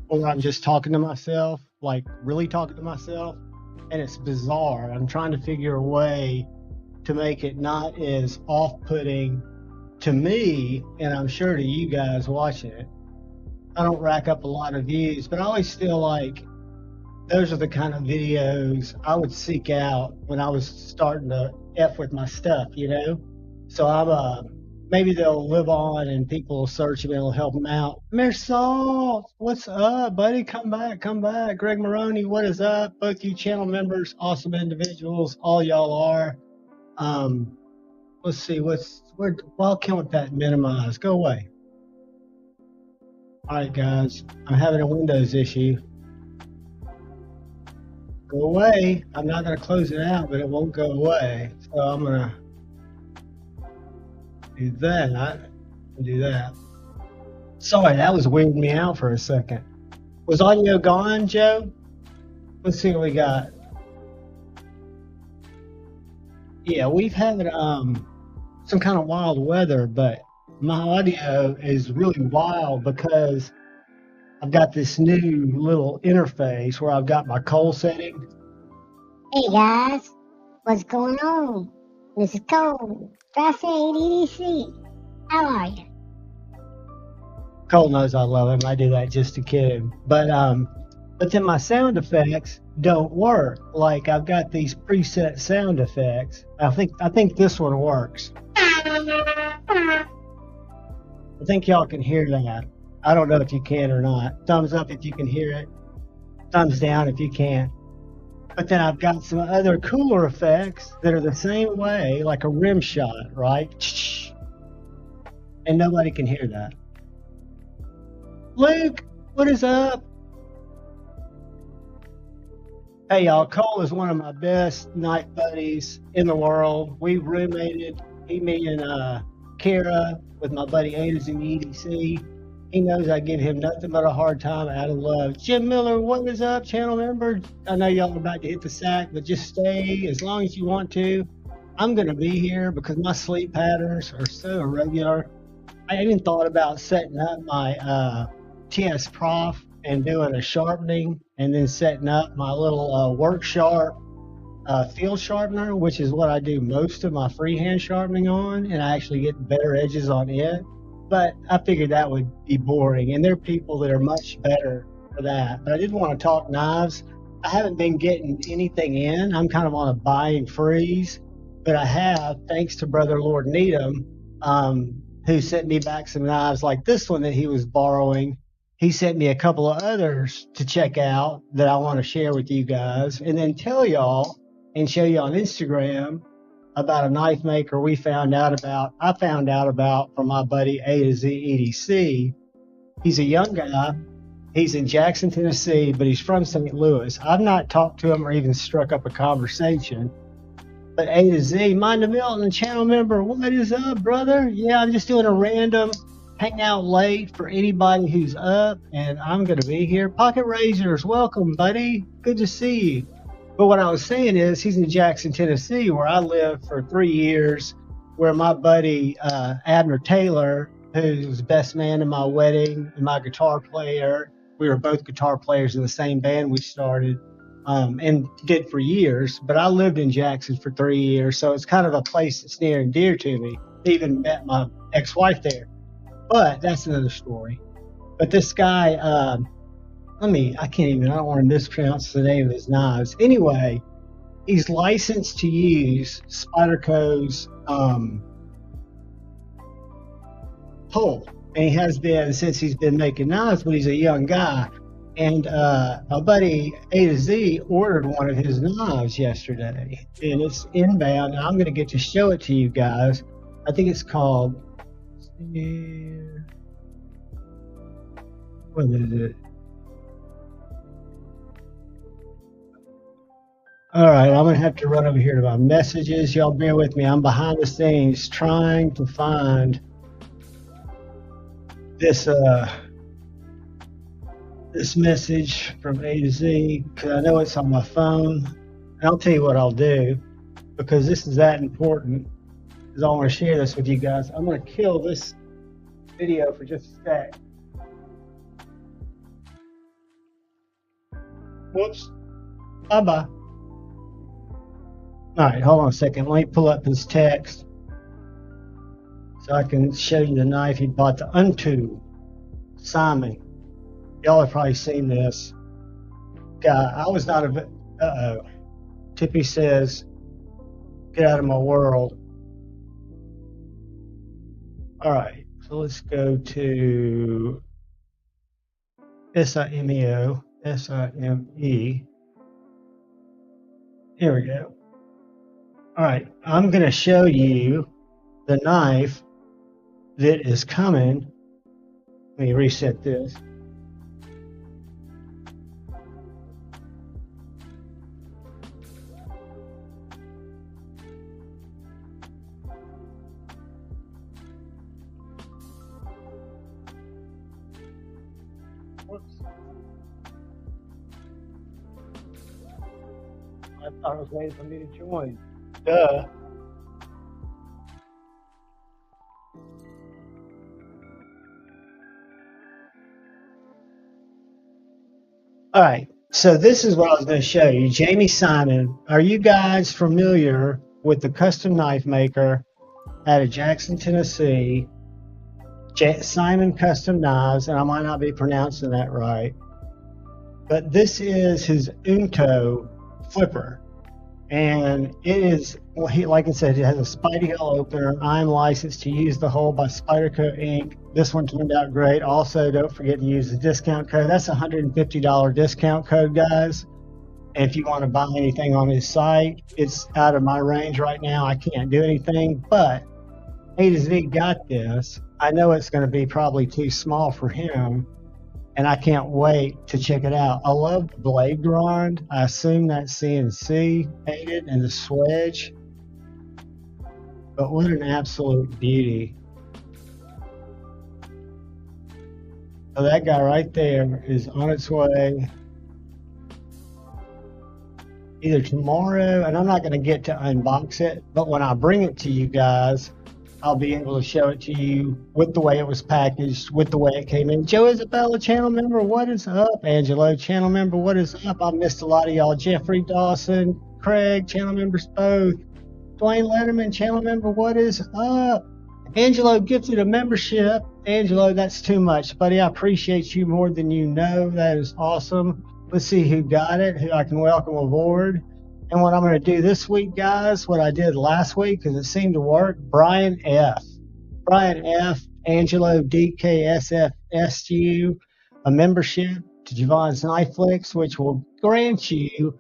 Or I'm just talking to myself, like really talking to myself, and it's bizarre. I'm trying to figure a way to make it not as off-putting to me, and I'm sure to you guys watching it. I don't rack up a lot of views, but I always feel like those are the kind of videos I would seek out when I was starting to F with my stuff, you know? So I'm maybe they'll live on and people will search them and it'll help them out. Mersal, what's up, buddy? Come back, come back. Greg Maroney, what is up? Both you channel members, awesome individuals, all y'all are. Let's see, why can't that minimize? Go away. All right, guys, I'm having a Windows issue. Go away. I'm not going to close it out, but it won't go away. So I'm going to do that and do that. Sorry, that was weirding me out for a second. Was audio gone, Joe? Let's see what we got. Yeah, we've had some kind of wild weather, but my audio is really wild because I've got this new little interface where I've got my Cole setting. Hey guys, what's going on? This is Cole, Tri-State EDC. How are you? Cole knows I love him. I do that just to kid him. But then my sound effects don't work. Like I've got these preset sound effects. I think this one works. I think y'all can hear that. I don't know if you can or not. Thumbs up if you can hear it. Thumbs down if you can't. But then I've got some other cooler effects that are the same way, like a rim shot, right? And nobody can hear that. Luke, what is up? Hey y'all, Cole is one of my best night buddies in the world. We roommated, me and Kara with my buddy A to Z EDC. He knows I give him nothing but a hard time out of love. Jim Miller, what is up, channel member? I know y'all are about to hit the sack, but just stay as long as you want to. I'm going to be here because my sleep patterns are so irregular. I even thought about setting up my TS Prof and doing a sharpening and then setting up my little work sharp field sharpener, which is what I do most of my freehand sharpening on, and I actually get better edges on it. But I figured that would be boring, and there are people that are much better for that. But I did want to talk knives. I haven't been getting anything in. I'm kind of on a buying freeze, but I have, thanks to Brother Lord Needham, who sent me back some knives like this one that he was borrowing. He sent me a couple of others to check out that I want to share with you guys, and then tell y'all and show you on Instagram about a knife maker I found out about from my buddy A to Z EDC. He's a young guy. He's in Jackson, Tennessee, but he's from St. Louis. I've not talked to him or even struck up a conversation. But A to Z, Mind the Milton channel member, what is up, brother? Yeah, I'm just doing a random hangout late for anybody who's up, and I'm going to be here. Pocket Razors, welcome, buddy. Good to see you. But what I was saying is he's in Jackson, Tennessee, where I lived for 3 years where my buddy Abner Taylor, who was the best man in my wedding and my guitar player, we were both guitar players in the same band we started and did for years. But I lived in Jackson for 3 years, so it's kind of a place that's near and dear to me. Even met my ex-wife there. But that's another story. But this guy, I don't want to mispronounce the name of his knives. Anyway, he's licensed to use Spyderco's pole. And he has been since he's been making knives, but he's a young guy. And my buddy A to Z ordered one of his knives yesterday. And it's inbound. I'm going to get to show it to you guys. I think it's called... What is it? All right, I'm going to have to run over here to my messages. Y'all bear with me. I'm behind the scenes trying to find this message from A to Z because I know it's on my phone. And I'll tell you what I'll do because this is that important because I want to share this with you guys. I'm going to kill this video for just a sec. Whoops. Bye-bye. All right, hold on a second. Let me pull up his text so I can show you the knife he bought, the Unto Simon. Y'all have probably seen this. Guy, I was not a... Uh-oh. Tippy says, get out of my world. All right, so let's go to Simeo. Sime. Here we go. All right, I'm going to show you the knife that is coming. Let me reset this. Whoops. I thought it was waiting for me to join. Duh. All right, so this is what I was going to show you. Jamie Simon, are you guys familiar with the custom knife maker out of Jackson, Tennessee? Simon Custom Knives, and I might not be pronouncing that right, but this is his Unto flipper. And it is, well, like I said, it has a Spidey Hill opener. I'm licensed to use the hole by Spyderco Inc. This one turned out great. Also, don't forget to use the discount code. That's a $150 discount code, guys. And if you want to buy anything on his site, it's out of my range right now. I can't do anything, but A to Z got this. I know it's going to be probably too small for him, and I can't wait to check it out. I love the blade grind. I assume that's CNC painted and the swedge. But what an absolute beauty. So that guy right there is on its way either tomorrow, and I'm not going to get to unbox it, but when I bring it to you guys, I'll be able to show it to you with the way it was packaged, with the way it came in. Joe Isabella, channel member, what is up? Angelo, channel member, what is up? I missed a lot of y'all. Jeffrey Dawson, Craig, channel members both. Dwayne Letterman, channel member, what is up? Angelo gifted a membership. Angelo, that's too much, buddy. I appreciate you more than you know. That is awesome. Let's see who got it, who I can welcome aboard. And what I'm going to do this week, guys, what I did last week, because it seemed to work, Brian F. Angelo DKSFSU, a membership to JuhVon's Knife Flicks, which will grant you,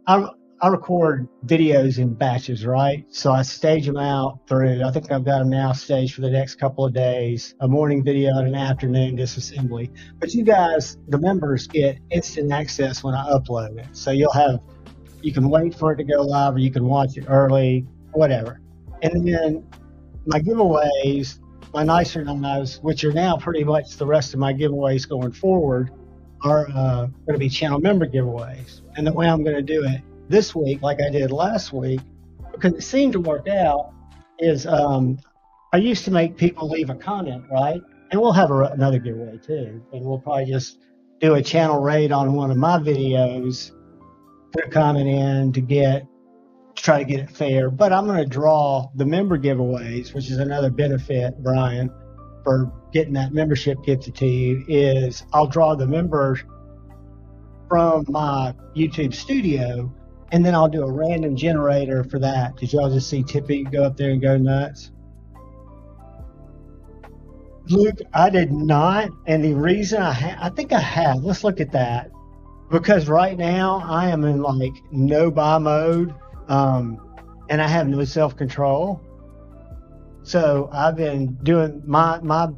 I record videos in batches, right? So I stage them out through, I think I've got them now staged for the next couple of days, a morning video and an afternoon disassembly. But you guys, the members, get instant access when I upload it. So you can wait for it to go live, or you can watch it early, whatever. And then my giveaways, my nicer knives, which are now pretty much the rest of my giveaways going forward, are going to be channel member giveaways. And the way I'm going to do it this week, like I did last week, because it seemed to work out, is I used to make people leave a comment, right? And we'll have another giveaway too. And we'll probably just do a channel raid on one of my videos, put a comment in to try to get it fair. But I'm going to draw the member giveaways, which is another benefit, Brian, for getting that membership gifted to you, is I'll draw the members from my YouTube studio, and then I'll do a random generator for that. Did y'all just see Tippy go up there and go nuts? Luke, I did not, and the reason I think I have, let's look at that, because right now I am in like no buy mode, and I have no self-control. So I've been doing my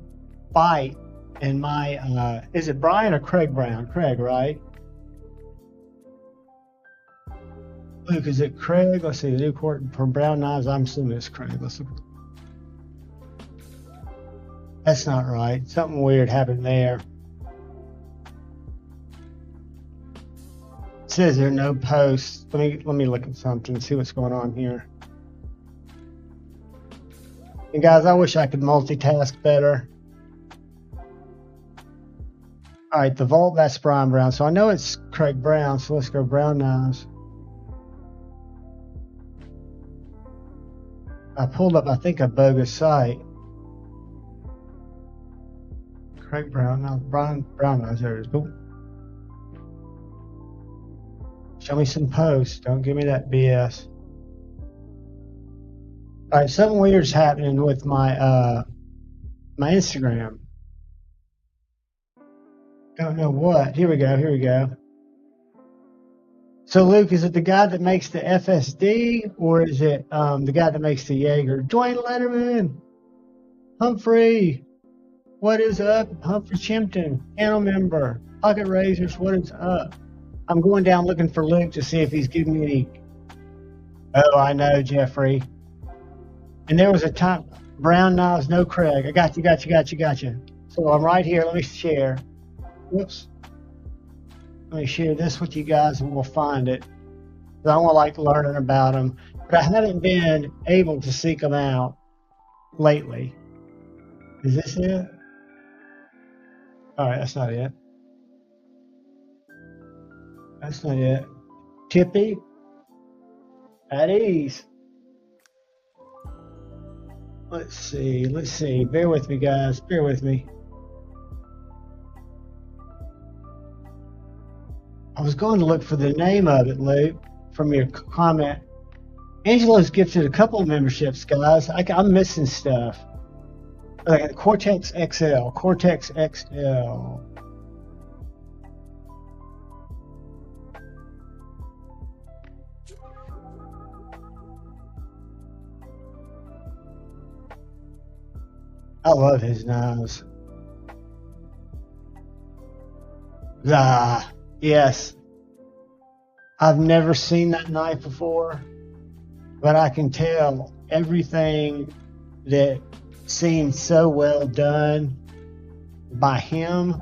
bite and my, is it Brian or Craig Brown? Craig, right? Luke, is it Craig? Let's see, the new court from Brown Knives. I'm assuming it's Craig. Let's look. That's not right. Something weird happened there. It says there are no posts. Let me look at something, see what's going on here. And guys, I wish I could multitask better. All right, the vault, that's Brian Brown. So I know it's Craig Brown, so let's go Brown Knives. I pulled up, I think, a bogus site. Craig Brown, no, Brown Knives, there it is. Cool. Show me some posts. Don't give me that BS. All right, something weird's happening with my my Instagram. Don't know what. Here we go. So Luke, is it the guy that makes the FSD, or is it the guy that makes the Jaeger? Dwayne Letterman, Humphrey, what is up? Humphrey Chimpton, channel member, Pocket Razors, what is up? I'm going down looking for Luke to see if he's giving me any. Oh, I know, Jeffrey. And there was a time, Brown Knives, no Craig. I got you. So I'm right here. Let me share. Whoops. Let me share this with you guys and we'll find it. I want to like learning about them, but I haven't been able to seek them out lately. Is this it? All right, that's not it. That's not it. Tippy, at ease. Let's see. Bear with me, guys. Bear with me. I was going to look for the name of it, Luke, from your comment. Angelo's gifted a couple of memberships, guys. I'm missing stuff. Like Cortex XL. I love his knives. Yes. I've never seen that knife before, but I can tell everything that seems so well done by him.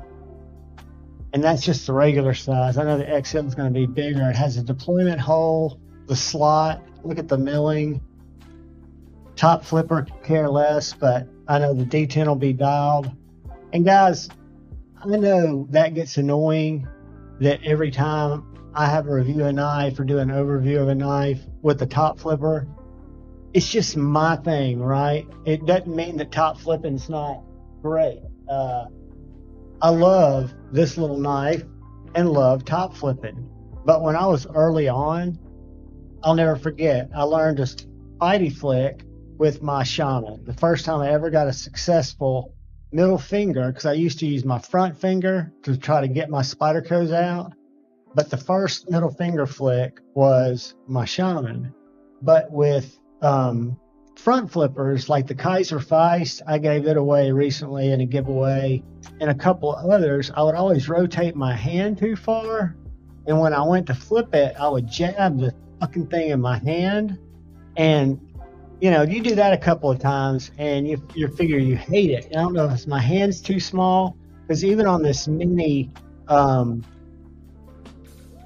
And that's just the regular size. I know the XL is going to be bigger. It has a deployment hole, the slot. Look at the milling. Top flipper, care less, but I know the D10 will be dialed. And guys, I know that gets annoying that every time I have a review of a knife or do an overview of a knife with the top flipper, it's just my thing, right? It doesn't mean that top flipping's not great. I love this little knife and love top flipping. But when I was early on, I'll never forget, I learned to spidey flick with my Shaman. The first time I ever got a successful middle finger, because I used to use my front finger to try to get my spider codes out. But the first middle finger flick was my Shaman. But with front flippers like the Kaiser Feist, I gave it away recently in a giveaway, and a couple of others, I would always rotate my hand too far. And when I went to flip it, I would jab the fucking thing in my hand. And you know, you do that a couple of times and you figure you hate it. I don't know if it's my hand's too small, because even on this mini,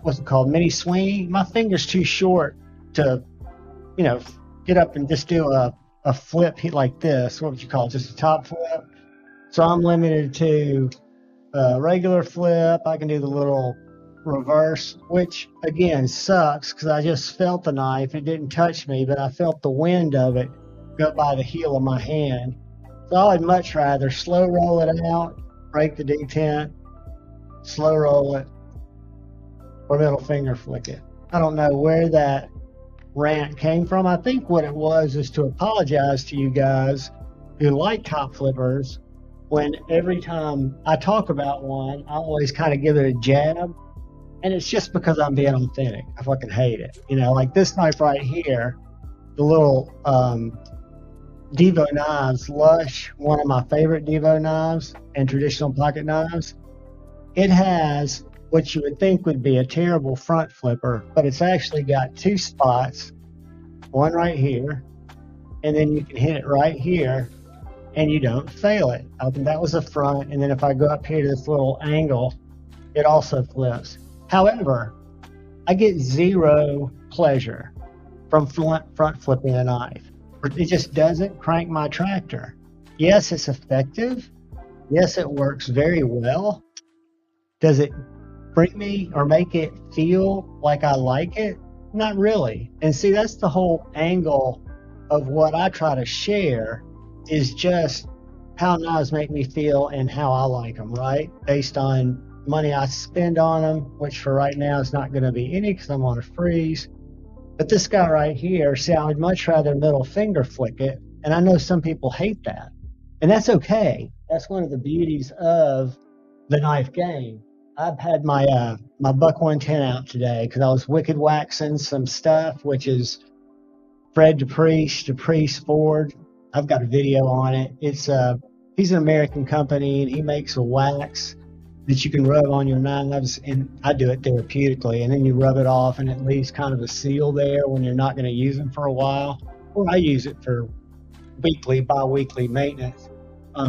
what's it called, mini swing, my finger's too short to, you know, get up and just do a a flip like this. What would you call it? Just a top flip. So I'm limited to regular flip. I can do the little reverse, which again sucks because I just felt the knife. It didn't touch me, but I felt the wind of it go by the heel of my hand. So I would much rather slow roll it out, break the detent, slow roll it, or middle finger flick it. I don't know where that rant came from. I think what it was is to apologize to you guys who like top flippers when every time I talk about one, I always kind of give it a jab. And it's just because I'm being authentic. I fucking hate it. You know, like this knife right here, the little Devo knives, Lush, one of my favorite Devo knives and traditional pocket knives. It has what you would think would be a terrible front flipper, but it's actually got two spots, one right here, and then you can hit it right here, and you don't fail it. I think that was the front, and then if I go up here to this little angle, it also flips. However, I get zero pleasure from front flipping a knife. It just doesn't crank my tractor. Yes, it's effective. Yes, it works very well. Does it bring me or make it feel like I like it? Not really. And see, that's the whole angle of what I try to share, is just how knives make me feel and how I like them, right? Based on money I spend on them, which for right now is not going to be any because I'm on a freeze. But this guy right here, see, I would much rather middle finger flick it. And I know some people hate that. And that's okay. That's one of the beauties of the knife game. I've had my my Buck 110 out today because I was wicked waxing some stuff, which is Fred Dupriest Ford. I've got a video on it. It's he's an American company, and he makes a wax that you can rub on your knives, and I do it therapeutically, and then you rub it off, and it leaves kind of a seal there when you're not going to use them for a while. Or I use it for weekly, bi-weekly maintenance.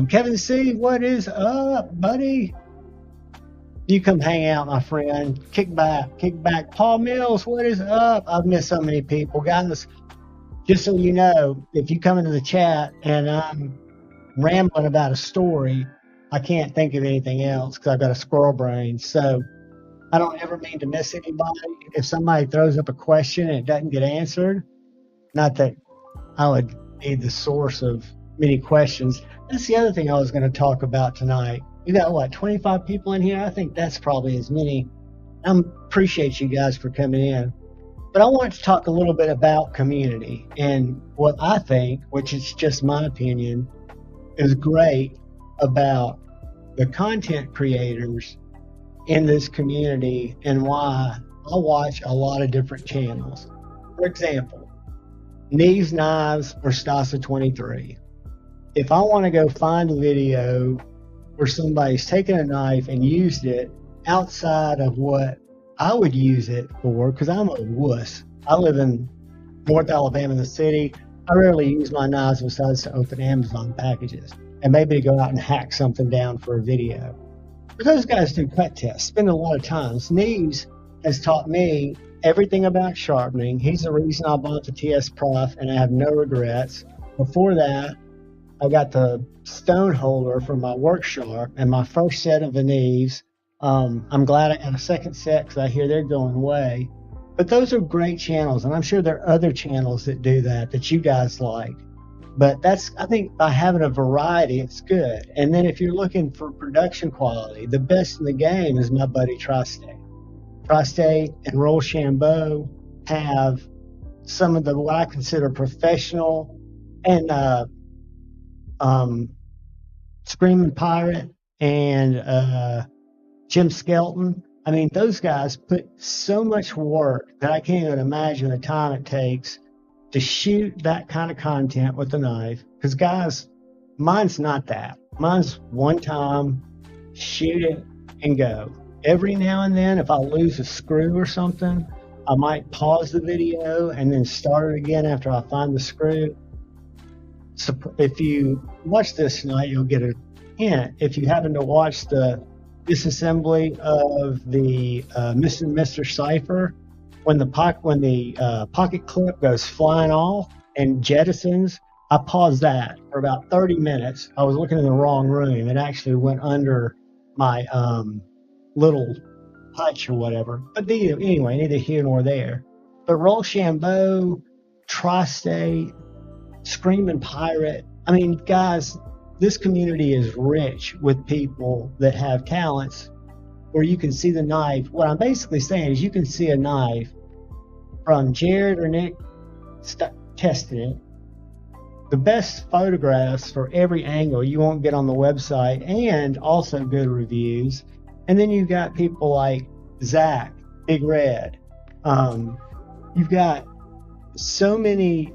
Kevin C., what is up, buddy? You come hang out, my friend. Kick back. Paul Mills, what is up? I've missed so many people. Guys, just so you know, if you come into the chat and I'm rambling about a story, I can't think of anything else because I've got a squirrel brain. So I don't ever mean to miss anybody. If somebody throws up a question and it doesn't get answered, not that I would be the source of many questions. That's the other thing I was going to talk about tonight. We got, what, 25 people in here? I think that's probably as many. I appreciate you guys for coming in. But I want to talk a little bit about community and what I think, which is just my opinion, is great about the content creators in this community and why I watch a lot of different channels. For example, Neve's Knives or Stasa 23. If I want to go find a video where somebody's taken a knife and used it outside of what I would use it for, because I'm a wuss. I live in North Alabama, the city. I rarely use my knives besides to open Amazon packages and maybe to go out and hack something down for a video. But those guys do cut tests, spend a lot of time. Neves has taught me everything about sharpening. He's the reason I bought the TS Prof, and I have no regrets. Before that, I got the stone holder for my work sharp and my first set of the Neves. I'm glad I got a second set because I hear they're going away. But those are great channels, and I'm sure there are other channels that do that you guys like. But that's, I think, by having a variety, it's good. And then if you're looking for production quality, the best in the game is my buddy Tri-State. Tri-State and Rochambeau have some of the what I consider professional, and Screaming Pirate and Jim Skelton. I mean, those guys put so much work that I can't even imagine the time it takes to shoot that kind of content with a knife. Because guys, mine's not that. Mine's one time, shoot it and go. Every now and then, if I lose a screw or something, I might pause the video and then start it again after I find the screw. So if you watch this tonight, you'll get a hint. If you happen to watch the disassembly of the Mr. Cypher, when the pocket clip goes flying off and jettisons I paused that for about 30 minutes. I was looking in the wrong room. It actually went under my little hutch or whatever. But anyway, neither here nor there. But Rochambeau, Tri-State, Screaming Pirate. I mean, guys, this community is rich with people that have talents where you can see the knife. What I'm basically saying is you can see a knife from Jared or Nick testing it. The best photographs for every angle you won't get on the website, and also good reviews. And then you've got people like Zach, Big Red. You've got so many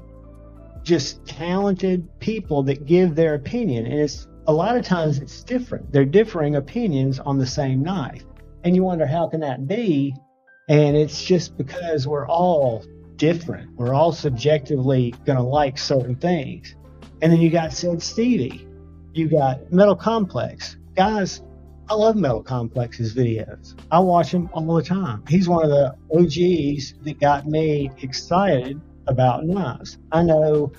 just talented people that give their opinion, and it's a lot of times it's different. They're differing opinions on the same knife, and you wonder how can that be? And it's just because we're all different. We're all subjectively going to like certain things. And then you got Said Stevie. You got Metal Complex. Guys, I love Metal Complex's videos. I watch him all the time. He's one of the OGs that got me excited about knives. I know,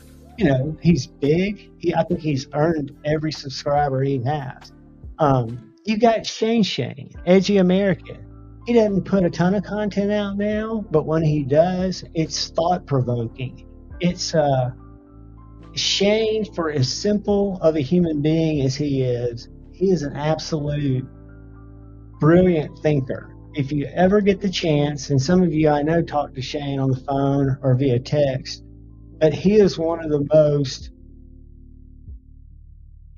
he's big. I think he's earned every subscriber he has. You got Shane, Edgy American. He doesn't put a ton of content out now, but when he does, it's thought-provoking. It's Shane, for as simple of a human being as he is an absolute brilliant thinker. If you ever get the chance, and some of you I know talk to Shane on the phone or via text, but he is one of the most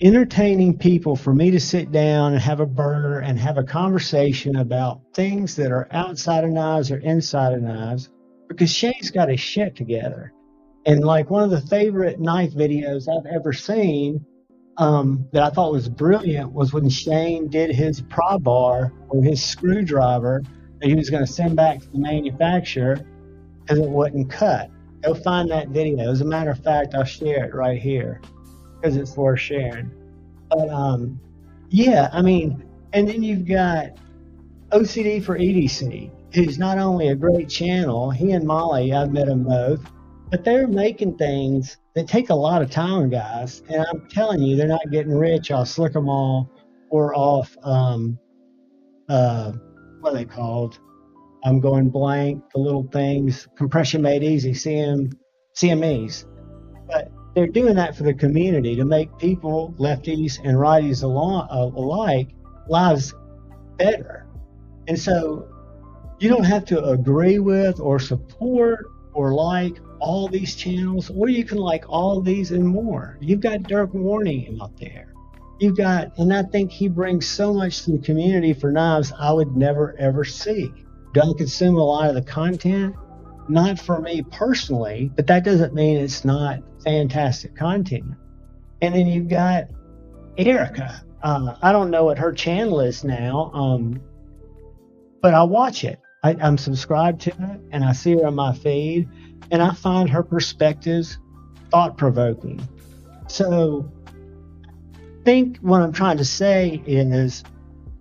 entertaining people for me to sit down and have a burger and have a conversation about things that are outside of knives or inside of knives, because Shane's got his shit together. And like one of the favorite knife videos I've ever seen that I thought was brilliant was when Shane did his pry bar or his screwdriver that he was going to send back to the manufacturer because it wouldn't cut. Go find that video. As a matter of fact, I'll share it right here because it's worth sharing. But yeah, I mean, and then you've got OCD for EDC, who's not only a great channel, he and Molly, I've met them both, but they're making things that take a lot of time, guys. And I'm telling you, they're not getting rich off Slick 'em All or off, what are they called? I'm going blank, the little things, Compression Made Easy, CMEs. But they're doing that for the community to make people, lefties and righties alike, lives better. And so you don't have to agree with or support or like all these channels, or you can like all these and more. You've got Dirk Warning out there. You've got, and I think he brings so much to the community for knives I would never ever see. Do I consume a lot of the content? Not for me personally, but that doesn't mean it's not fantastic content. And then you've got Erica. I don't know what her channel is now, but I watch it. I'm subscribed to it, and I see her on my feed, and I find her perspectives thought-provoking. So I think what I'm trying to say is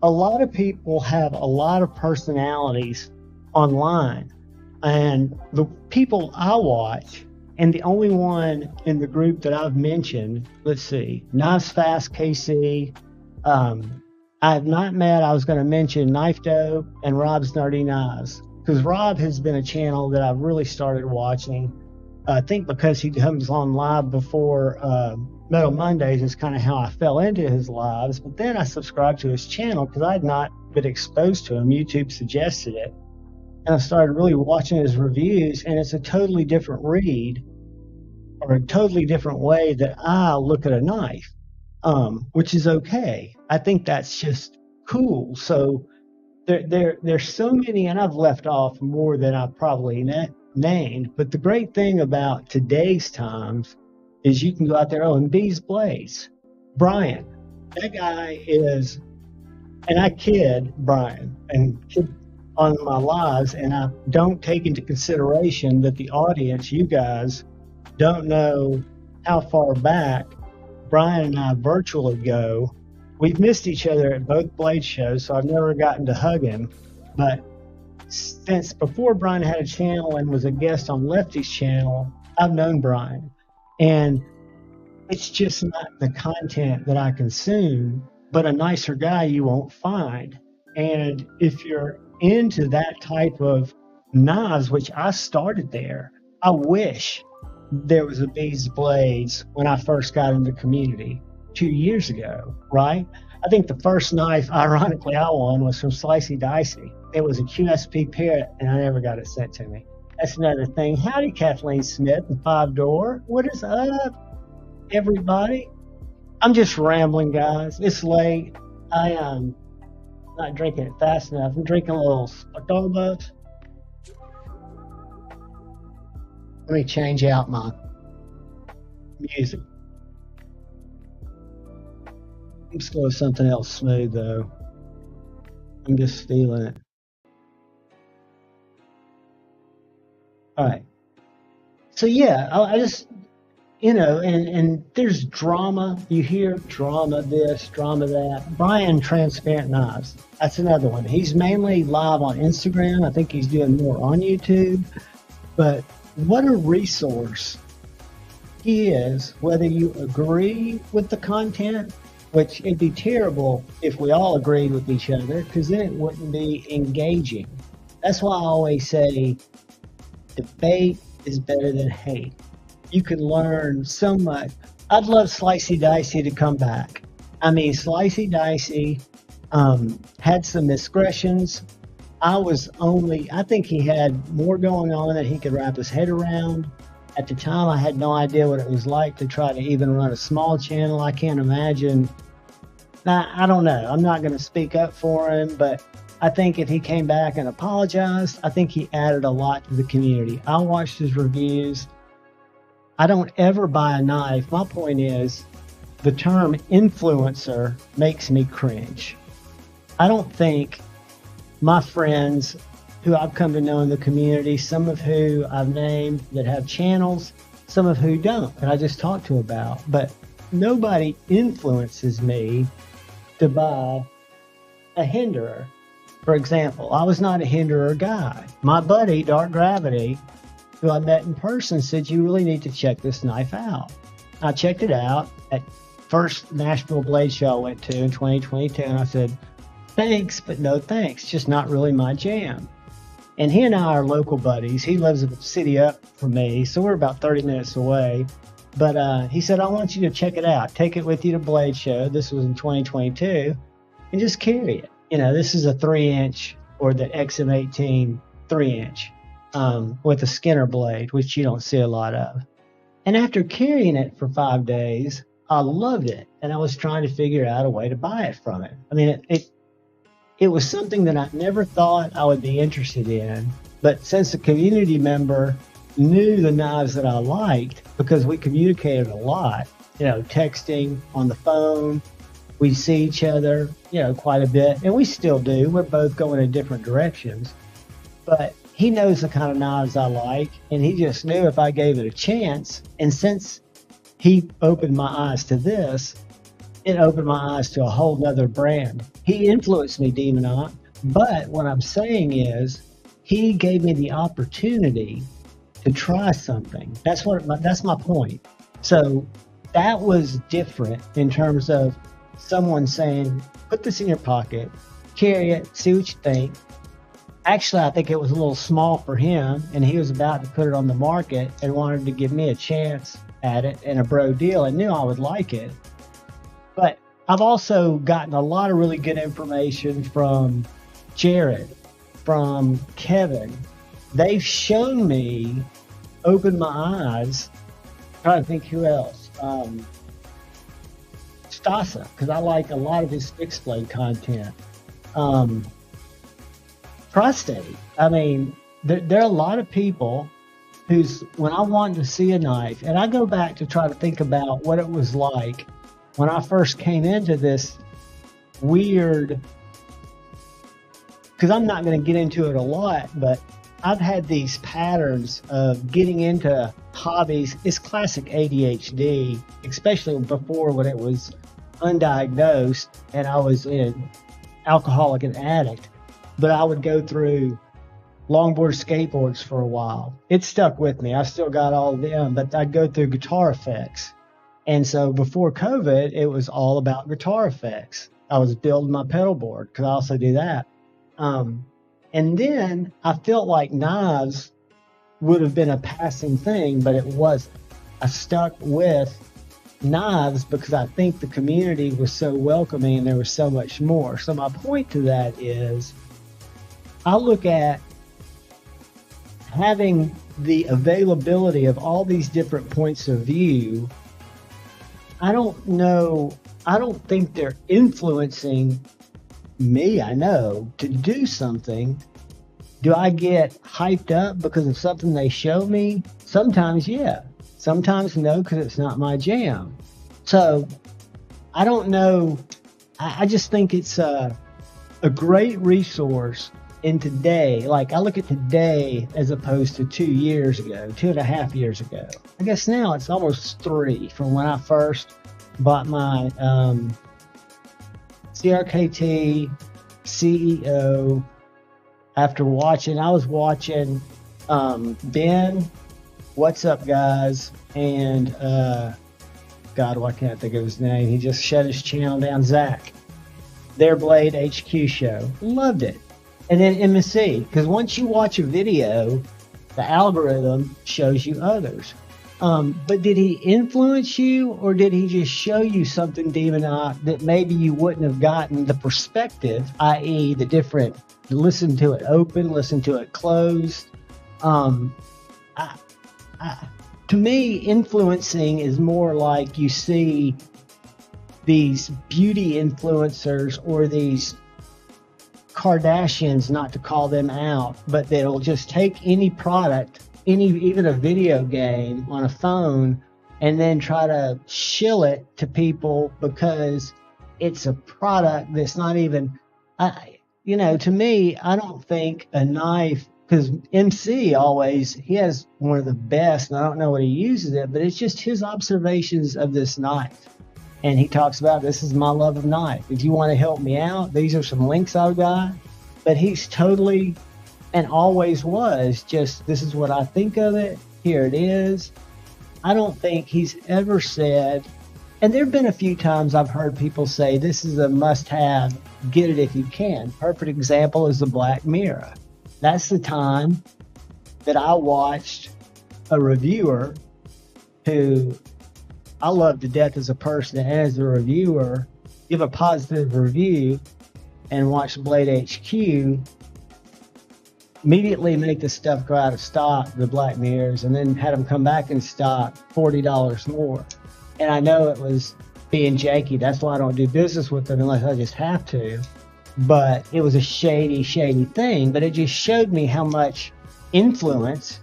a lot of people have a lot of personalities online. And the people I watch, and the only one in the group that I've mentioned, let's see, Knives Fast KC, I have not met, I was going to mention Knife Dope and Rob's Nerdy Knives, because Rob has been a channel that I've really started watching. I think because he comes on live before Metal Mondays is kind of how I fell into his lives. But then I subscribed to his channel because I had not been exposed to him. YouTube suggested it. And I started really watching his reviews, and it's a totally different read or a totally different way that I look at a knife, which is okay. I think that's just cool. So there's so many, and I've left off more than I probably named. But the great thing about today's times is you can go out there, and Bees Blades, Brian, that guy is, and I kid Brian and kid on my lives, and I don't take into consideration that the audience, you guys, don't know how far back Brian and I virtually go. We've missed each other at both Blade shows, so I've never gotten to hug him. But since before Brian had a channel and was a guest on Lefty's channel, I've known Brian. And It's just not the content that I consume, but a nicer guy you won't find. And if you're into that type of knives, which I started there, I wish there was a Bees Blades when I first got in the community 2 years ago, right? I think the first knife, ironically, I won was from Slicey Dicey. It was a QSP Parrot, and I never got it sent to me. That's another thing. Howdy, Kathleen Smith, the 5 Door. What is up, everybody? I'm just rambling, guys. It's late. I am not drinking it fast enough. I'm drinking a little Starbucks. Let me change out my music. I'm just going with something else smooth, though. I'm just feeling it. All right. So, yeah, I just, and there's drama. You hear drama this, drama that. Brian Transparent Knives. That's another one. He's mainly live on Instagram. I think he's doing more on YouTube. But what a resource he is, whether you agree with the content, which it'd be terrible if we all agreed with each other, because then it wouldn't be engaging. That's why I always say debate is better than hate. You can learn so much. I'd love Slicey Dicey to come back. I mean, Slicey Dicey had some discretions. I think he had more going on than he could wrap his head around. At the time, I had no idea what it was like to try to even run a small channel. I can't imagine. Now, I don't know. I'm not going to speak up for him, but I think if he came back and apologized, I think he added a lot to the community. I watched his reviews. I don't ever buy a knife. My point is, the term influencer makes me cringe. I don't think my friends who I've come to know in the community, some of who I've named that have channels, some of who don't, that I just talked to about. But nobody influences me to buy a hinderer. For example, I was not a hinderer guy. My buddy, Dark Gravity, who I met in person, said, you really need to check this knife out. I checked it out at first Nashville Blade Show I went to in 2022, and I said, thanks, but no thanks, just not really my jam. And he and I are local buddies. He lives a city up from me, so we're about 30 minutes away. But he said, I want you to check it out. Take it with you to Blade Show. This was in 2022. And just carry it. This is a 3-inch, or the XM18 3-inch with a Skinner blade, which you don't see a lot of. And after carrying it for 5 days, I loved it. And I was trying to figure out a way to buy it from it. I mean, it was something that I never thought I would be interested in. But since a community member knew the knives that I liked, because we communicated a lot, texting, on the phone, we see each other, quite a bit, and we still do. We're both going in different directions. But he knows the kind of knives I like, and he just knew if I gave it a chance. And since he opened my eyes to this, it opened my eyes to a whole nother brand. He influenced me, Demonot, but what I'm saying is he gave me the opportunity to try something. That's my point. So that was different in terms of someone saying, put this in your pocket, carry it, see what you think. Actually, I think it was a little small for him, and he was about to put it on the market and wanted to give me a chance at it and a bro deal, and knew I would like it. But I've also gotten a lot of really good information from Jared, from Kevin. They've shown me, opened my eyes. I'm trying to think who else. Stasa, because I like a lot of his fixed blade content. Prostate. I mean, there are a lot of people when I wanted to see a knife, and I go back to try to think about what it was like when I first came into this weird, because I'm not going to get into it a lot, but I've had these patterns of getting into hobbies. It's classic ADHD, especially before when it was undiagnosed and I was an alcoholic and addict. But I would go through longboard skateboards for a while. It stuck with me. I still got all of them, but I'd go through guitar effects. And so before COVID, it was all about guitar effects. I was building my pedal board because I also do that. And then I felt like knives would have been a passing thing, but it wasn't. I stuck with knives because I think the community was so welcoming and there was so much more. So my point to that is I look at having the availability of all these different points of view. I don't think they're influencing me, I know, to do something. Do I get hyped up because of something they show me? Sometimes, yeah. Sometimes, no, because it's not my jam. So, I don't know. I just think it's a great resource in today. Like, I look at today as opposed to 2 years ago, 2.5 years ago. I guess now it's almost 3 from when I first bought my CRKT CEO. After watching, I was watching Ben, What's Up Guys, and God, why can't I think of his name? He just shut his channel down, Zach. Their Blade HQ show. Loved it. And then MSC, because once you watch a video, the algorithm shows you others. But did he influence you, or did he just show you something, Demonot, that maybe you wouldn't have gotten the perspective, i.e. the different, listen to it open, listen to it closed. To me, influencing is more like you see these beauty influencers or these Kardashians, not to call them out, but they'll just take any product, even a video game on a phone, and then try to shill it to people because it's a product that's not even, to me, I don't think a knife, because MC always, he has one of the best, and I don't know what he uses it, but it's just his observations of this knife. And he talks about, this is my love of knife. If you want to help me out, these are some links I've got. But he's totally, and always was, just, this is what I think of it. Here it is. I don't think he's ever said, and there have been a few times I've heard people say, this is a must-have, get it if you can. Perfect example is the Black Mirror. That's the time that I watched a reviewer who I love to death as a person and as a reviewer, give a positive review and watch Blade HQ immediately make the stuff go out of stock, the Black Mirrors, and then had them come back in stock $40 more. And I know it was being janky. That's why I don't do business with them unless I just have to. But it was a shady thing. But it just showed me how much influence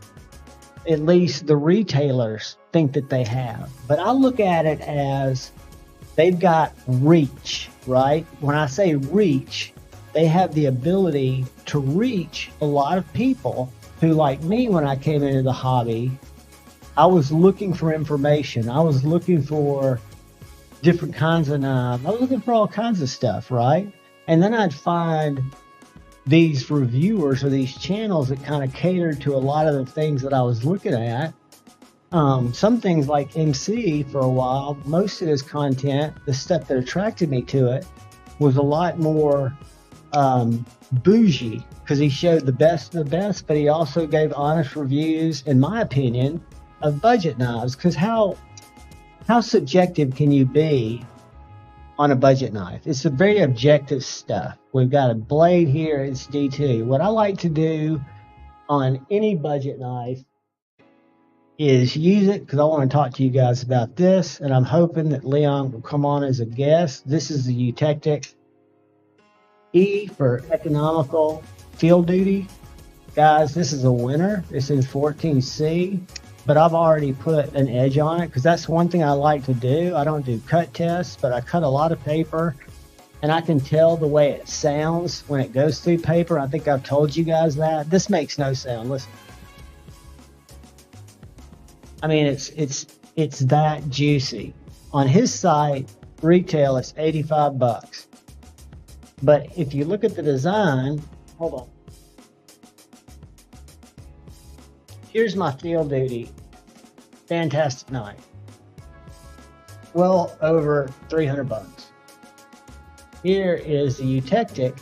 at least the retailers think that they have. But I look at it as they've got reach, right? When I say reach, they have the ability to reach a lot of people who, like me, when I came into the hobby, I was looking for information. I was looking for different kinds of knives. I was looking for all kinds of stuff, right? And then I'd find these reviewers or these channels that kind of catered to a lot of the things that I was looking at. Some things like MC for a while, most of his content, the stuff that attracted me to it was a lot more bougie, because he showed the best of the best, but he also gave honest reviews, in my opinion, of budget knives. Because how subjective can you be on a budget knife? It's a very objective stuff. We've got a blade here, it's D2. What I like to do on any budget knife is use it because I want to talk to you guys about this, and I'm hoping that Leon will come on as a guest. This is the Eutectic E for economical field duty. Guys, this is a winner. It's in 14C, but I've already put an edge on it because that's one thing I like to do. I don't do cut tests, but I cut a lot of paper, and I can tell the way it sounds when it goes through paper. I think I've told you guys that. This makes no sound. Listen. I mean, it's that juicy. On his site, retail, it's $85. But if you look at the design, hold on. Here's my field duty. Fantastic knife. well over 300 bucks. Here is the Eutectic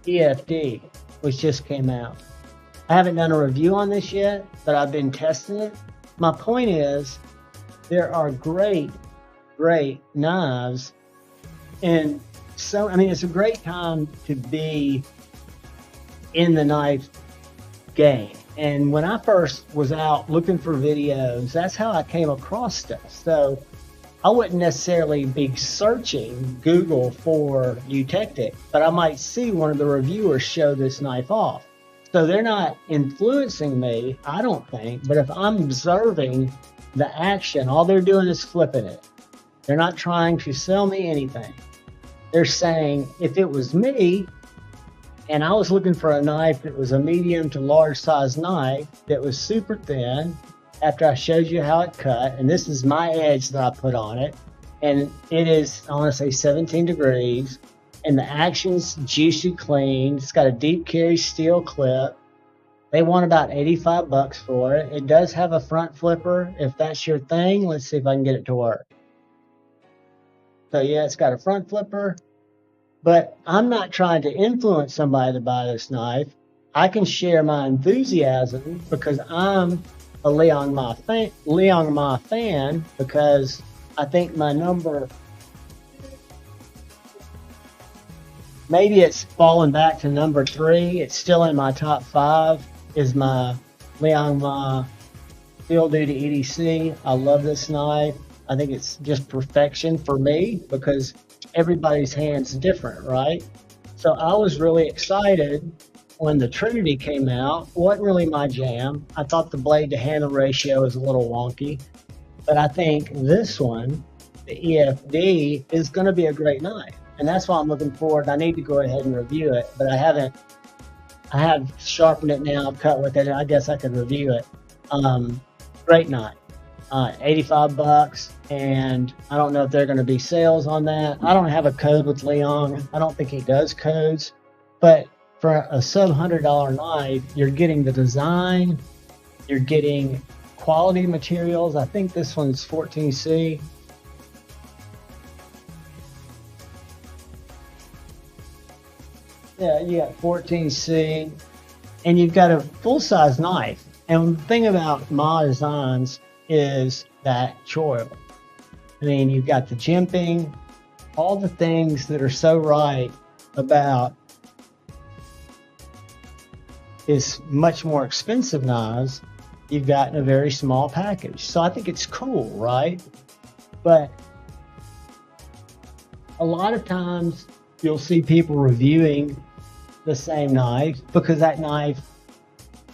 EFD, which just came out. I haven't done a review on this yet, but I've been testing it. My point is, there are great knives, and so, I mean, it's a great time to be in the knife game. And when I first was out looking for videos, that's how I came across stuff. So I wouldn't necessarily be searching Google for Eutectic, but I might see one of the reviewers show this knife off. So they're not influencing me, I don't think, but if I'm observing the action, all they're doing is flipping it. They're not trying to sell me anything. They're saying, if it was me, and I was looking for a knife that was a medium to large size knife that was super thin, after I showed you how it cut, and this is my edge that I put on it, and it is, I want to say 17 degrees, and the action's juicy clean. It's got a deep carry steel clip. They want about 85 bucks for it. It does have a front flipper. If that's your thing, let's see if I can get it to work. So yeah, it's got a front flipper. But I'm not trying to influence somebody to buy this knife. I can share my enthusiasm because I'm a Liang Ma fan, because I think my number, maybe it's fallen back to number 3. It's still in my top 5, is my Liang Ma Field Duty EDC. I love this knife. I think it's just perfection for me because everybody's hand's different, right? So I was really excited when the Trinity came out. Wasn't really my jam. I thought the blade to handle ratio was a little wonky, but I think this one, the EFD, is going to be a great knife, and that's why I'm looking forward. I need to go ahead and review it, but I haven't. I have sharpened it now, cut with it, and I guess I could review it. Great knife. 85 bucks, and I don't know if they're going to be sales on that. I don't have a code with Leon. I don't think he does codes, but for a sub $100 knife, you're getting the design, you're getting quality materials. I think this one's 14C. Yeah, you got 14C, and you've got a full-size knife. And the thing about Ma Designs is that choil. I mean, you've got the jimping, all the things that are so right about is much more expensive knives you've got in a very small package. So I think it's cool, right? But a lot of times you'll see people reviewing the same knife because that knife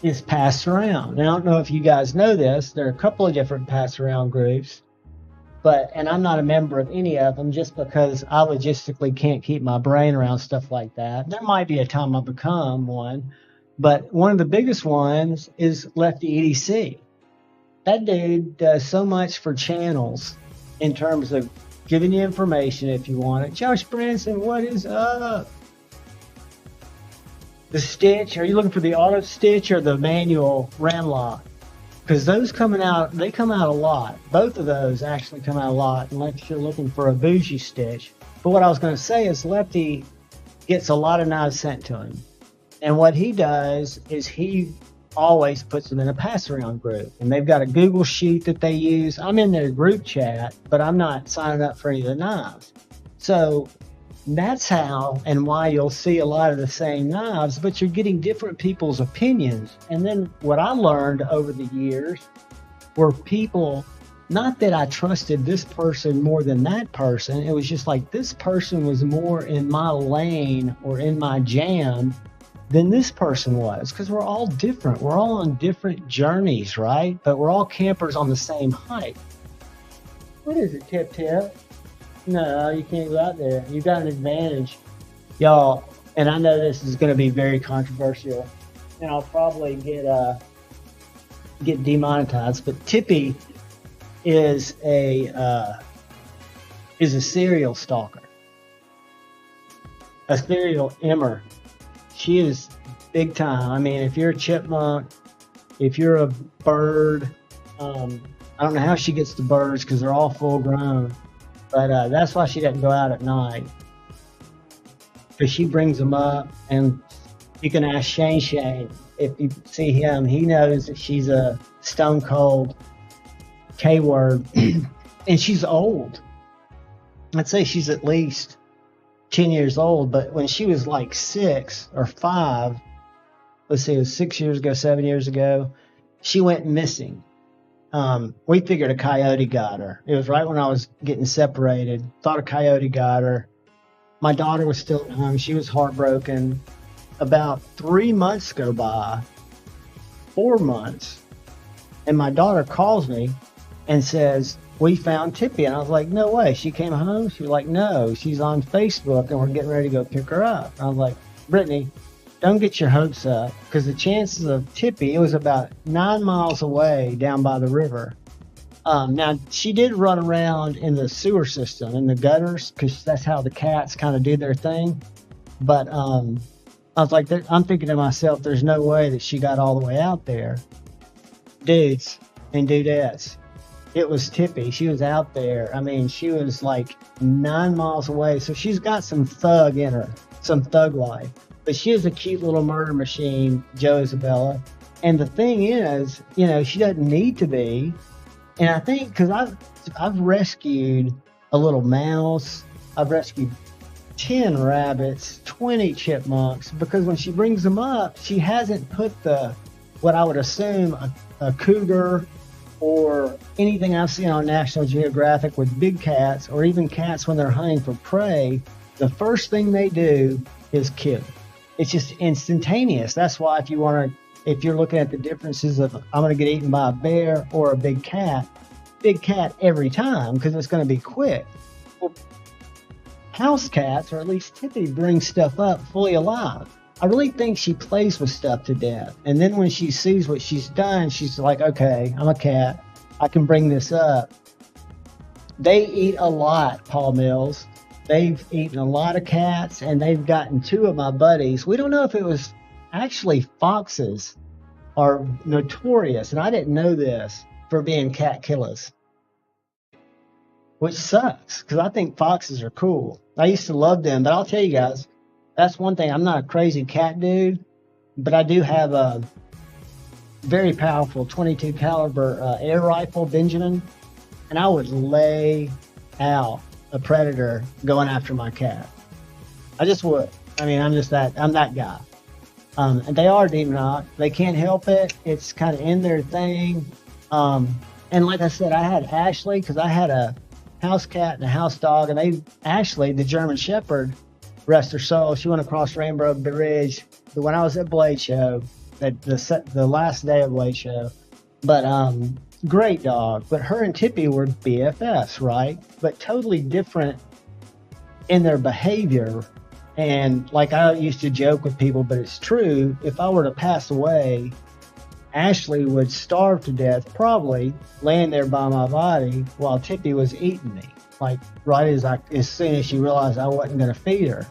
is passed around. Now, I don't know if you guys know this. There are a couple of different pass around groups, and I'm not a member of any of them just because I logistically can't keep my brain around stuff like that. There might be a time I become one, but one of the biggest ones is Lefty EDC. That dude does so much for channels in terms of giving you information if you want it. Josh Branson, what is up? The stitch, are you looking for the auto stitch or the manual ram lock? Because those coming out, they come out a lot. Both of those actually come out a lot unless you're looking for a bougie stitch. But what I was going to say is Lefty gets a lot of knives sent to him. And what he does is he always puts them in a pass around group. And they've got a Google sheet that they use. I'm in their group chat, but I'm not signing up for any of the knives. So that's how and why you'll see a lot of the same knives, but you're getting different people's opinions. And then what I learned over the years were people, not that I trusted this person more than that person, it was just like this person was more in my lane or in my jam than this person was, because we're all different. We're all on different journeys, right? But we're all campers on the same hike. What is it, Tip Tip? No, you can't go out there. You got an advantage, y'all. And I know this is going to be very controversial, and I'll probably get demonetized. But Tippy is a serial stalker, a serial emmer. She is big time. I mean, if you're a chipmunk, if you're a bird, I don't know how she gets the birds because they're all full grown. But that's why she doesn't go out at night. Because she brings them up, and you can ask Shane. If you see him, he knows that she's a stone cold K-word. And she's old. I'd say she's at least 10 years old. But when she was like 6 or 5, let's see, it was 6 years ago, 7 years ago, she went missing. We figured a coyote got her. It was right when I was getting separated. Thought a coyote got her. My daughter was still at home. She was heartbroken. About 3 months go by, 4 months, and my daughter calls me and says, we found Tippy. And I was like, no way. She came home? She was like, no, she's on Facebook and we're getting ready to go pick her up. I was like, Brittany, don't get your hopes up, because the chances of Tippy, it was about 9 miles away down by the river. Now, she did run around in the sewer system, in the gutters, because that's how the cats kind of do their thing. But I was like, I'm thinking to myself, there's no way that she got all the way out there. Dudes and dudettes, it was Tippy. She was out there. I mean, she was like 9 miles away. So she's got some thug in her, some thug life. But she is a cute little murder machine, Joe Isabella. And the thing is, you know, she doesn't need to be. And I think because I've rescued a little mouse, I've rescued 10 rabbits, 20 chipmunks, because when she brings them up, she hasn't put what I would assume a cougar or anything I've seen on National Geographic with big cats, or even cats when they're hunting for prey, the first thing they do is kill. It's just instantaneous. That's why if you're looking at the differences of I'm going to get eaten by a bear or a big cat every time, because it's going to be quick. Well, house cats, or at least Tippy, brings stuff up fully alive. I really think she plays with stuff to death. And then when she sees what she's done, she's like, okay, I'm a cat. I can bring this up. They eat a lot, Paul Mills. They've eaten a lot of cats, and they've gotten 2 of my buddies. We don't know if it was actually foxes are notorious, and I didn't know this, for being cat killers. Which sucks, because I think foxes are cool. I used to love them, but I'll tell you guys, that's one thing. I'm not a crazy cat dude, but I do have a very powerful 22 caliber air rifle, Benjamin, and I would lay out a predator going after my cat. I just would. I mean, I'm that guy. And they are demonized. They can't help it. It's kind of in their thing. And like I said, I had Ashley, because I had a house cat and a house dog, and Ashley, the German Shepherd, rest her soul, she went across Rainbow Bridge when I was at Blade Show, the last day of Blade Show. But great dog. But her and Tippy were BFFs, right? But totally different in their behavior. And like I used to joke with people, but it's true, if I were to pass away, Ashley would starve to death, probably laying there by my body, while Tippy was eating me. Like right as soon as she realized I wasn't going to feed her.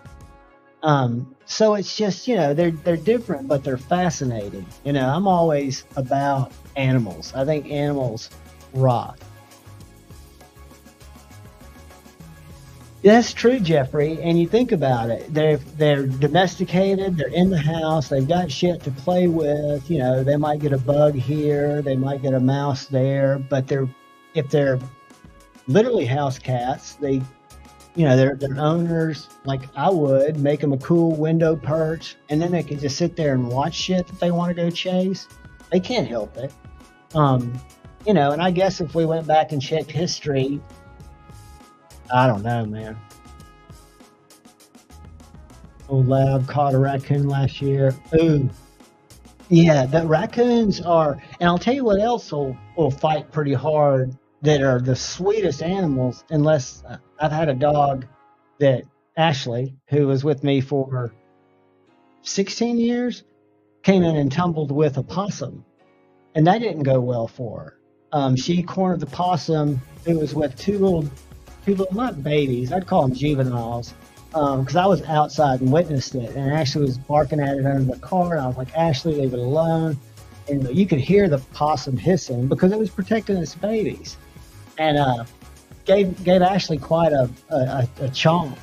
So it's just, you know, they're different, but they're fascinating. You know, I'm always about animals. I think animals rock. That's true, Jeffrey. And you think about it, they're domesticated, they're in the house, they've got shit to play with. You know, they might get a bug here, they might get a mouse there, but if they're literally house cats, their owners, like I would, make them a cool window perch, and then they can just sit there and watch shit that they want to go chase. They can't help it. You know, and I guess if we went back and checked history, I don't know, man. Old lab caught a raccoon last year. Ooh. Yeah, the raccoons are, and I'll tell you what else will fight pretty hard, that are the sweetest animals, unless I've had a dog that Ashley, who was with me for 16 years, came in and tumbled with a possum, and that didn't go well for her. She cornered the possum, who was with two little, not babies, I'd call them juveniles, because I was outside and witnessed it, and Ashley was barking at it under the car, and I was like, Ashley, leave it alone. and you could hear the possum hissing because it was protecting its babies, and gave Ashley quite a charm.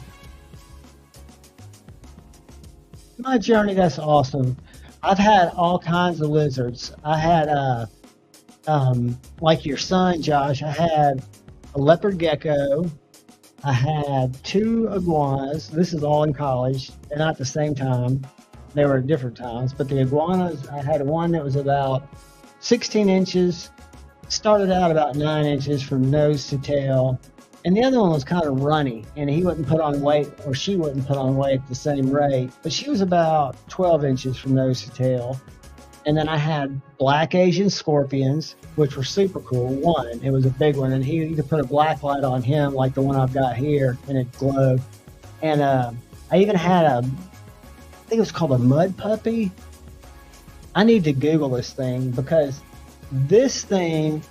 My journey, that's awesome. I've had all kinds of lizards. I had like your son, Josh. I had a leopard gecko. I had 2 iguanas. This is all in college. They're not at the same time. They were at different times. But the iguanas, I had one that was about 16 inches. Started out about 9 inches from nose to tail. And the other one was kind of runny, and he wouldn't put on weight, or she wouldn't put on weight at the same rate. But she was about 12 inches from nose to tail. And then I had black Asian scorpions, which were super cool. One, it was a big one, and you could put a black light on him like the one I've got here, and it glowed. And I even had I think it was called a mud puppy. I need to Google this thing because this thing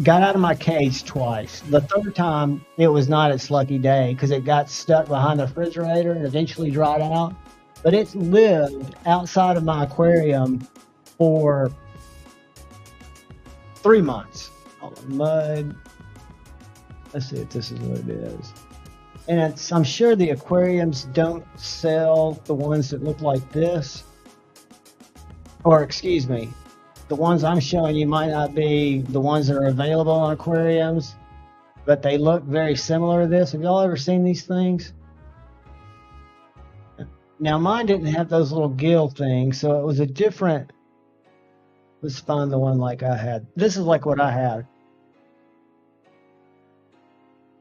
got out of my cage twice. The third time, it was not its lucky day because it got stuck behind the refrigerator and eventually dried out. But it lived outside of my aquarium for 3 months. Oh, mud. Let's see if this is what it is. And I'm sure the aquariums don't sell the ones that look like this. Or excuse me, the ones I'm showing you might not be the ones that are available on aquariums, but they look very similar to this. Have y'all ever seen these things? Now mine didn't have those little gill things, so it was a different. Let's find the one like I had. This is like what I had.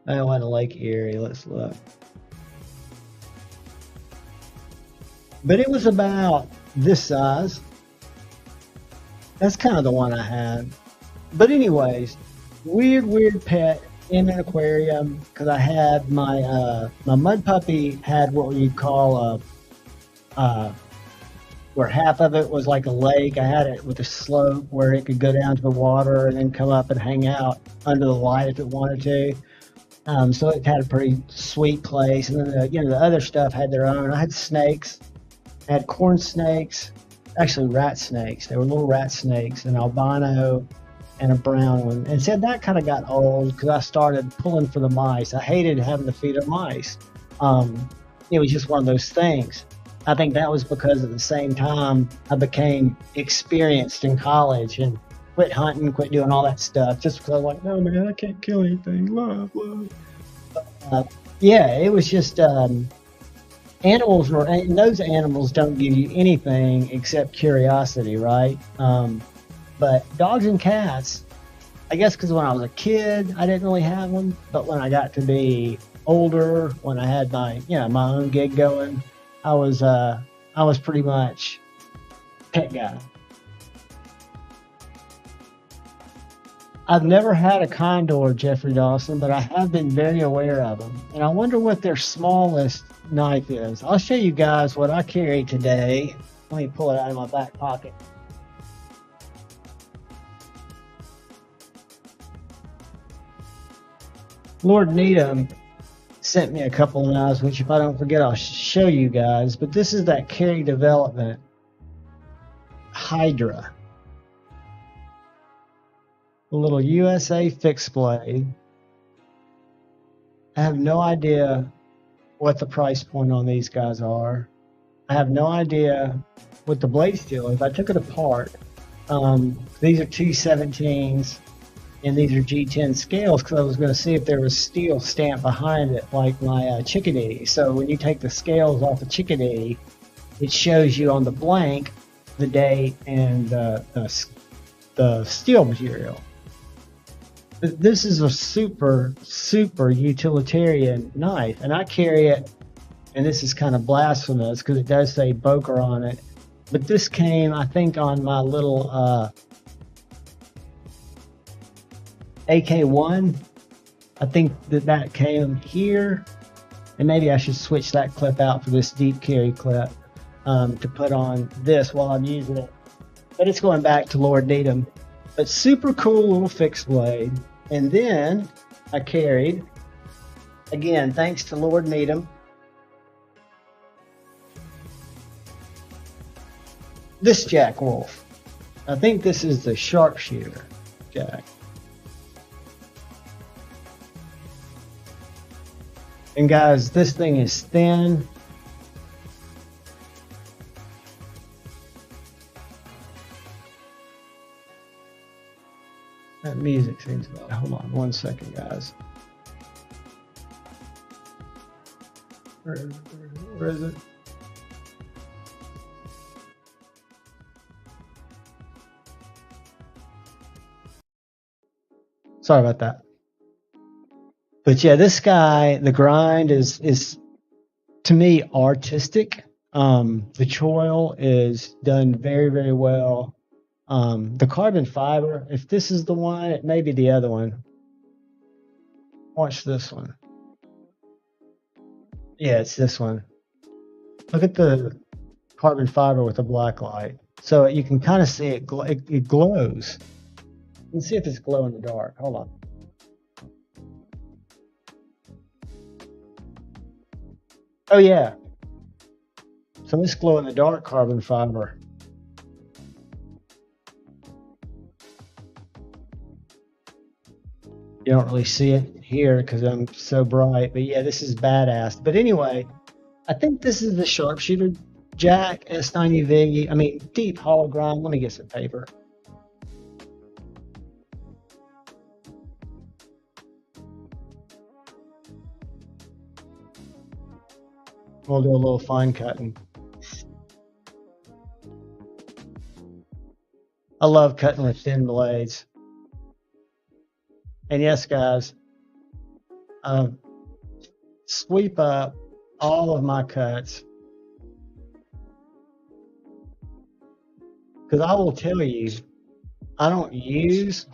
I went to Lake Erie. Let's look. But it was about this size. That's kind of the one I had. But anyways, weird pet in an aquarium because I had my my mud puppy had what you'd call where half of it was like a lake. I had it with a slope where it could go down to the water and then come up and hang out under the light if it wanted to. So it had a pretty sweet place. And then the other stuff had their own. I had snakes. I had corn snakes. Actually rat snakes. They were little rat snakes, an albino and a brown one. And said that kind of got old because I started pulling for the mice. I hated having to feed them mice. It was just one of those things. I think that was because at the same time I became experienced in college and quit hunting, quit doing all that stuff just because I was like, no man, I can't kill anything. Love. Yeah, it was just animals were, and those animals don't give you anything except curiosity, right? But dogs and cats, I guess because when I was a kid, I didn't really have them. But when I got to be older, when I had my own gig going, I was pretty much pet guy. I've never had a condor, Jeffrey Dawson, but I have been very aware of them. And I wonder what their smallest knife is. I'll show you guys what I carry today. Let me pull it out of my back pocket. Lord Needham sent me a couple of knives, which if I don't forget, I'll show you guys. But this is that Carry Development Hydra. A little USA fixed blade. I have no idea what the price point on these guys are. I have no idea what the blade steel is. I took it apart. These are 217s and these are G10 scales because I was going to see if there was steel stamped behind it like my chickadee. So when you take the scales off the chickadee, it shows you on the blank the date and the steel material. This is a super utilitarian knife, and I carry it, and this is kind of blasphemous because it does say Boker on it, but this came, I think, on my little AK-1. I think that came here, and maybe I should switch that clip out for this deep carry clip to put on this while I'm using it. But it's going back to Lord Needham. But super cool little fixed blade. And then I carried, again, thanks to Lord Needham, this Jack Wolf. I think this is the sharpshooter jack. And guys, this thing is thin. That music seems loud. Hold on 1 second, guys. Where is it? Sorry about that. But yeah, this guy, the grind is to me artistic. The choil is done very, very well. The carbon fiber, if this is the one, it may be the other one. Watch this one. Yeah, it's this one. Look at the carbon fiber with the black light. So you can kind of see it, it glows. Let's see if it's glow in the dark. Hold on. Oh yeah. So this glow in the dark carbon fiber. You don't really see it here because I'm so bright, but yeah, this is badass. But anyway, I think this is the sharpshooter jack S90V. I mean, deep hollow grind. Let me get some paper. We'll do a little fine cutting. I love cutting with thin blades. And yes, guys, sweep up all of my cuts. Because I will tell you, I don't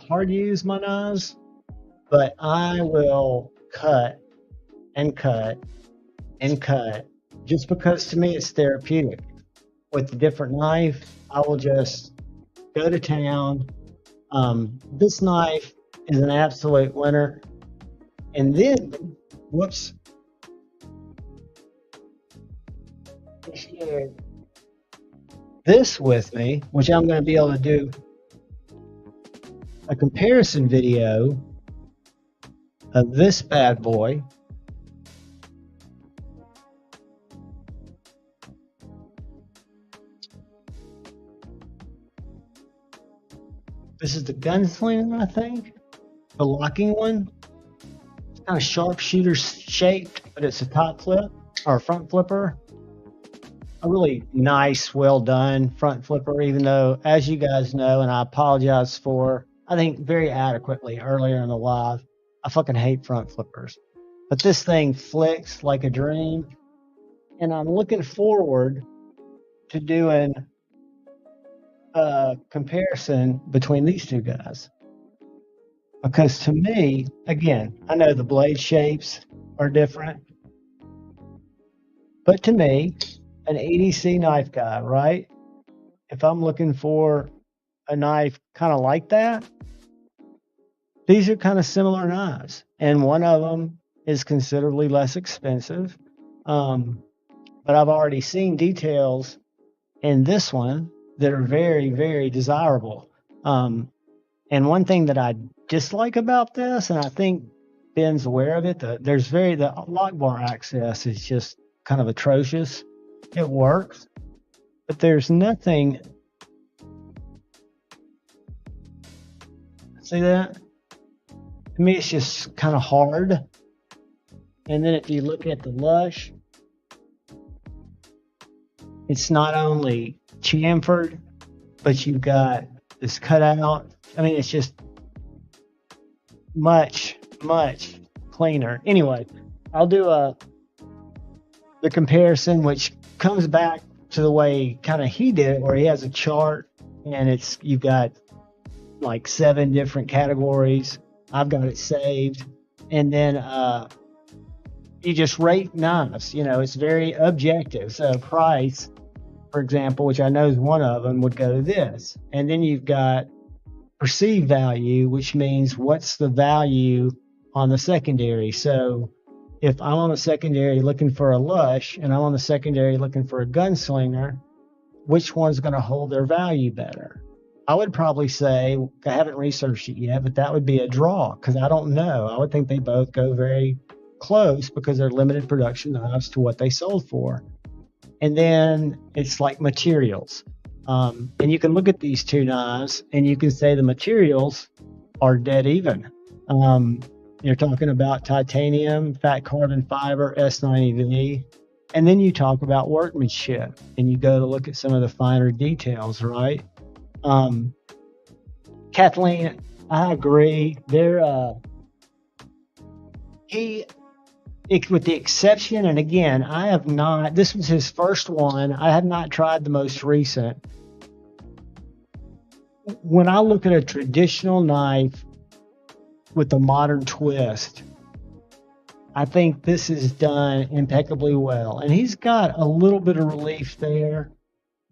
hard use my knives, but I will cut and cut and cut just because to me it's therapeutic. With a different knife, I will just go to town. This knife is an absolute winner. And then, whoops, I shared this with me, which I'm going to be able to do a comparison video of this bad boy. This is the gunslinger, I think. The locking one. It's kind of sharpshooter shaped, but it's a top flip or a front flipper. A really nice, well done front flipper, even though, as you guys know, and I apologize for, I think very adequately earlier in the live, I fucking hate front flippers. But this thing flicks like a dream. And I'm looking forward to doing a comparison between these two guys. Because to me, again, I know the blade shapes are different, but to me, an EDC knife guy, right? If I'm looking for a knife kind of like that, these are kind of similar knives. And one of them is considerably less expensive. But I've already seen details in this one that are very, very desirable. And one thing that I dislike about this, and I think Ben's aware of it, the lock bar access is just kind of atrocious. It works, but there's nothing. See that? To me, it's just kind of hard. And then if you look at the Lush, it's not only chamfered, but you've got this cutout. I mean, it's just much, much cleaner. Anyway, I'll do the comparison, which comes back to the way kind of he did it, where he has a chart and you've got like 7 different categories. I've got it saved, and then you just rate knives. You know, it's very objective. So price, for example, which I know is one of them, would go to this, and then you've got perceived value, which means what's the value on the secondary. So if I'm on the secondary looking for a Lush and I'm on the secondary looking for a gunslinger, which one's going to hold their value better? I would probably say, I haven't researched it yet, but that would be a draw because I don't know. I would think they both go very close because they're limited production knives to what they sold for. And then it's like materials. And you can look at these two knives and you can say the materials are dead even. You're talking about titanium, fat carbon fiber, S90V. And then you talk about workmanship and you go to look at some of the finer details, right? Kathleen, I agree. With the exception, and again, I have not, this was his first one. I have not tried the most recent. When I look at a traditional knife with a modern twist, I think this is done impeccably well. And he's got a little bit of relief there.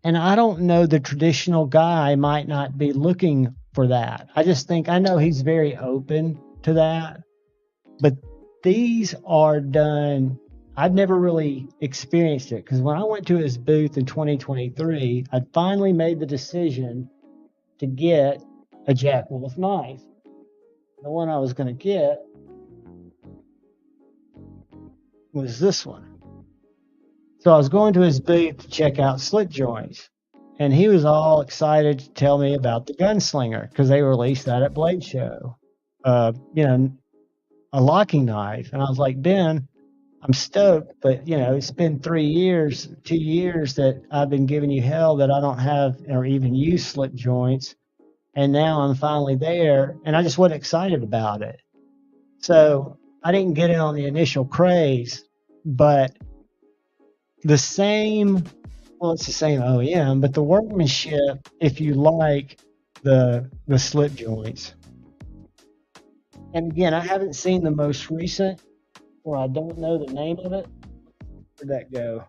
And I don't know, the traditional guy might not be looking for that. I just think, I know he's very open to that. But these are done, I've never really experienced it. Because when I went to his booth in 2023, I finally made the decision to get a Jack Wolf knife. The one I was going to get was this one. So I was going to his booth to check out slit joints, and he was all excited to tell me about the Gunslinger because they released that at Blade Show, a locking knife. And I was like, Ben, I'm stoked, but it's been 2 years that I've been giving you hell that I don't have or even use slit joints, and now I'm finally there, and I just wasn't excited about it. So I didn't get in on the initial craze, but it's the same OEM, but the workmanship, if you like the slip joints. And again, I haven't seen the most recent, or I don't know the name of it. Where'd that go?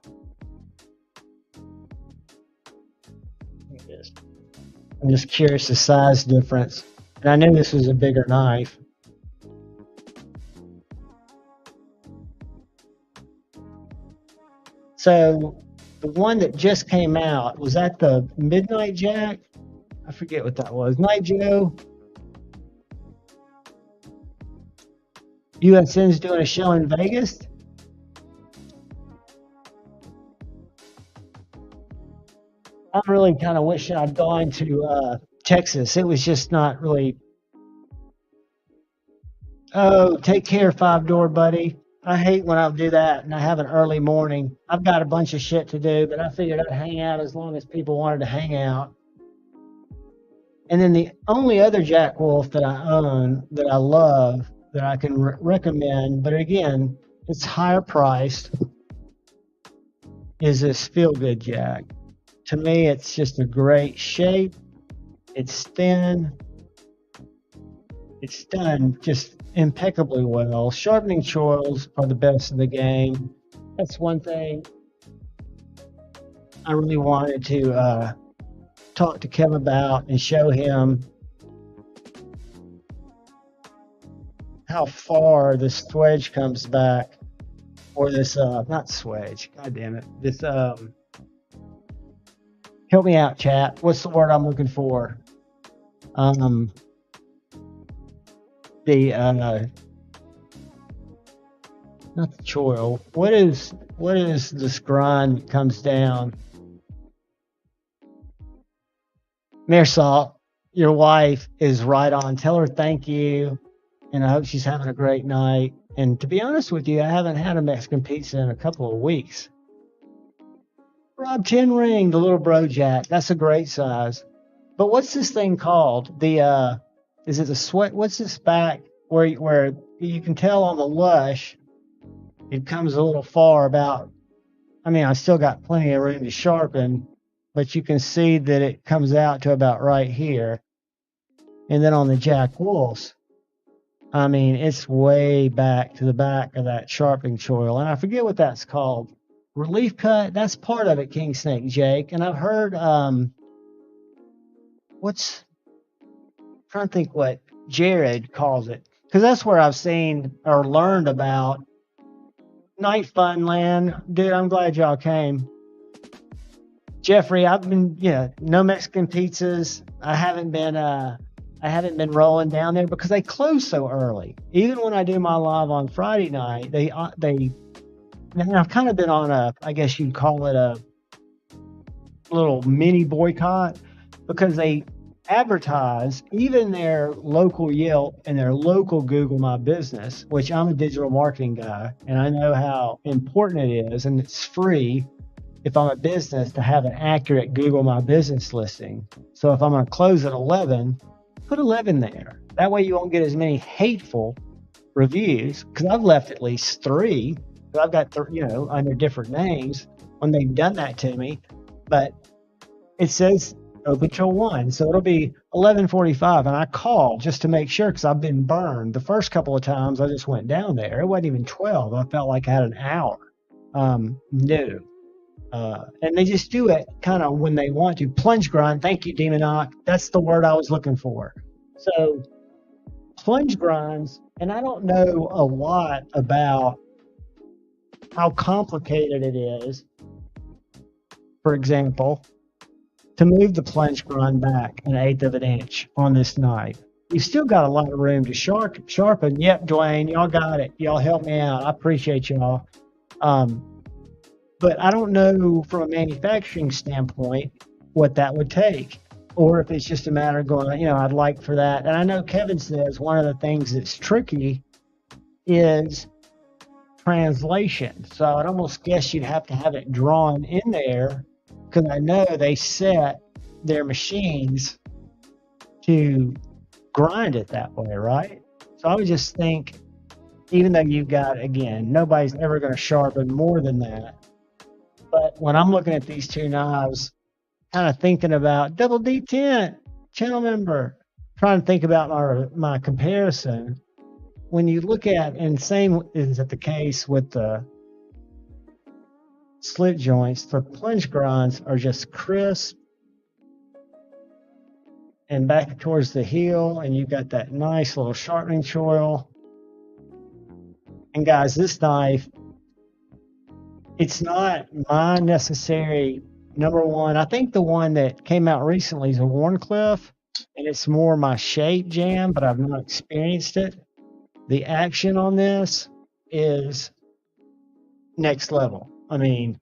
I'm just curious the size difference. And I knew this was a bigger knife. So the one that just came out, was that the Midnight Jack? I forget what that was. Night Joe? USN's doing a show in Vegas? I'm really kind of wishing I'd gone to Texas. It was just not really. Oh, take care, 5 Door Buddy. I hate when I do that and I have an early morning. I've got a bunch of shit to do, but I figured I'd hang out as long as people wanted to hang out. And then the only other Jack Wolf that I own that I love that I can recommend, but again, it's higher priced, is this Feel Good Jack. To me, it's just a great shape. It's thin. It's done just impeccably well. Sharpening choils are the best in the game. That's one thing I really wanted to talk to Kevin about and show him how far this swedge comes back, or this not swedge, god damn it, this help me out, chat, what's the word I'm looking for? The not the choil, what is this grind that comes down? Mirsal, your wife is right on. Tell her thank you, and I hope she's having a great night. And to be honest with you, I haven't had a Mexican pizza in a couple of weeks. Rob 10 Ring, the little bro jack, that's a great size. But what's this thing called? The is it the sweat? What's this back where you can tell on the lush, it comes a little far about. I mean, I still got plenty of room to sharpen, but you can see that it comes out to about right here. And then on the Jack Wolf's, I mean, it's way back to the back of that sharpening choil. And I forget what that's called. Relief cut, that's part of it, King Snake Jake. And I've heard, I'm trying to think what Jared calls it. Because that's where I've seen or learned about Night Funland. Dude, I'm glad y'all came. Jeffrey, I've been, no Mexican pizzas. I haven't been rolling down there because they close so early. Even when I do my live on Friday night, and I've kind of been on I guess you'd call it a little mini boycott, because they advertise even their local Yelp and their local Google My Business, which I'm a digital marketing guy, and I know how important it is, and it's free if I'm a business to have an accurate Google My Business listing. So if I'm going to close at 11, put 11 there. That way you won't get as many hateful reviews, because I've left at least 3. I've got, under different names when they've done that to me. But it says open till 1. So it'll be 11:45. And I called just to make sure, because I've been burned. The first couple of times I just went down there, it wasn't even 12. I felt like I had an hour. No. And they just do it kind of when they want to. Plunge grind. Thank you, Demonic. That's the word I was looking for. So plunge grinds, and I don't know a lot about how complicated it is, for example, to move the plunge grind back 1/8 of an inch on this knife. You've still got a lot of room to sharpen. Yep, Dwayne, y'all got it. Y'all help me out. I appreciate y'all. But I don't know from a manufacturing standpoint what that would take, or if it's just a matter of going, I'd like for that. And I know Kevin says one of the things that's tricky is translation. So I'd almost guess you'd have to have it drawn in there, because I know they set their machines to grind it that way, right? So I would just think, even though you've got, again, nobody's ever going to sharpen more than that. But when I'm looking at these two knives, kind of thinking about Double D10 channel member, trying to think about my comparison. When you look at, and same is the case with the slit joints, the plunge grinds are just crisp and back towards the heel, and you've got that nice little sharpening choil. And guys, this knife, it's not my necessary number one. I think the one that came out recently is a Warncliffe, and it's more my shape jam, but I've not experienced it. The action on this is next level. I mean,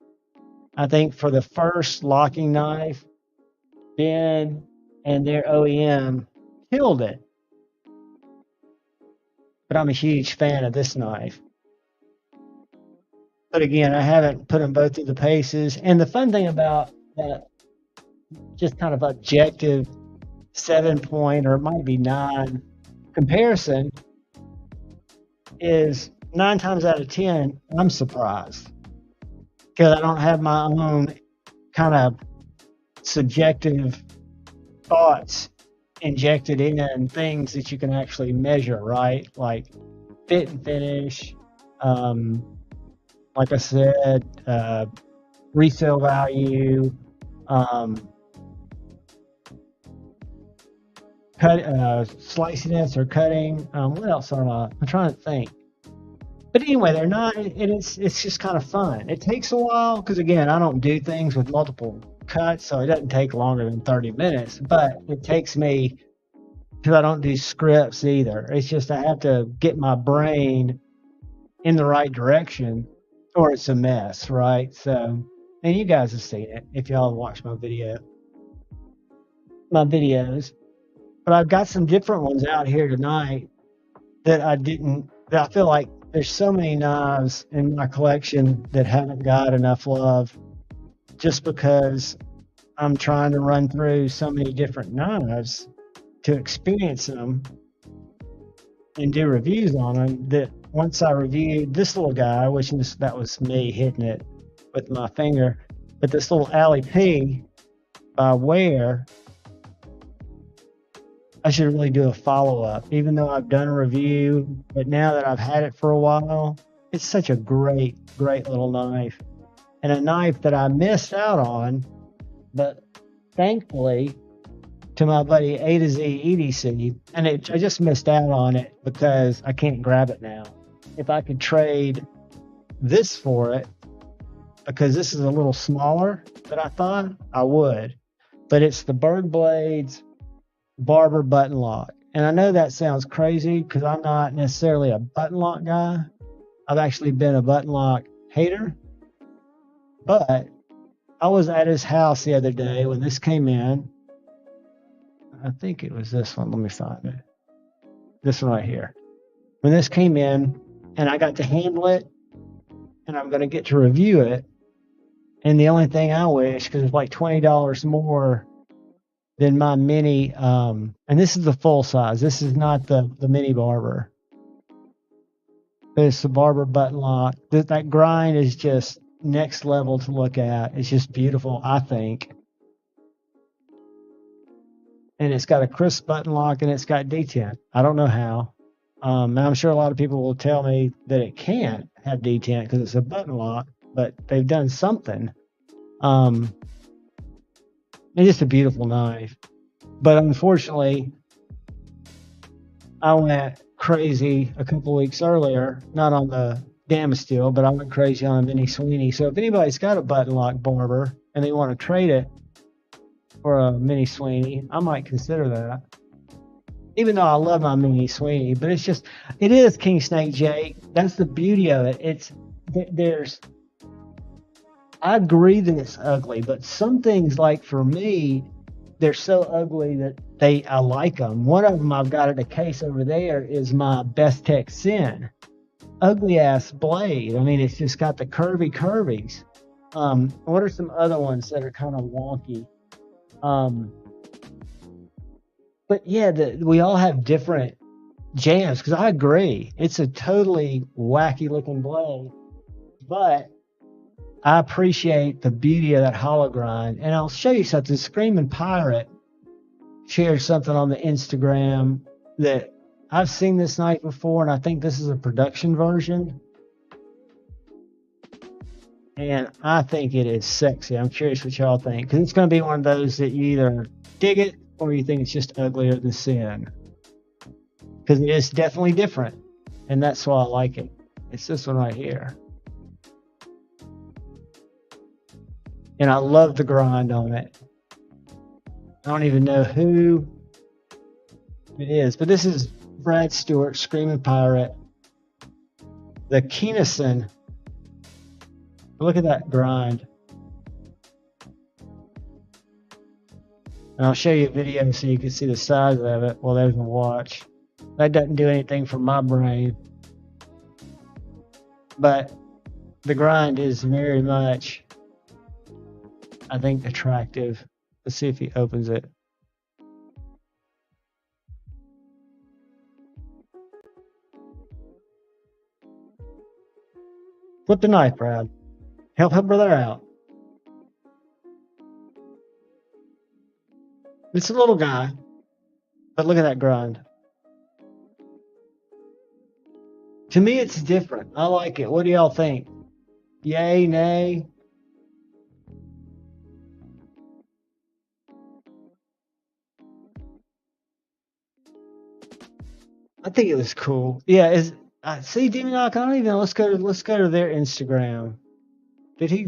I think for the first locking knife, Ben and their OEM killed it. But I'm a huge fan of this knife. But again, I haven't put them both through the paces. And the fun thing about that, just kind of objective 7-point, or it might be 9 comparison, is 9 times out of 10, I'm surprised, because I don't have my own kind of subjective thoughts injected in things that you can actually measure, right? Like fit and finish, like I said, resale value, sliciness or cutting. What else am I'm trying to think. But anyway, they're not, and it's just kind of fun. It takes a while, because again, I don't do things with multiple cuts, so it doesn't take longer than 30 minutes. But it takes me, because I don't do scripts either. It's just I have to get my brain in the right direction, or it's a mess, right? So, and you guys have seen it if y'all have watched my videos. But I've got some different ones out here tonight that I feel like there's so many knives in my collection that haven't got enough love, just because I'm trying to run through so many different knives to experience them and do reviews on them, that once I reviewed this little guy, that was me hitting it with my finger, but this little Alley P by Ware, I should really do a follow-up, even though I've done a review. But now that I've had it for a while, it's such a great, great little knife. And a knife that I missed out on, but thankfully, to my buddy A to Z EDC, and I just missed out on it because I can't grab it now. If I could trade this for it, because this is a little smaller than I thought I would. But it's the Bird Blades Barber Button Lock. And I know that sounds crazy because I'm not necessarily a button lock guy. I've actually been a button lock hater. But I was at his house the other day when this came in. I think it was this one. Let me find it. This one right here. When this came in, and I got to handle it, and I'm going to get to review it. And the only thing I wish, because it's like $20 more than my mini, and this is the full size. This is not the mini barber. But it's the barber button lock. That grind is just next level to look at. It's just beautiful, I think. And it's got a crisp button lock, and it's got detent. I don't know how. And I'm sure a lot of people will tell me that it can't have detent because it's a button lock, but they've done something. It's just a beautiful knife. But unfortunately, I went crazy a couple weeks earlier, not on the Damasteel, but I went crazy on a Mini Sweeney. So if anybody's got a button lock barber and they want to trade it for a Mini Sweeney, I might consider that. Even though I love my Mini Sweeney, but it is King Snake Jake. That's the beauty of it. I agree that it's ugly, but some things, like for me, they're so ugly that I like them. One of them I've got in a case over there is my Best Tech Sin. Ugly ass blade. I mean, it's just got the curvies. What are some other ones that are kind of wonky? But yeah, we all have different jams, because I agree. It's a totally wacky looking blade. But I appreciate the beauty of that hollow grind. And I'll show you something. Screaming Pirate shared something on the Instagram that I've seen this knife before, and I think this is a production version. And I think it is sexy. I'm curious what y'all think, because it's going to be one of those that you either dig it or you think it's just uglier than sin. Because it is definitely different, and that's why I like it. It's this one right here. And I love the grind on it. I don't even know who it is, but this is Brad Stewart, Screaming Pirate. The Keenison. Look at that grind. And I'll show you a video so you can see the size of it. Well, there's a watch. That doesn't do anything for my brain. But the grind is very much, I think, attractive. Let's see if he opens it. Flip the knife, Brad. Help brother out. It's a little guy, but look at that grind. To me, it's different. I like it. What do y'all think? Yay, nay? I think it was cool. Yeah, see, Demon Knock, I don't even know. Let's go to their Instagram. Did he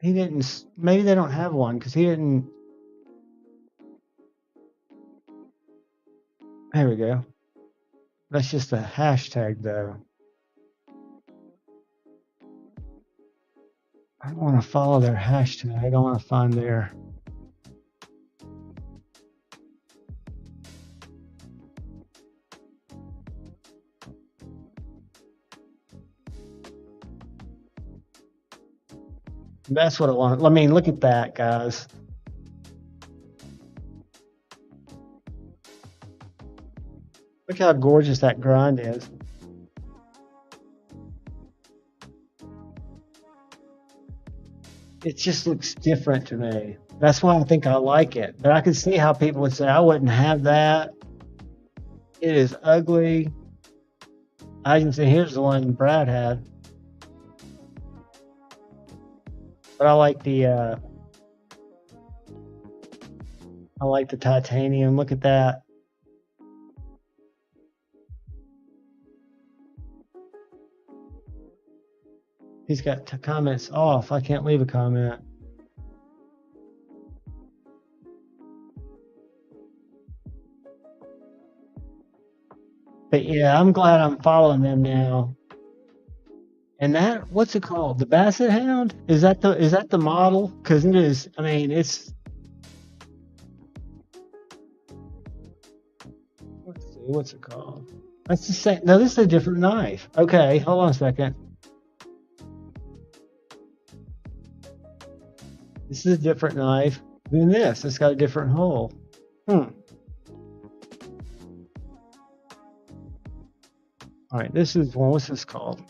didn't, maybe they don't have one because he didn't. There we go. That's just a hashtag though. I don't want to follow their hashtag. I don't want to find their. That's what I want. I mean, look at that, guys. Look how gorgeous that grind is. It just looks different to me. That's why I think I like it. But I can see how people would say, I wouldn't have that. It is ugly. I can say, here's the one Brad had. But I like the titanium. Look at that. He's got comments off. I can't leave a comment. But yeah, I'm glad I'm following them now. And that, what's it called? The Basset Hound? Is that the model? Because it is. I mean, it's. Let's see, what's it called? That's the same. No, this is a different knife. Okay, hold on a second. This is a different knife than this. It's got a different hole. All right, this is one. What's this called?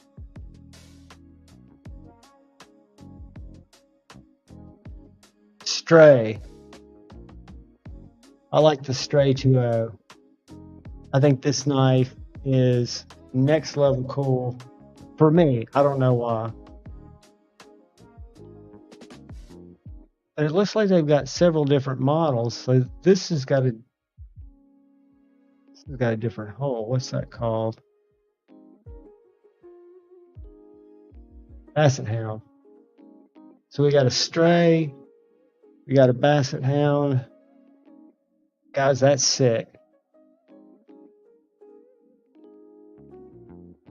Stray. I like the Stray 2.0. I think this knife is next level cool for me. I don't know why. But it looks like they've got several different models. So this has got a different hole. What's that called? Basset Hound. So we got a Stray. We got a Basset Hound. Guys, that's sick.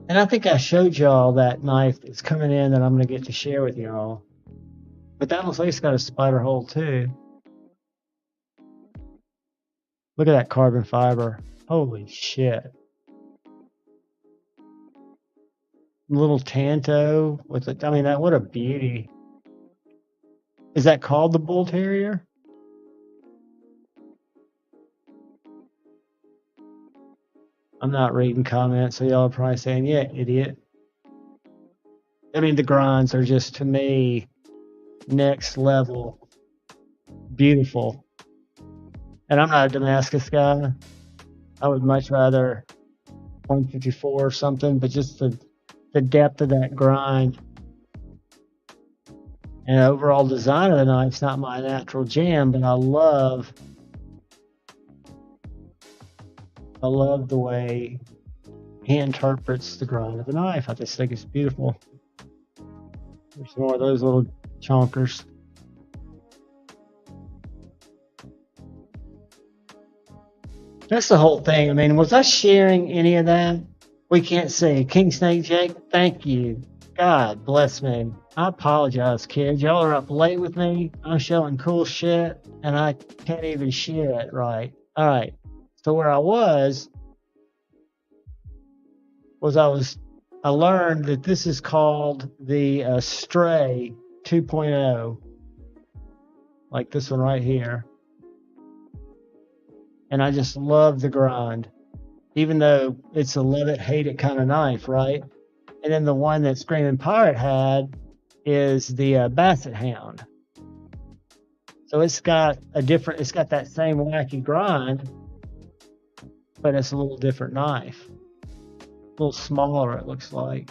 And I think I showed y'all that knife that's coming in that I'm going to get to share with y'all. But that looks like it's got a spider hole too. Look at that carbon fiber. Holy shit. Little Tanto with it. I mean, what a beauty. Is that called the Bull Terrier? I'm not reading comments, so y'all are probably saying, yeah, idiot. I mean, the grinds are just, to me, next level beautiful. And I'm not a Damascus guy. I would much rather 154 or something, but just the depth of that grind and overall design of the knife's not my natural jam, but I love the way he interprets the grind of the knife. I just think it's beautiful. There's more of those little chonkers. That's the whole thing. I mean, was I sharing any of that? We can't see. King Snake Jake, thank you. God bless me. I apologize, kids. Y'all are up late with me. I'm showing cool shit, and I can't even share it right. All right. So where I was I learned that this is called the Stray 2.0, like this one right here. And I just love the grind, even though it's a love it, hate it kind of knife, right? And then the one that Screaming Pirate had is the Basset Hound. So it's got that same wacky grind, but it's a little different knife. A little smaller, it looks like.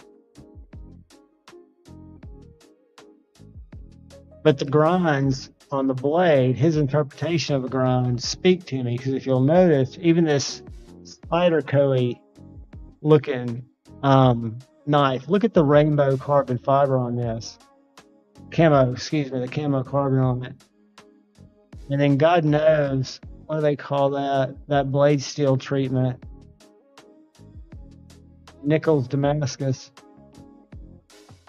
But the grinds on the blade, his interpretation of a grind speak to me, because if you'll notice, even this Spyderco-y looking knife, look at the rainbow carbon fiber on this. The camo carbon on it. And then God knows, what do they call that blade steel treatment? Nichols Damascus.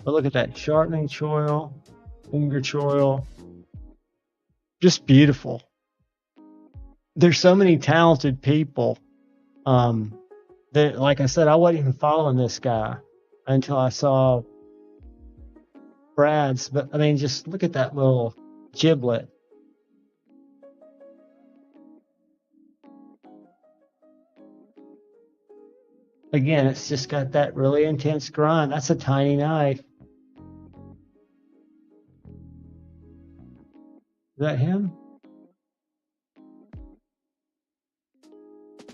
But look at that sharpening choil, finger choil. Just beautiful. There's so many talented people. That, like I said, I wasn't even following this guy until I saw Brad's. But I mean, just look at that little giblet. Again, it's just got that really intense grind. That's a tiny knife. Is that him?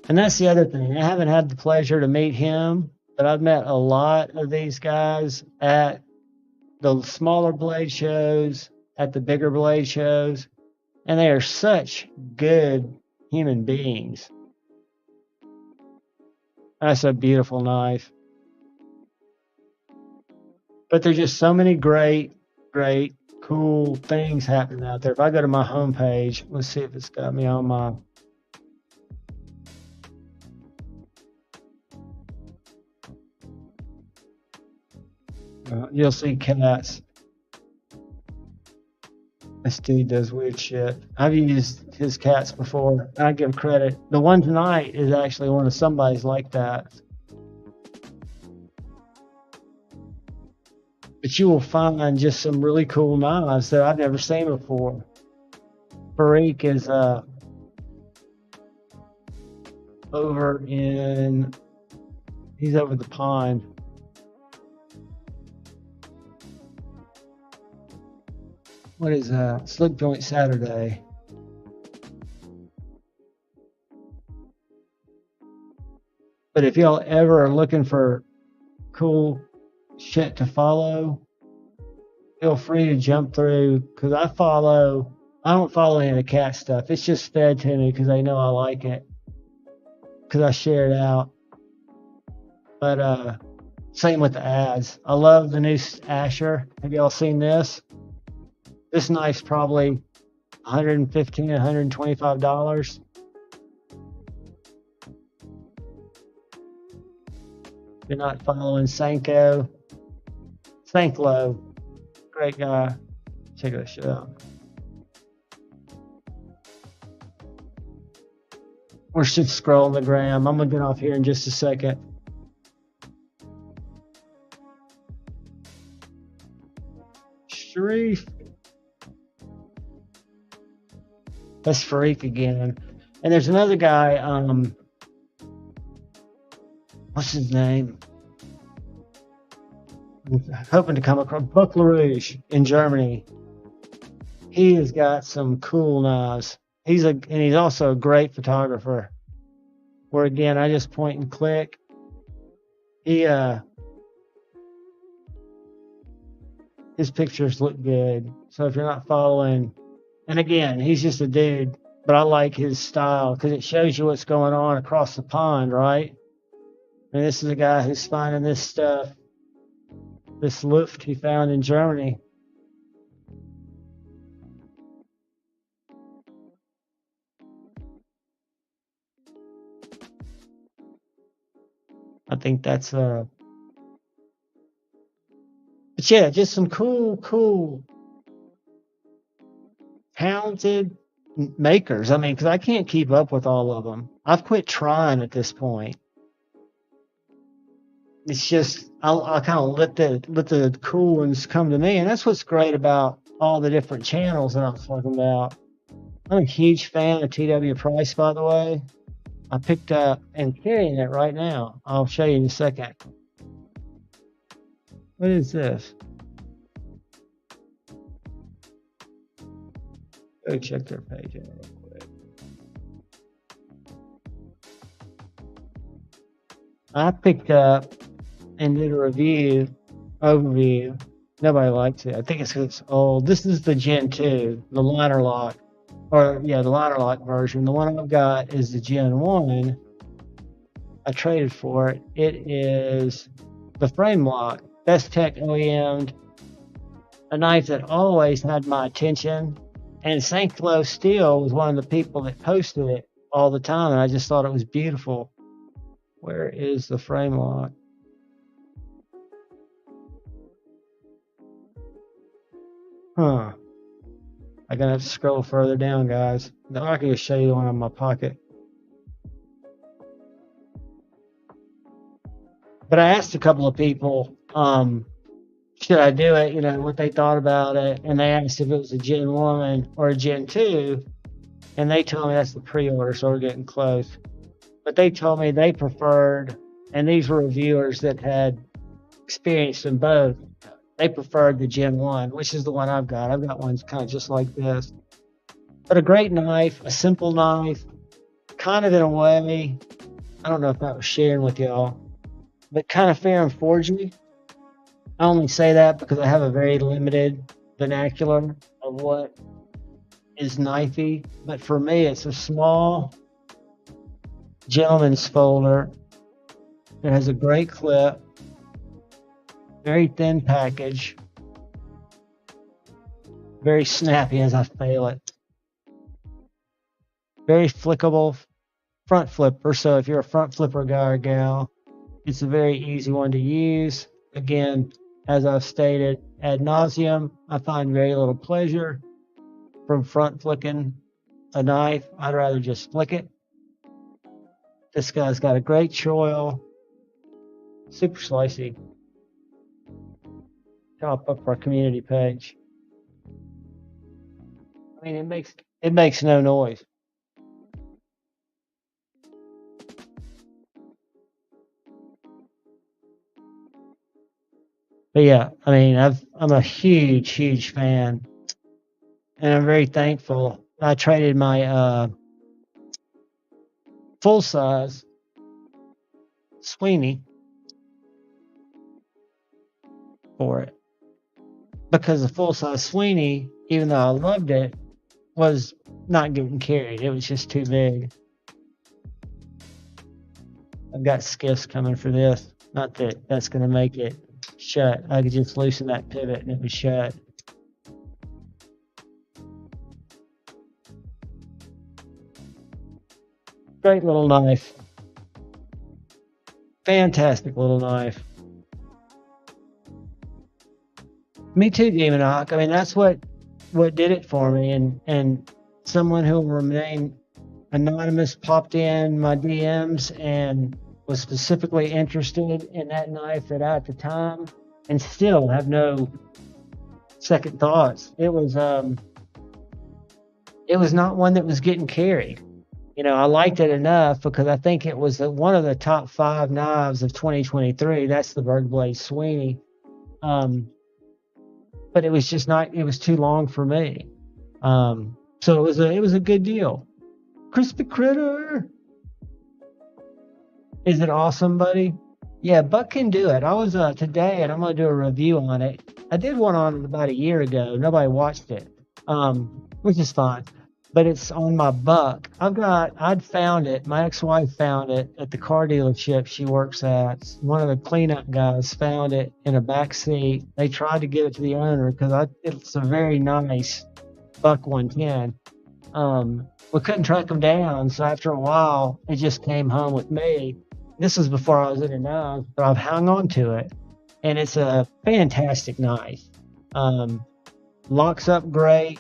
And that's the other thing. I haven't had the pleasure to meet him, but I've met a lot of these guys at the smaller blade shows, at the bigger blade shows, and they are such good human beings. That's a beautiful knife. But there's just so many great, cool things happening out there. If I go to my homepage, let's see if it's got me on my. You'll see cats. This dude does weird shit. I've used his cats before, and I give credit. The one tonight is actually one of somebody's like that. But you will find just some really cool knives that I've never seen before. Farik is he's over the pond. What is that? Slip Joint Saturday. But if y'all ever are looking for cool shit to follow, feel free to jump through, because I don't follow any of the cat stuff. It's just fed to me because they know I like it, because I share it out. But same with the ads. I love the new Asher. Have y'all seen this? This knife's probably $115, $125. If you're not following Sanklo, great guy. Check that shit out. We're just scrolling the gram. I'm gonna get off here in just a second. Sharif. That's Farik again. And there's another guy, what's his name? I'm hoping to come across Buck LaRouche in Germany. He has got some cool knives. He's also a great photographer. Where again, I just point and click. His pictures look good. So if you're not following, and again, he's just a dude, but I like his style because it shows you what's going on across the pond, right? And this is a guy who's finding this stuff, this Luft he found in Germany. I think that's but yeah, just some cool talented makers. I mean, because I can't keep up with all of them. I've quit trying at this point. It's just I kind of let the cool ones come to me, and that's what's great about all the different channels that I'm talking about. I'm a huge fan of TW Price, by the way. I picked up and carrying it right now. I'll show you in a second. What is this? Go check their page out real quick. I picked up and did a overview. Nobody likes it. I think it's because it's old. This is the Gen 2, the liner lock. The liner lock version. The one I've got is the Gen 1. I traded for it. It is the frame lock. Best Tech OEM. A knife that always had my attention. And Sanklo Steel was one of the people that posted it all the time, and I just thought it was beautiful. Where is the frame lock? I'm gonna have to scroll further down, guys. No, I can just show you the one in my pocket. But I asked a couple of people, should I do it? You know, what they thought about it, and they asked if it was a Gen 1 or a Gen 2, and they told me that's the pre-order, so we're getting close. But they told me they preferred, and these were reviewers that had experienced in both. They preferred the Gen 1, which is the one I've got. I've got ones kind of just like this. But a great knife, a simple knife, kind of in a way, I don't know if I was sharing with y'all, but kind of fair and forgey. I only say that because I have a very limited vernacular of what is knifey. But for me, it's a small gentleman's folder that has a great clip. Very thin package. Very snappy as I fail it. Very flickable front flipper. So if you're a front flipper guy or gal, it's a very easy one to use. Again, as I've stated ad nauseum, I find very little pleasure from front flicking a knife. I'd rather just flick it. This guy's got a great choil, super slicey. Pop up our community page. I mean, it makes no noise. But yeah, I mean, I'm a huge fan, and I'm very thankful. I traded my full size Sweeney for it, because the full size Sweeney, even though I loved it, was not getting carried. It was just too big. I've got skiffs coming for this. Not that that's going to make it shut. I could just loosen that pivot and it was shut. Great little knife. Fantastic little knife. Me too, Demon Hawk. I mean, that's what did it for me. And someone who will remain anonymous popped in my DMs and was specifically interested in that knife that I, at the time, and still have no second thoughts. It was not one that was getting carried. You know, I liked it enough because I think it was one of the top 5 knives of 2023. That's the Bergblade Sweeney. But it was just not. It was too long for me. So it was a good deal. Crispy Critter. Is it awesome, buddy? Yeah, Buck can do it. I was today, and I'm gonna do a review on it. I did one on it about a year ago. Nobody watched it, which is fine. But it's on my Buck. I'd found it. My ex-wife found it at the car dealership she works at. One of the cleanup guys found it in a back seat. They tried to give it to the owner because it's a very nice Buck 110. We couldn't track them down, so after a while, it just came home with me. This was before I was in a knife, but I've hung on to it, and it's a fantastic knife. Locks up great,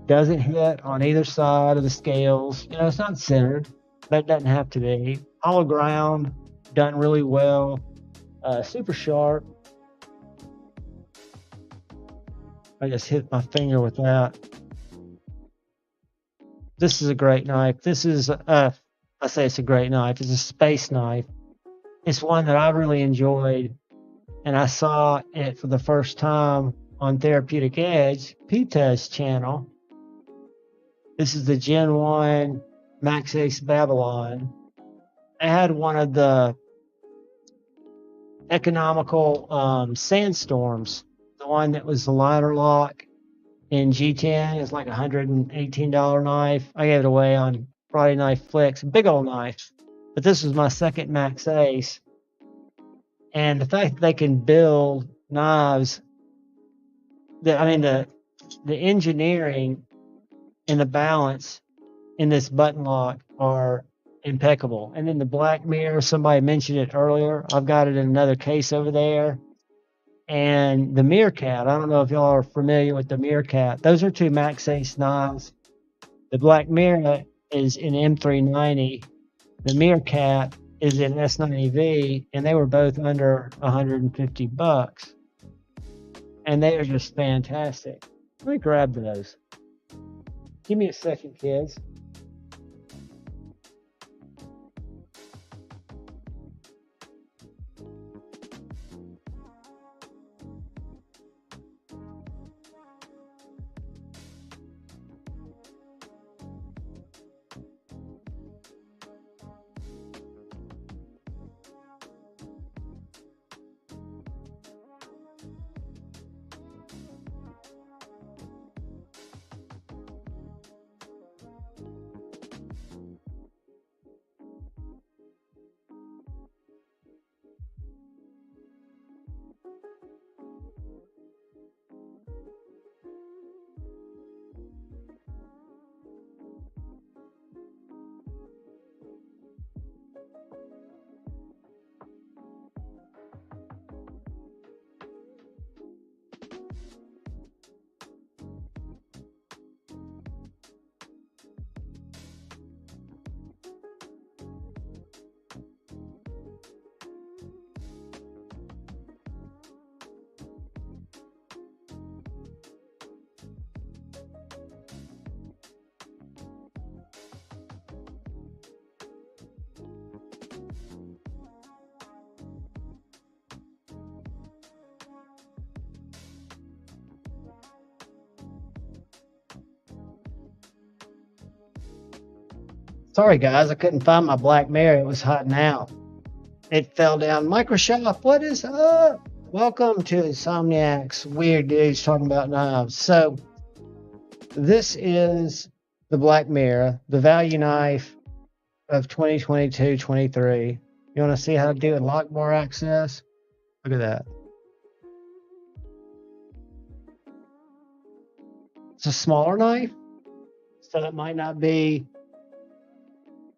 doesn't hit on either side of the scales. You know, it's not centered. That doesn't have to be. Hollow ground, done really well. Super sharp. I just hit my finger with that. This is a great knife. This is, I say it's a great knife. It's a space knife. It's one that I really enjoyed, and I saw it for the first time on Therapeutic Edge, Pita's channel. This is the Gen 1 Max Ace Babylon. I had one of the economical Sandstorms, the one that was the liner lock in G10. It's like a $118 knife. I gave it away on Friday Night Flicks. Big old knife. But this was my second Max Ace. And the fact that they can build knives, the engineering and the balance in this button lock are impeccable. And then the black mirror, somebody mentioned it earlier. I've got it in another case over there. And the Meerkat, I don't know if y'all are familiar with the Meerkat. Those are 2 Max Ace knives. The Black Mirror is in M390. The Meerkat is in S90V, and they were both under $150. And they are just fantastic. Let me grab those. Give me a second, kids. Sorry guys, I couldn't find my Black Mirror. It was hiding out. It fell down. Microsoft, what is up? Welcome to Insomniac's Weird Dudes Talking About Knives. So, this is the Black Mirror, the value knife of 2022-23. You want to see how to do a lock bar access? Look at that. It's a smaller knife, so it might not be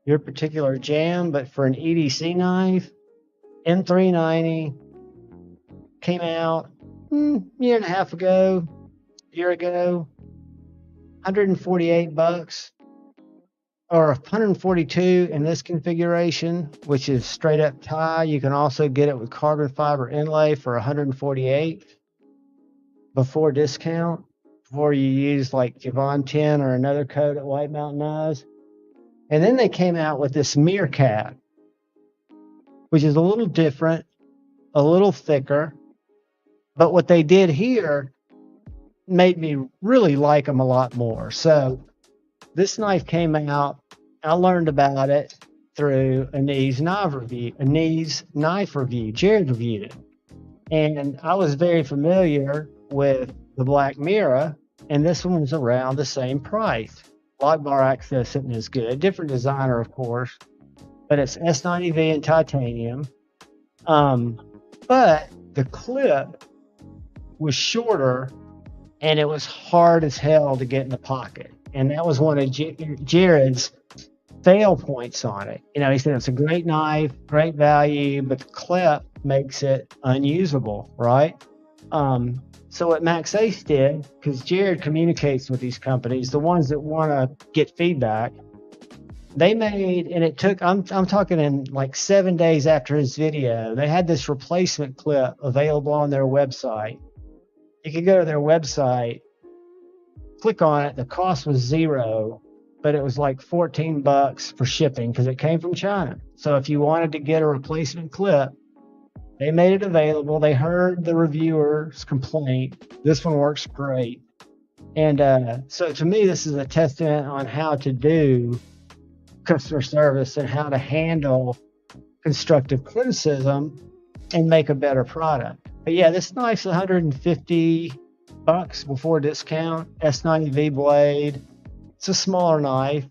your particular jam, but for an EDC knife, M390 came out year and a half ago, year ago, $148 or 142 in this configuration, which is straight up tie. You can also get it with carbon fiber inlay for 148 before discount, before you use like JuhVon's 10 or another code at White Mountain Knives. And then they came out with this Meerkat, which is a little different, a little thicker. But what they did here made me really like them a lot more. So this knife came out. I learned about it through a knees knife review. Jared reviewed it. And I was very familiar with the Black Mirror, and this one was around the same price. Lock bar access isn't as good. Different designer, of course, but it's S90V in titanium. But the clip was shorter, and it was hard as hell to get in the pocket. And that was one of Jared's fail points on it. You know, he said it's a great knife, great value, but the clip makes it unusable, right? So what Max Ace did, because Jared communicates with these companies, the ones that want to get feedback, they made, and it took, I'm talking in like 7 days after his video, they had this replacement clip available on their website. You could go to their website, click on it, the cost was $0, but it was like $14 for shipping because it came from China. So if you wanted to get a replacement clip, they made it available. They heard the reviewer's complaint. This one works great. And so to me, this is a testament on how to do customer service and how to handle constructive criticism and make a better product. But yeah, this knife's $150 before discount. S90V blade. It's a smaller knife,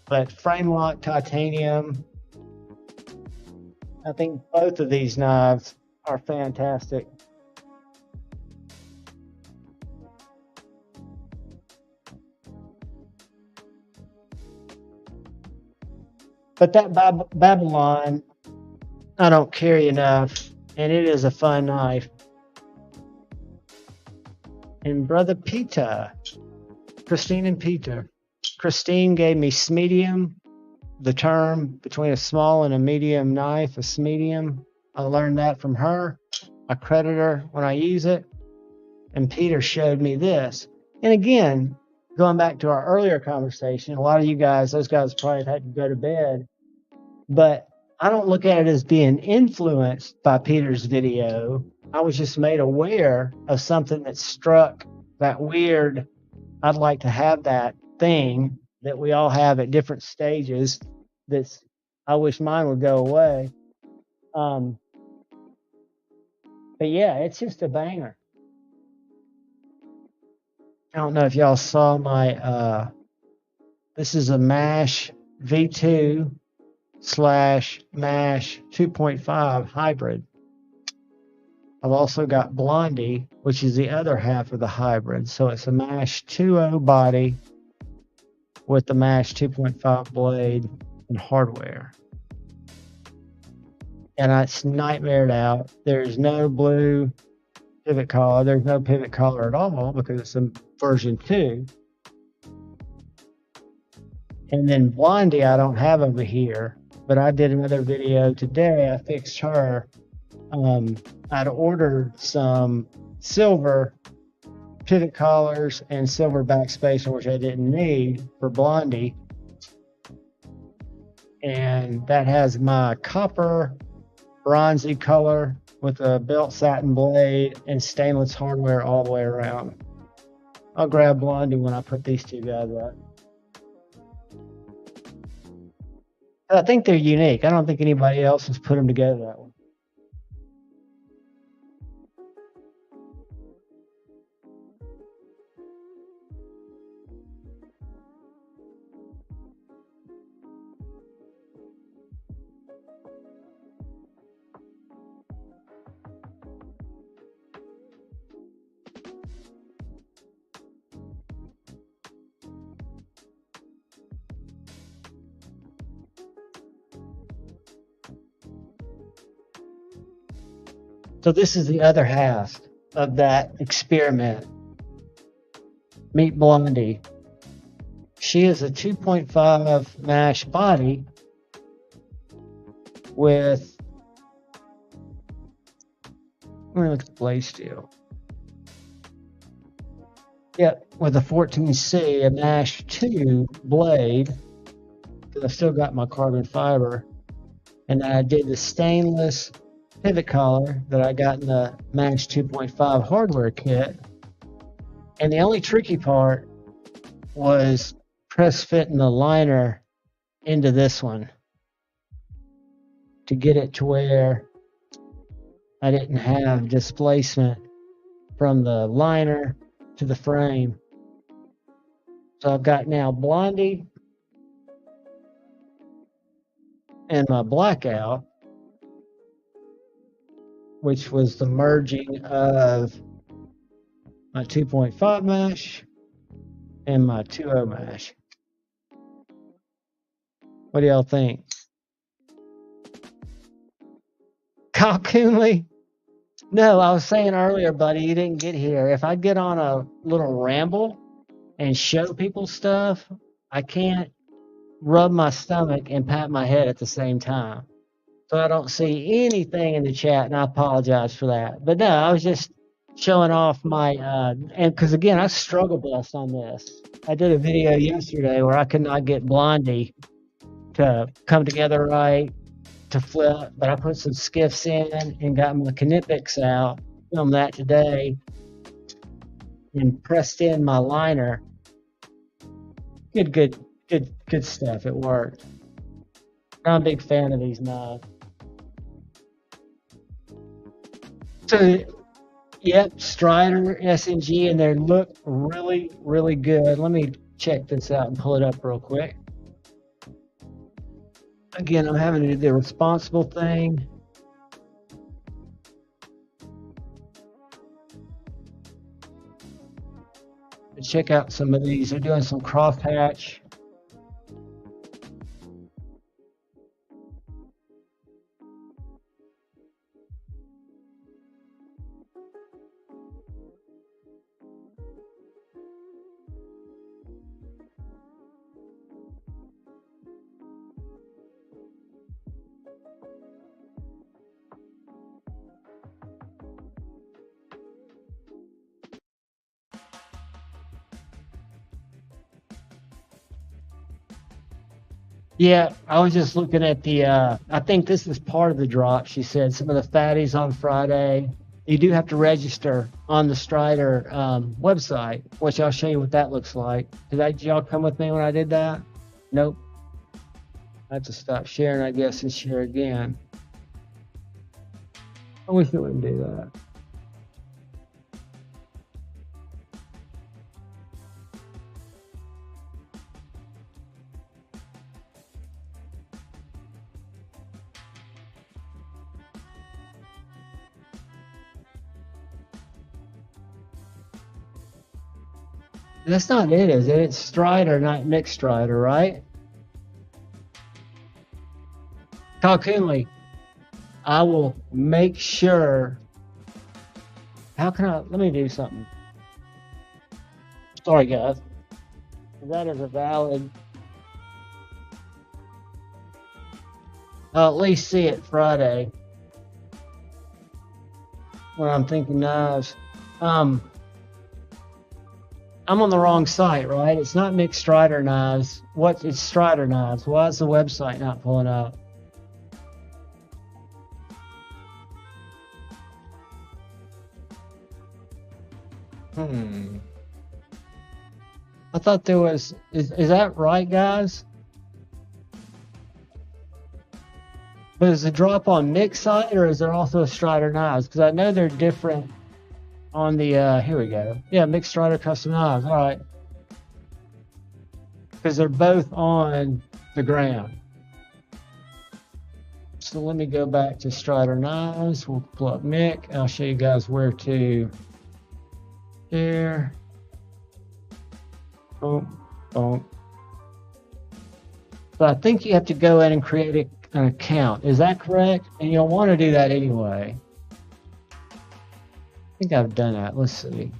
but frame lock titanium. I think both of these knives are fantastic. But that Babylon, I don't carry enough, and it is a fun knife. And Brother Peter, Christine and Peter. Christine gave me smedium, the term between a small and a medium knife, a smedium. I learned that from her. I credit her when I use it. And Peter showed me this. And again, going back to our earlier conversation, a lot of you guys, those guys probably had to go to bed. But I don't look at it as being influenced by Peter's video. I was just made aware of something that struck that weird, I'd like to have that thing that we all have at different stages. That's, I wish mine would go away. But yeah, it's just a banger. I don't know if y'all saw my, this is a MASH V2 / MASH 2.5 hybrid. I've also got Blondie, which is the other half of the hybrid. So it's a MASH 2.0 body with the MASH 2.5 blade and hardware. And it's nightmared out. There's no blue pivot collar. There's no pivot collar at all because it's a version 2. And then Blondie I don't have over here, but I did another video today. I fixed her. I'd ordered some silver pivot collars and silver backspacer, which I didn't need for Blondie. And that has my copper bronzy color with a belt satin blade and stainless hardware all the way around. I'll grab Blondie when I put these two guys up. I think they're unique. I don't think anybody else has put them together that way. So this is the other half of that experiment. Meet Blondie. She is a 2.5 mash body with, let me look at the blade steel. Yep, with a 14C, a mash 2 blade, because I still got my carbon fiber. And I did the stainless pivot collar that I got in the mash 2.5 hardware kit. And the only tricky part was press fitting the liner into this one to get it to where I didn't have displacement from the liner to the frame. So I've got now Blondie and my Blackout, which was the merging of my 2.5 mesh and my 2.0 mesh. What do y'all think? Kyle Coonley? No, I was saying earlier, buddy, you didn't get here. If I get on a little ramble and show people stuff, I can't rub my stomach and pat my head at the same time. So I don't see anything in the chat, and I apologize for that. But no, I was just showing off my, and because again, I struggle bust on this. I did a video yesterday where I could not get Blondie to come together right, to flip, but I put some skiffs in and got my Knipex out, filmed that today, and pressed in my liner. Good stuff. It worked. I'm a big fan of these knives. So, yep, Strider, SNG, and they look really, really good. Let me check this out and pull it up real quick. Again, I'm having to do the responsible thing. Check out some of these. They're doing some crosshatch. Yeah, I was just looking at the, I think this is part of the drop. She said some of the fatties on Friday. You do have to register on the Strider website, which I'll show you what that looks like. Did y'all come with me when I did that? Nope. I have to stop sharing, I guess, and share again. I wish it wouldn't do that. That's not it, is it? It's Strider, not Nick Strider, right? Kyle Coonley, I will make sure. How can I? Let me do something. Sorry, guys. That is a valid. I'll at least see it Friday when I'm thinking knives. I'm on the wrong site, right? It's not Mick Strider Knives. It's Strider Knives. Why is the website not pulling up? I thought there was. Is that right, guys? But is the drop on Nick's side, or is there also a Strider knives? Because I know they're different on the, here we go. Yeah, Mixed Strider Custom Knives, all right. Because they're both on the ground. So let me go back to Strider Knives. We'll pull up Mick. I'll show you guys where to share. Boom, boom. So I think you have to go in and create an account. Is that correct? And you'll want to do that anyway. I think I've done that. Let's see.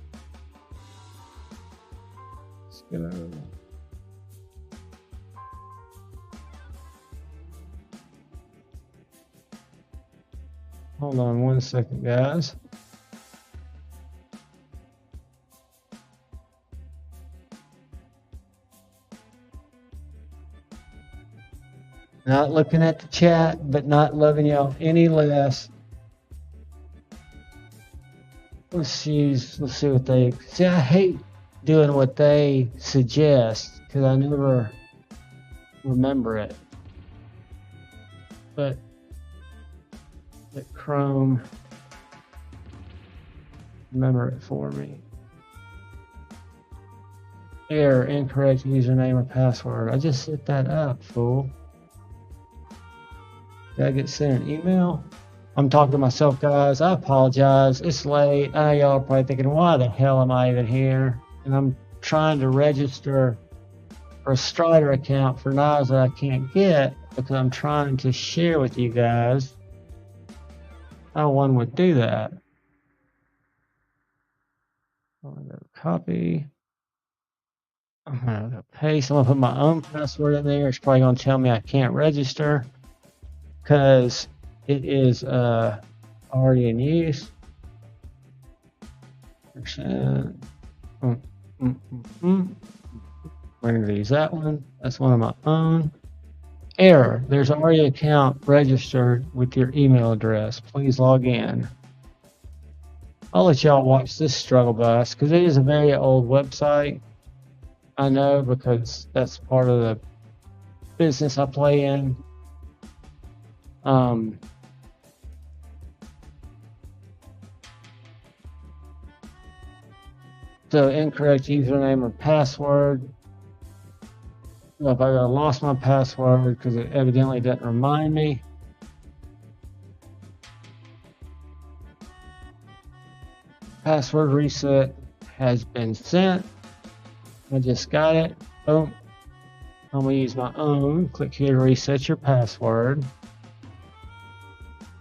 Let's go. Hold on 1 second, guys. Not looking at the chat, but not loving y'all any less. Let's see what they see. I hate doing what they suggest because I never remember it. But let Chrome remember it for me. Error, incorrect username or password. I just set that up, fool. Did I get sent an email? I'm talking to myself, guys. I apologize. It's late. I know y'all are probably thinking, why the hell am I even here? And I'm trying to register for a Strider account for knives that I can't get because I'm trying to share with you guys how one would do that. I'm going to go copy. I'm going to go paste. I'm going to put my own password in there. It's probably going to tell me I can't register because it is already in use. Percent. We're going to use that one. That's one of my own. Error. There's already an account registered with your email address. Please log in. I'll let y'all watch this struggle bus because it is a very old website. I know because that's part of the business I play in. So incorrect username or password. Well, if I lost my password because it evidently didn't remind me. Password reset has been sent. I just got it. Boom. I'm going to use my own. Click here to reset your password.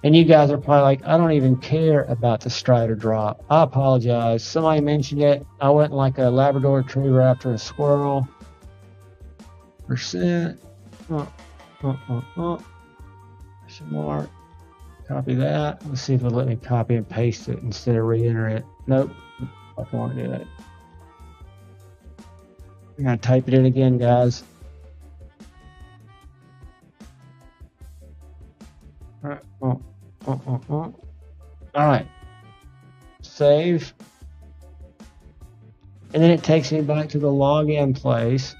And you guys are probably like, I don't even care about the Strider drop. I apologize. Somebody mentioned it. I went like a Labrador Retriever after a squirrel. Percent. Question mark. Copy that. Let's see if it'll let me copy and paste it instead of re-enter it. Nope. I don't want to do that. I'm going to type it in again, guys. All right. Save. And then it takes me back to the login place.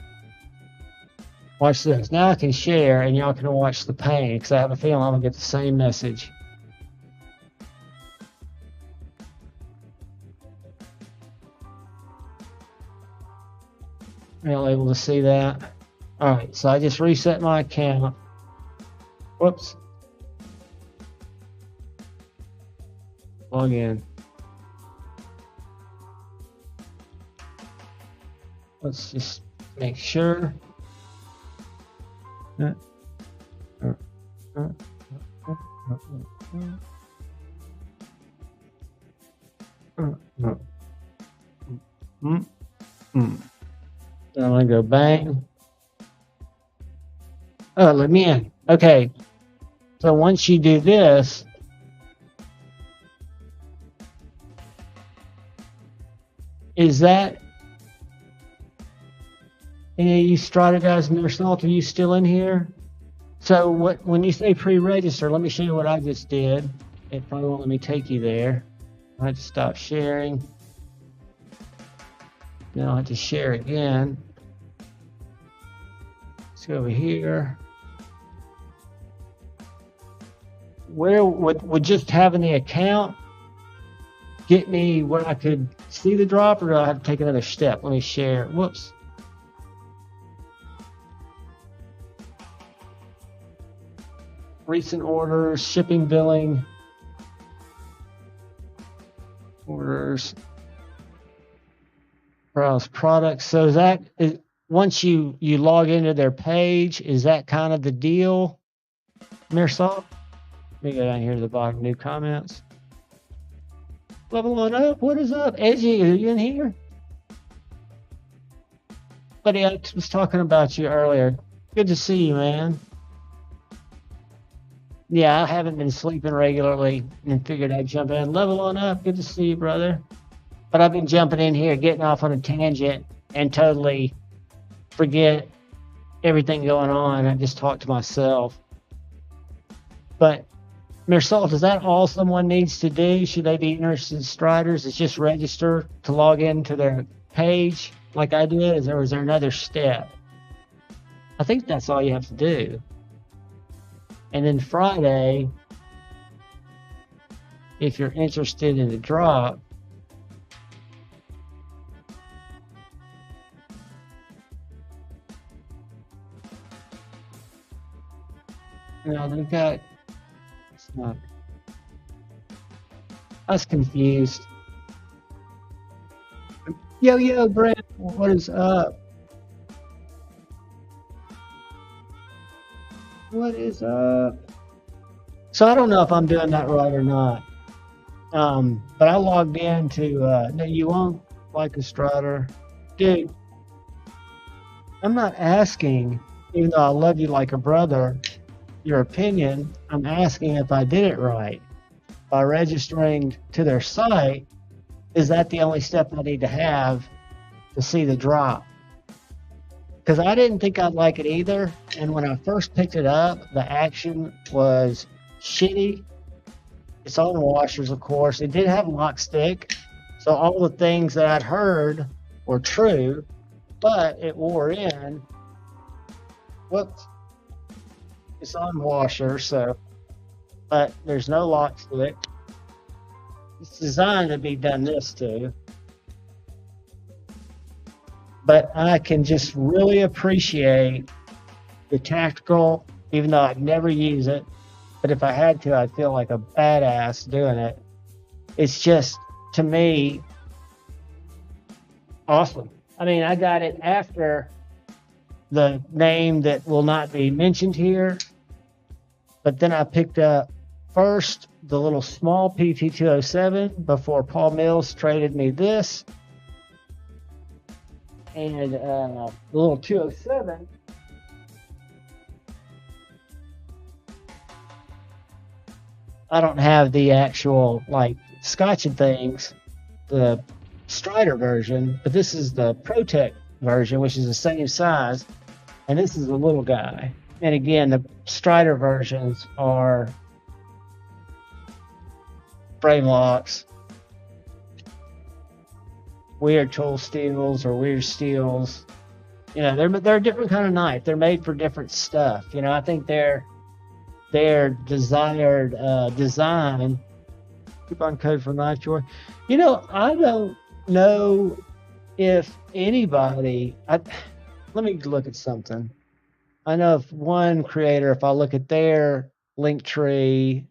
Watch this. Now I can share and y'all can watch the pain because I have a feeling I'm going to get the same message. Are y'all able to see that? All right. So I just reset my account. Whoops. Log in. Let's just make sure. Then I'm gonna go bang. Oh, let me in. Okay. So once you do this, is that any of you Strider guys in their salt? Are you still in here? So when you say pre-register, let me show you what I just did. It probably won't let me take you there. I have to stop sharing. Then I'll have to share again. Let's go over here. where would just having the account get me where I could see the drop, or do I have to take another step? Let me share. Whoops. Recent orders, shipping, billing, orders, browse products. So is that once you log into their page, is that kind of the deal, Mirsoft? Let me go down here to the bottom, new comments. Level on up. What is up? Edgy, are you in here? Buddy, I was talking about you earlier. Good to see you, man. Yeah, I haven't been sleeping regularly and figured I'd jump in. Level on up. Good to see you, brother. But I've been jumping in here, getting off on a tangent, and totally forget everything going on. I just talk to myself. But Mirsoft, is that all someone needs to do? Should they be interested in Striders? Is just register to log into their page like I did? Or is there another step? I think that's all you have to do. And then Friday, if you're interested in the drop, no, they've got. It's not. I was confused. Yo, Brent, what is up? What is up? So I don't know if I'm doing that right or not. But I logged into, no, you won't like a Strider. Dude, I'm not asking, even though I love you like a brother, your opinion. I'm asking if I did it right. By registering to their site, is that the only step I need to have to see the drop? Because I didn't think I'd like it either. And when I first picked it up, the action was shitty. It's on washers, of course. It did have lock stick. So all the things that I'd heard were true, but it wore in. Whoops. It's on washer, so, but there's no lock stick. It's designed to be done this too. But I can just really appreciate the tactical, even though I'd never use it. But if I had to, I'd feel like a badass doing it. It's just, to me, awesome. I mean, I got it after the name that will not be mentioned here. But then I picked up first the little small PT207 before Paul Mills traded me this. And the little 207. I don't have the actual, like, Scotch and things, the Strider version, but this is the Protect version, which is the same size. And this is the little guy. And again, the Strider versions are frame locks, weird tool steels or weird steels. You know, they're a different kind of knife. They're made for different stuff. You know, I think their desired design. Coupon code for knife joy. You know, I don't know if anybody. Let me look at something. I know if one creator, if I look at their link tree,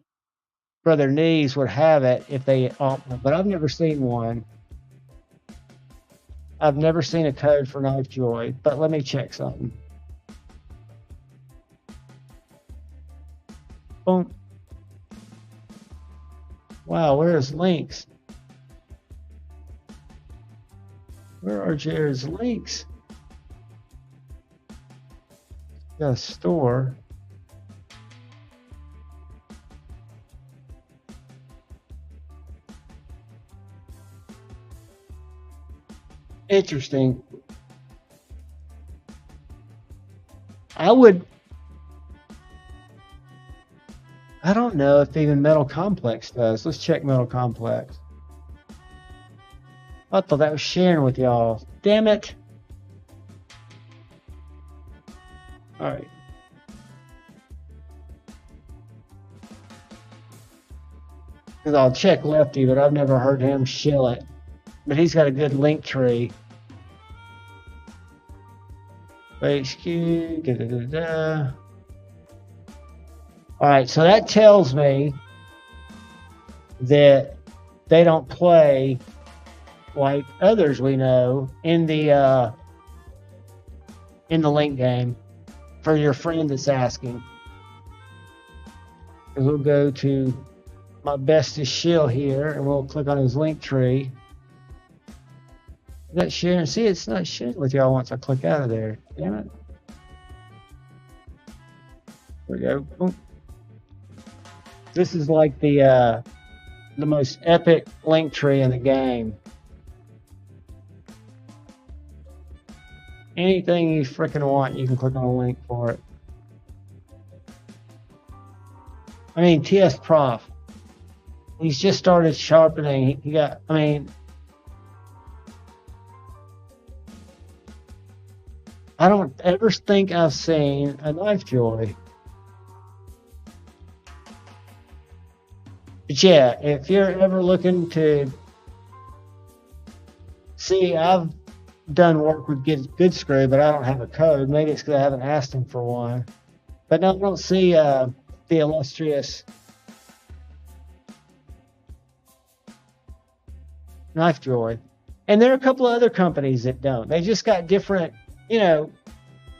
Brother Knees would have it if they opt, but I've never seen one. I've never seen a code for Knife Joy, but let me check something. Boom. Wow, where's links? Where are Jared's links? Got a store. Interesting. I don't know if even Metal Complex does. Let's check Metal Complex. I thought that was sharing with y'all. Damn it. All right. Because I'll check Lefty, but I've never heard him shill it. But he's got a good link tree. HQ, All right, so that tells me that they don't play like others we know in the link game for your friend that's asking. Because we'll go to my bestest shill here and we'll click on his link tree. Is that sharing? See, it's not sharing with y'all once I click out of there. Damn it. There we go. Boom. This is like the most epic link tree in the game. Anything you freaking want, you can click on a link for it. I mean, TS Prof. He's just started sharpening. He got, I mean, I don't ever think I've seen a knife joy. But yeah, if you're ever looking to see, I've done work with Good Screw, but I don't have a code. Maybe it's because I haven't asked him for one. But no, I don't see the illustrious Knife Joy. And there are a couple of other companies that don't. They just got different, you know,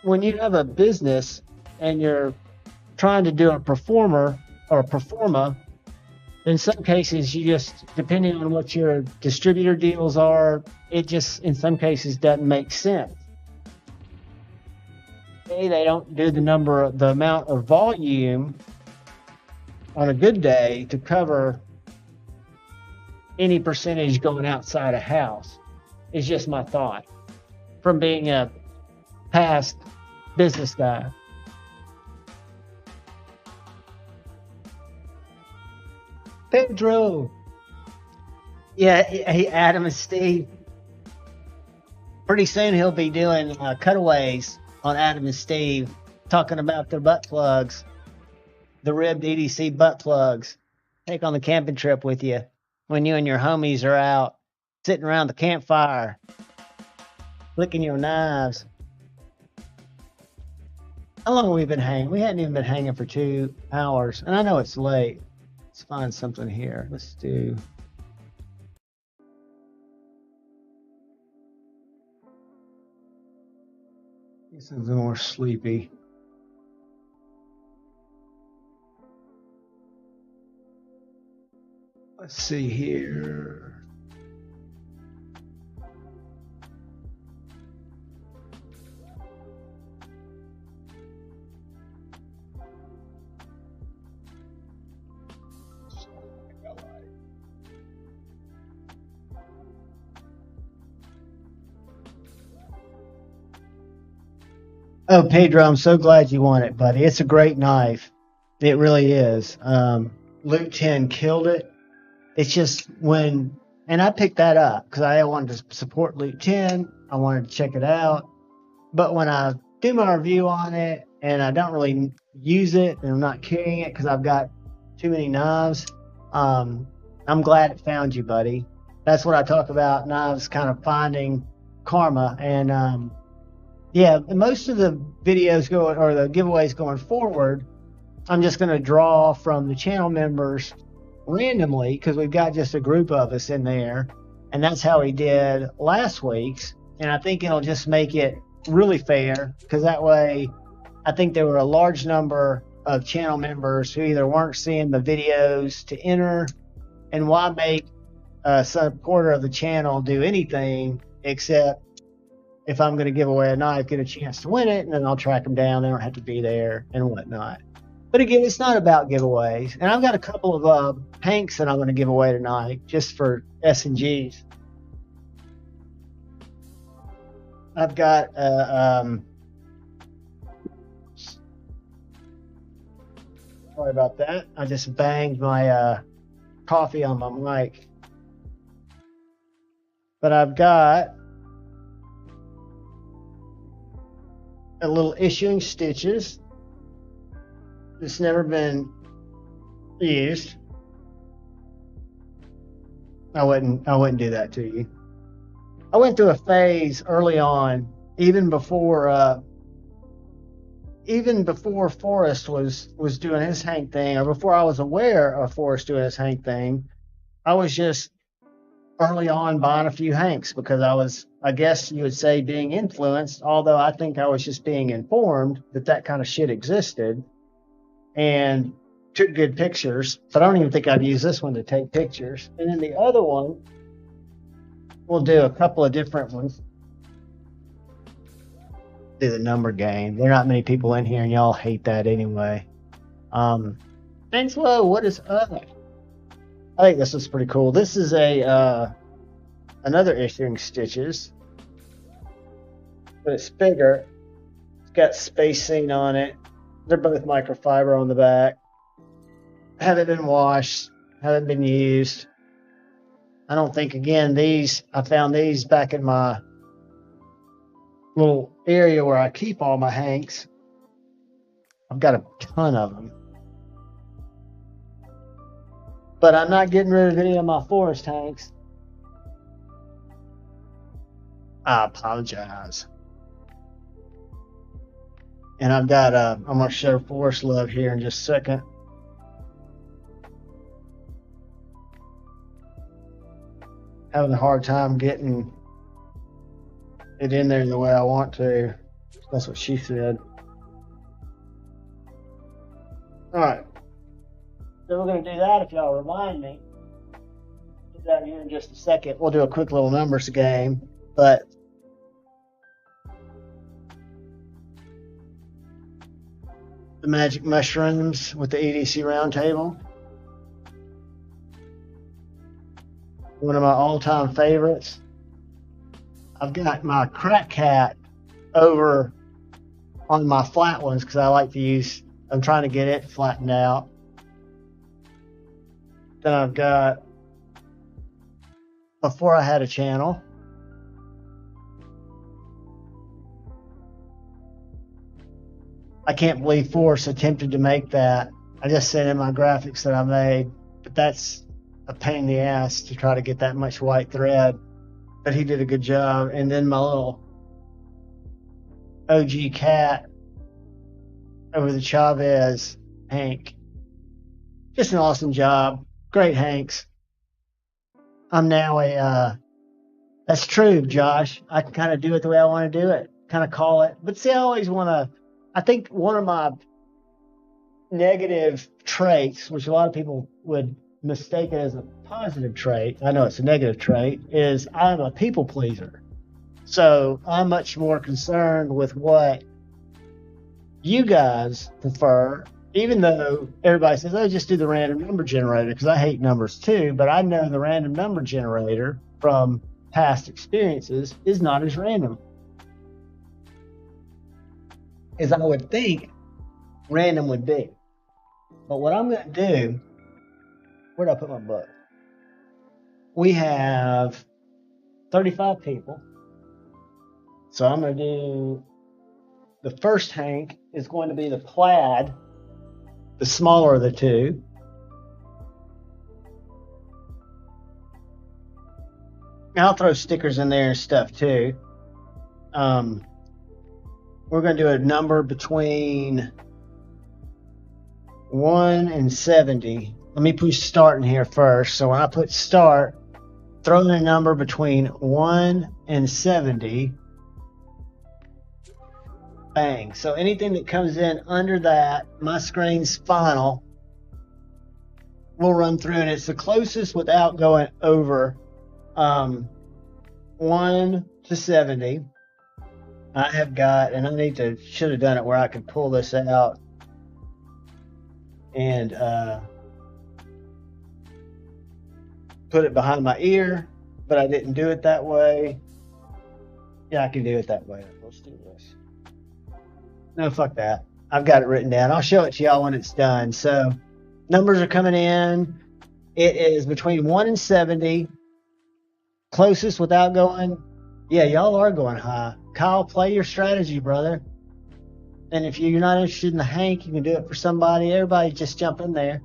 when you have a business and you're trying to do a performer or a performa, in some cases you just, depending on what your distributor deals are, it just in some cases doesn't make sense. They don't do the amount of volume on a good day to cover any percentage going outside a house. It's just my thought from being a past business guy. Pedro. Yeah, hey, Adam and Steve. Pretty soon he'll be doing cutaways on Adam and Steve, talking about their butt plugs, the ribbed EDC butt plugs. Take on the camping trip with you when you and your homies are out sitting around the campfire, licking your knives. How long have we been hanging? We hadn't even been hanging for 2 hours, and I know it's late. Let's find something here. Let's do... something more sleepy. Let's see here. Oh, Pedro, I'm so glad you want it, buddy. It's a great knife. It really is. Loot 10 killed it. It's just when, and I picked that up because I wanted to support Loot 10. I wanted to check it out. But when I do my review on it and I don't really use it and I'm not carrying it because I've got too many knives, I'm glad it found you, buddy. That's what I talk about, knives kind of finding karma. And, yeah, most of the videos or the giveaways going forward, I'm just going to draw from the channel members randomly because we've got just a group of us in there. And that's how we did last week's. And I think it'll just make it really fair because that way I think there were a large number of channel members who either weren't seeing the videos to enter. And why make a supporter of the channel do anything except if I'm going to give away a knife, get a chance to win it, and then I'll track them down. They don't have to be there and whatnot. But again, it's not about giveaways. And I've got a couple of tanks that I'm going to give away tonight just for S&Gs. I've got sorry about that. I just banged my coffee on my mic. But I've got a little issuing stitches that's never been used. I wouldn't do that to you. I went through a phase early on, even before Forrest was doing his Hank thing, or before I was aware of Forrest doing his Hank thing. I was just early on buying a few Hanks because I guess you would say, being influenced, although I think I was just being informed that kind of shit existed, and took good pictures. But I don't even think I'd use this one to take pictures. And then the other one, we'll do a couple of different ones. Do the number game. There are not many people in here, and y'all hate that anyway. Thanks, Lo. What is up? I think this is pretty cool. This is another issuing stitches, but it's bigger. It's got Space Scene on it. They're both microfiber on the back. Haven't been washed. Haven't been used. I don't think, again, I found these back in my little area where I keep all my Hanks. I've got a ton of them. But I'm not getting rid of any of my Forest Hanks. I apologize. And I'm going to show Forest love here in just a second. Having a hard time getting it in there the way I want to. That's what she said. Alright. So we're going to do that if y'all remind me. Do that here in just a second. We'll do a quick little numbers game. But the magic mushrooms with the EDC roundtable. One of my all-time favorites. I've got my Crack Cat over on my flat ones because I like to use, I'm trying to get it flattened out. Then I've got Before I Had a Channel. I can't believe Forrest attempted to make that. I just sent in my graphics that I made, but that's a pain in the ass to try to get that much white thread. But he did a good job. And then my little OG cat over the Chavez Hank. Just an awesome job. Great Hanks. I'm now that's true, Josh. I can kind of do it the way I want to do it. Kind of call it. But see, I think one of my negative traits, which a lot of people would mistake it as a positive trait, I know it's a negative trait, is I'm a people pleaser. So I'm much more concerned with what you guys prefer, even though everybody says, oh, just do the random number generator, because I hate numbers too, but I know the random number generator from past experiences is not as random as I would think random would be. But what I'm going to do, where did I put my book? We have 35 people. So I'm going to do, the first Hank is going to be the plaid, the smaller of the two. And I'll throw stickers in there and stuff too. We're going to do a number between 1 and 70. Let me push start in here first. So when I put start, throw in a number between 1 and 70. Bang. So anything that comes in under that, my screen's final. We'll run through, and it's the closest without going over 1 to 70. I have got, and I should have done it where I could pull this out and put it behind my ear, but I didn't do it that way. Yeah, I can do it that way. Let's do this. No, fuck that. I've got it written down. I'll show it to y'all when it's done. So numbers are coming in. It is between 1 and 70. Closest without going. Yeah, y'all are going high. Kyle, play your strategy, brother. And if you're not interested in the Hank, you can do it for somebody. Everybody just jump in there.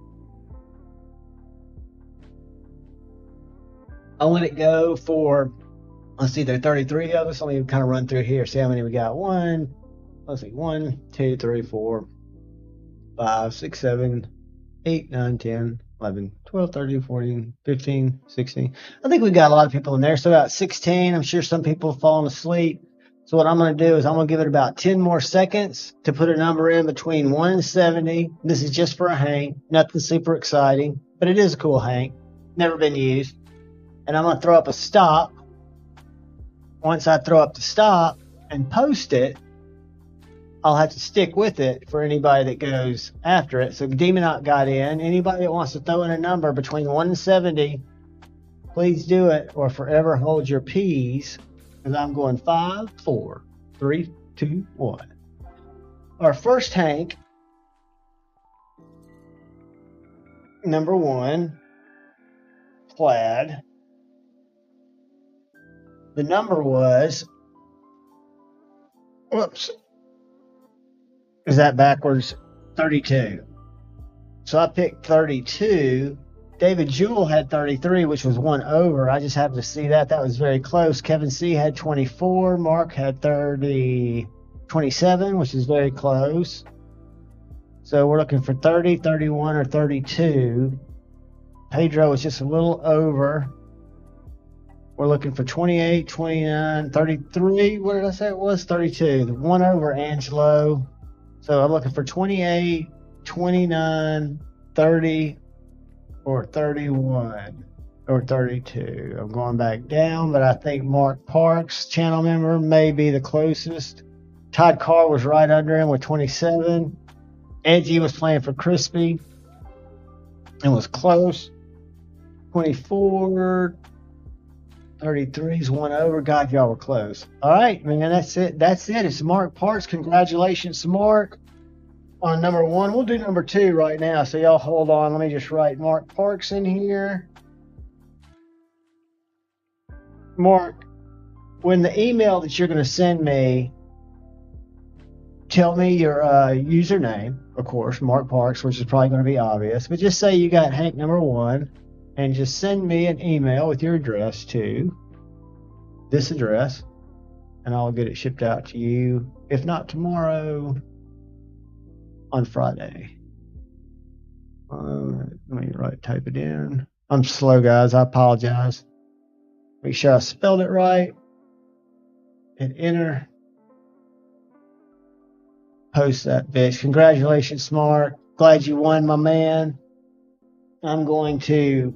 I let it go for, let's see, there are 33 of us. Let me kind of run through here, see how many we got. 1, 2, 3, 4, 5, 6, 7, 8, 9, 10, 11, 12, 13, 14, 15, 16. I think we got a lot of people in there. So about 16. I'm sure some people have fallen asleep. So what I'm going to do is I'm going to give it about 10 more seconds to put a number in between 1 and 70. This is just for a hang. Nothing super exciting, but it is a cool hang. Never been used. And I'm going to throw up a stop. Once I throw up the stop and post it, I'll have to stick with it for anybody that goes after it. So Demonaut got in. Anybody that wants to throw in a number between 1 and 70, please do it, or forever hold your peas, because I'm going 5, 4, 3, 2, 1. Our first hank, number 1, plaid. The number was, whoops, is that backwards? 32. So I picked 32. David Jewell had 33, which was 1 over. I just happened to see that. That was very close. Kevin C had 24. Mark had 27, which is very close. So we're looking for 30, 31, or 32. Pedro was just a little over. We're looking for 28, 29, 33. What did I say it was? 32. The 1 over Angelo. So I'm looking for 28, 29, 30, or 31, or 32. I'm going back down, but I think Mark Parks, channel member, may be the closest. Todd Carr was right under him with 27. Edgy was playing for Crispy and was close. 24, 33 is 1 over. God, y'all were close. All right, man, that's it. That's it. It's Mark Parks. Congratulations, Mark, on number 1. We'll do number 2 right now, so y'all hold on. Let me just write Mark Parks in here. Mark, when the email that you're going to send me, tell me your username, of course, Mark Parks, which is probably going to be obvious, but just say you got Hank number 1, and just send me an email with your address to this address, and I'll get it shipped out to you, if not tomorrow, on Friday. Let me type it in. I'm slow, guys. I apologize. Make sure I spelled it right. And enter. Post that bitch. Congratulations, Mark. Glad you won, my man. I'm going to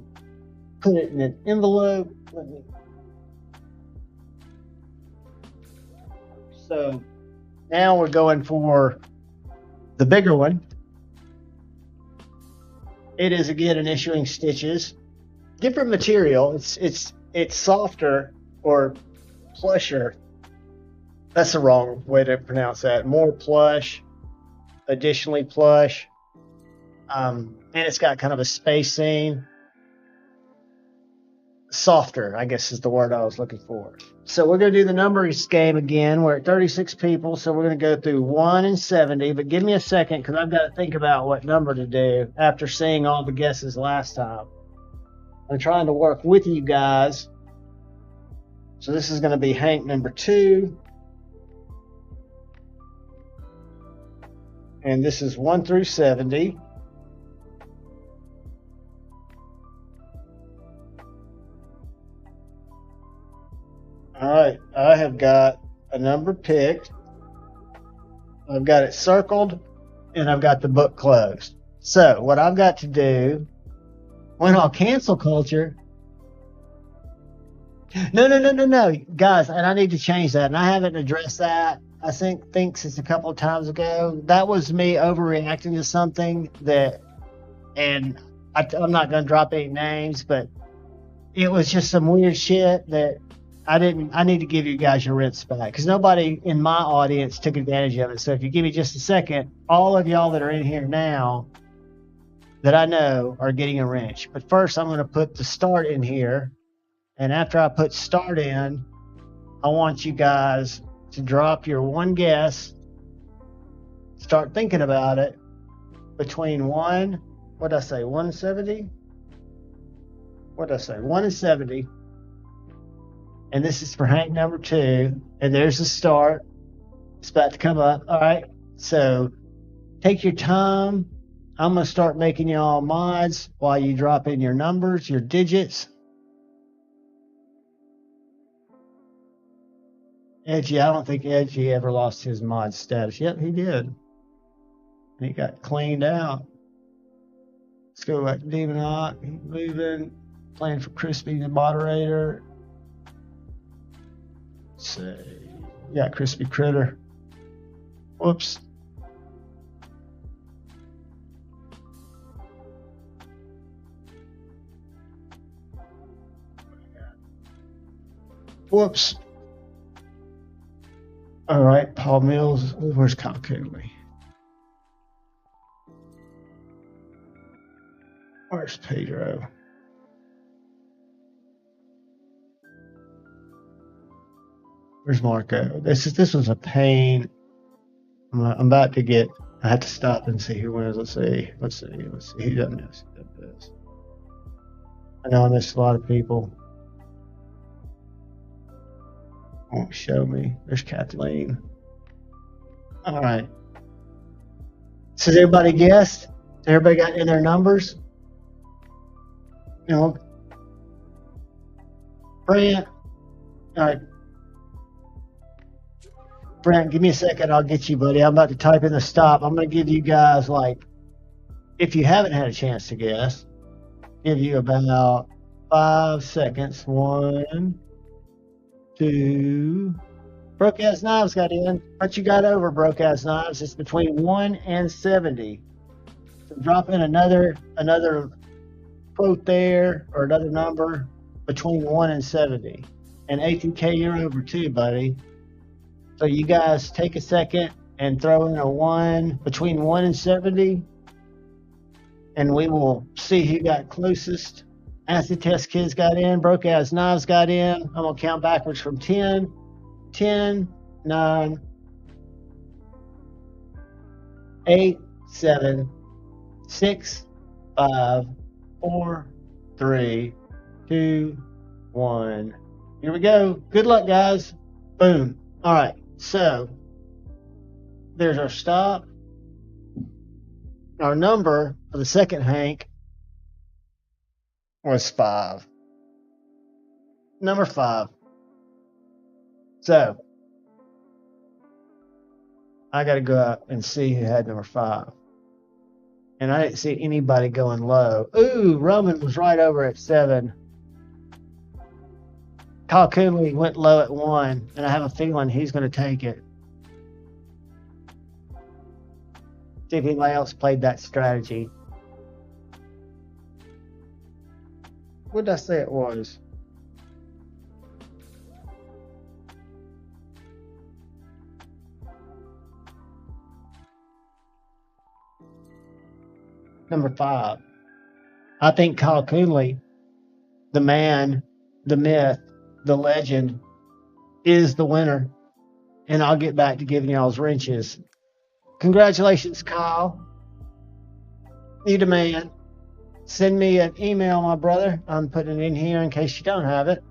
put it in an envelope. So now we're going for the bigger one. It is again an issuing stitches. Different material. It's softer or plusher. That's the wrong way to pronounce that. More plush, additionally plush. And it's got kind of a space seam. Softer, I guess is the word I was looking for. So we're going to do the numbers game again. We're at 36 people, so we're going to go through 1 and 70. But give me a second, because I've got to think about what number to do after seeing all the guesses last time. I'm trying to work with you guys. So this is going to be Hank number 2. And this is 1 through 70. All right, I have got a number picked. I've got it circled, and I've got the book closed. So what I've got to do, when I'll cancel culture. No, guys, and I need to change that, and I haven't addressed that. I think since a couple of times ago, that was me overreacting to something that, and I'm not going to drop any names, but it was just some weird shit that I need to give you guys your rents back, because nobody in my audience took advantage of it. So if you give me just a second, all of y'all that are in here now that I know are getting a wrench. But first, I'm going to put the start in here. And after I put start in, I want you guys to drop your one guess. Start thinking about it. Between 1 and 70? 1 and 70. And this is for Hank number 2. And there's the start. It's about to come up. All right. So take your time. I'm going to start making y'all mods while you drop in your numbers, your digits. Edgy, I don't think Edgy ever lost his mod status. Yep, he did. He got cleaned out. Let's go back to Demon Hawk. He's moving. Playing for Crispy, the moderator. Let's see. Yeah, Crispy Critter. Whoops. Whoops. All right, Paul Mills. Where's Kyle Cooley? Where's Pedro? Where's Marco? This was a pain. I'm about to get. I have to stop and see who wins. Let's see. Who doesn't miss? I know I missed a lot of people. Won't show me. There's Kathleen. All right. So has everybody guessed? Has everybody got in their numbers? No. Brant. All right. Brant, give me a second. I'll get you, buddy. I'm about to type in the stop. I'm going to give you guys, like, if you haven't had a chance to guess, give you about 5 seconds. 1, 2. Broke Ass Knives got in. What you got over, Broke Ass Knives? It's between 1 and 70. So drop in another quote there, or another number between 1 and 70. And ATK, you're over too, buddy. So you guys take a second and throw in a 1 between 1 and 70, and we will see who got closest. Acid Test Kids got in. Broke Ass Knives got in. I'm going to count backwards from 10. 10, 9, 8, 7, 6, 5, 4, 3, 2, 1. Here we go. Good luck, guys. Boom. All right. So there's our stop. Our number for the second Hank was 5. Number 5. So I got to go out and see who had number 5. And I didn't see anybody going low. Ooh, Roman was right over at 7. Kyle Cooley went low at 1, and I have a feeling he's going to take it. See if anybody else played that strategy. What did I say it was? Number 5. I think Kyle Cooley, the man, the myth, the legend, is the winner. And I'll get back to giving y'all's wrenches. Congratulations, Kyle. You the man. Send me an email, my brother. I'm putting it in here in case you don't have it.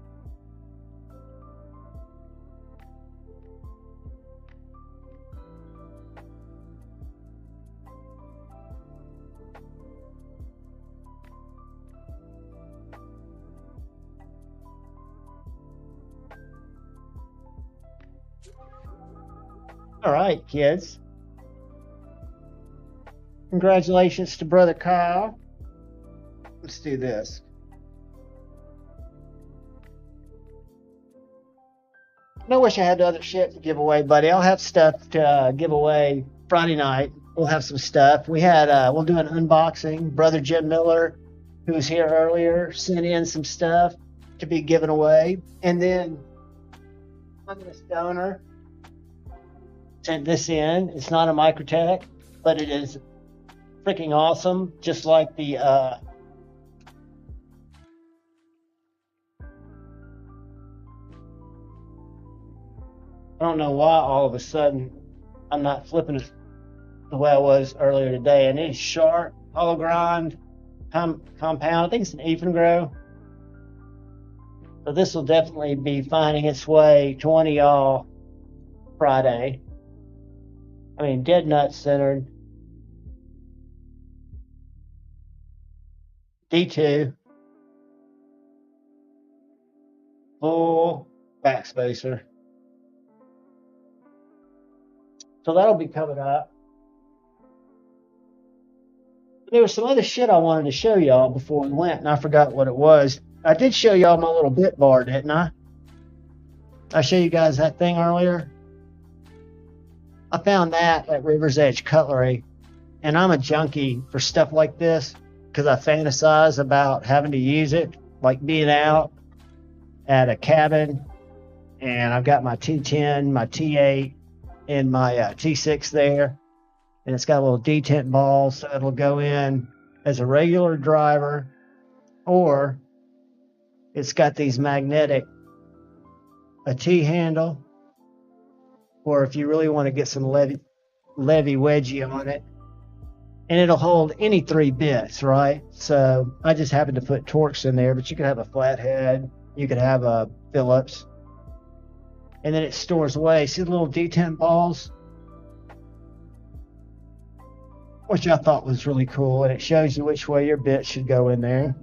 All right, kids. Congratulations to Brother Kyle. Let's do this. I wish I had other shit to give away, buddy. I'll have stuff to give away Friday night. We'll have some stuff. We'll do an unboxing. Brother Jim Miller, who was here earlier, sent in some stuff to be given away. And then I'm a stoner. Sent this in. It's not a Microtech, but it is freaking awesome. Just like the I don't know why all of a sudden I'm not flipping it the way I was earlier today. And it's sharp, hollow grind, compound. I think it's an even grow. So this will definitely be finding its way to one of y'all Friday. I mean, dead nut centered. D2. Full backspacer. So that'll be coming up. There was some other shit I wanted to show y'all before we went, and I forgot what it was. I did show y'all my little bit bar, didn't I? I showed you guys that thing earlier. I found that at River's Edge Cutlery, and I'm a junkie for stuff like this because I fantasize about having to use it, like being out at a cabin, and I've got my T10, my T8, and my T6 there, and it's got a little detent ball, so it'll go in as a regular driver, or it's got these magnetic, a T handle, or if you really want to get some levy wedgie on it, and it'll hold any 3 bits, right? So I just happened to put Torx in there, but you could have a flathead, you could have a Phillips, and then it stores away. See the little detent balls? Which I thought was really cool, and it shows you which way your bit should go in there.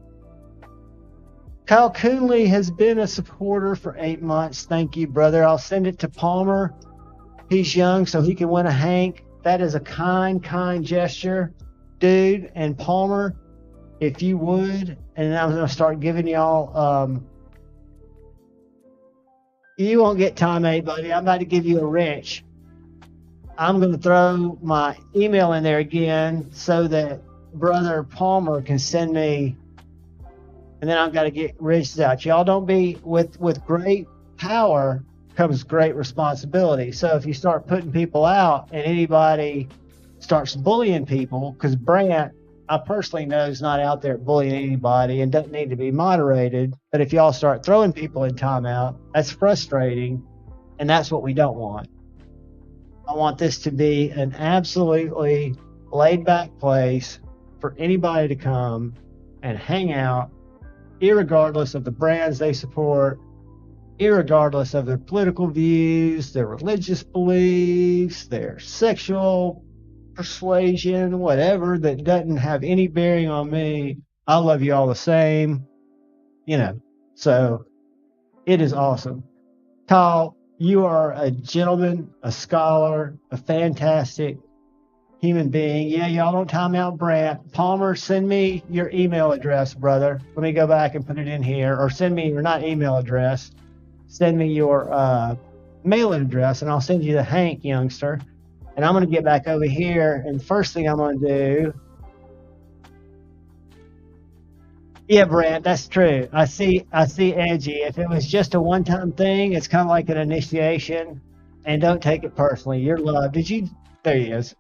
Kyle Coonley has been a supporter for 8 months. Thank you, brother. I'll send it to Palmer. He's young, so he can win a Hank. That is a kind gesture, dude. And Palmer, if you would, and I'm going to start giving y'all, you won't get Tom A, buddy. I'm about to give you a wrench. I'm going to throw my email in there again so that brother Palmer can send me, and then I've got to get wrenches out. Y'all don't be, with great power comes great responsibility. So if you start putting people out and anybody starts bullying people, because Brant, I personally know, is not out there bullying anybody and doesn't need to be moderated. But if y'all start throwing people in timeout, that's frustrating, and that's what we don't want. I want this to be an absolutely laid-back place for anybody to come and hang out, irregardless of the brands they support, irregardless of their political views, their religious beliefs, their sexual persuasion, whatever, that doesn't have any bearing on me. I love you all the same, so it is awesome. Kyle, you are a gentleman, a scholar, a fantastic human being. Yeah, y'all don't time out Brant. Palmer, send me your email address, brother. Let me go back and put it in here, or send me your, not email address, send me your mail address, and I'll send you the Hank, youngster. And I'm going to get back over here, and the first thing I'm going to do... Yeah, Brant, that's true. I see edgy. If it was just a one-time thing, it's kind of like an initiation, and don't take it personally. You're loved. There he is.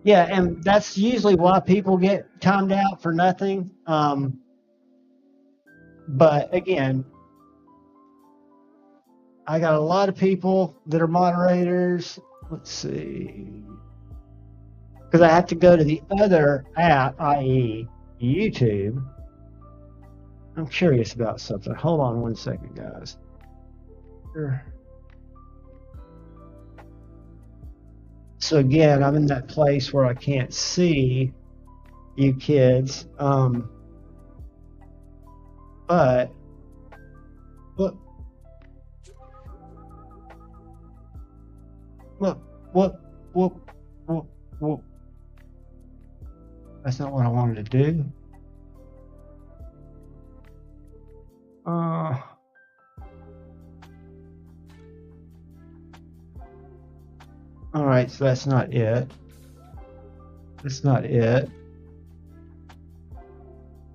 Yeah, and that's usually why people get timed out for nothing. But again, I got a lot of people that are moderators. Let's see. Because I have to go to the other app, i.e. YouTube. I'm curious about something. Hold on one second, guys. Sure. So again, I'm in that place where I can't see you kids. But what? That's not what I wanted to do. All right, so that's not it. That's not it.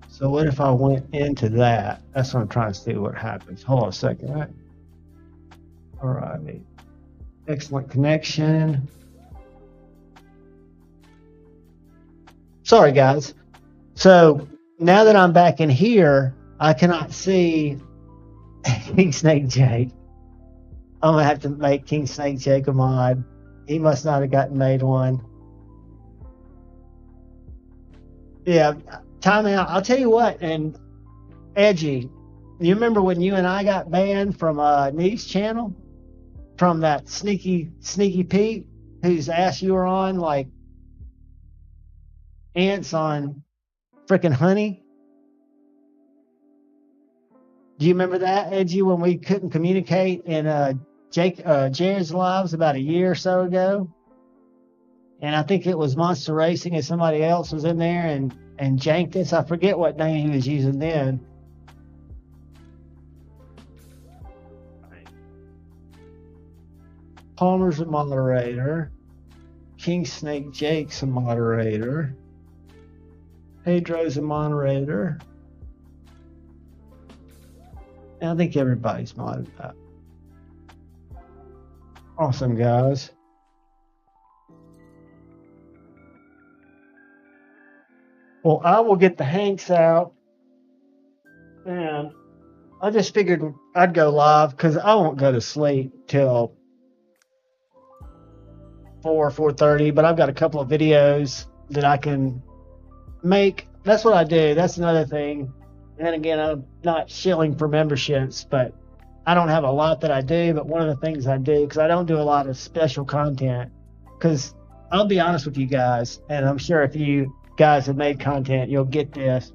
So what if I went into that? That's what I'm trying to see what happens. Hold on a second. All right. Excellent connection. Sorry, guys. So now that I'm back in here, I cannot see King Snake Jake. I'm going to have to make King Snake Jake a mod. He must not have gotten made one. Yeah, time out. I'll tell you what, and Edgy, You remember when you and I got banned from Neve's channel? From that sneaky Pete whose ass you were on like ants on frickin' honey? Do you remember that, Edgy, when we couldn't communicate in Jared's lives about a year or so ago? And I think it was Monster Racing and somebody else was in there and janked us. I forget what name he was using then. Palmer's a moderator. King Snake Jake's a moderator. Pedro's a moderator. And I think everybody's modded up. Awesome, guys. Well, I will get the Hanks out. And I just figured I'd go live because I won't go to sleep till 4:30, but I've got a couple of videos that I can make. That's what I do. That's another thing. And again, I'm not shilling for memberships, but I don't have a lot that I do. But one of the things I do, because I don't do a lot of special content, because I'll be honest with you guys, and I'm sure if you guys have made content, you'll get this.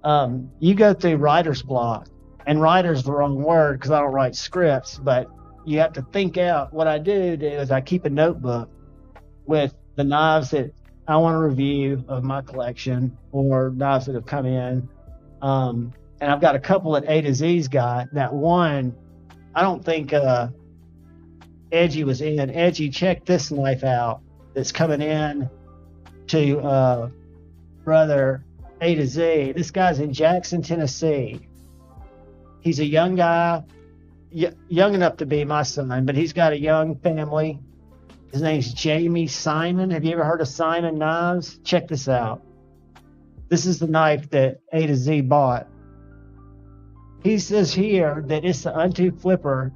You go through writer's block, and writer's the wrong word because I don't write scripts, but you have to think out. What I do is I keep a notebook with the knives that I want to review of my collection or knives that have come in. And I've got a couple that A to Z's got. That one, I don't think Edgy was in. Edgy, check this knife out that's coming in to brother A to Z. This guy's in Jackson, Tennessee. He's a young guy, young enough to be my son, but he's got a young family. His name's Jamie Simon. Have you ever heard of Simon Knives? Check this out. This is the knife that A to Z bought. He says here that it's the Unto Flipper,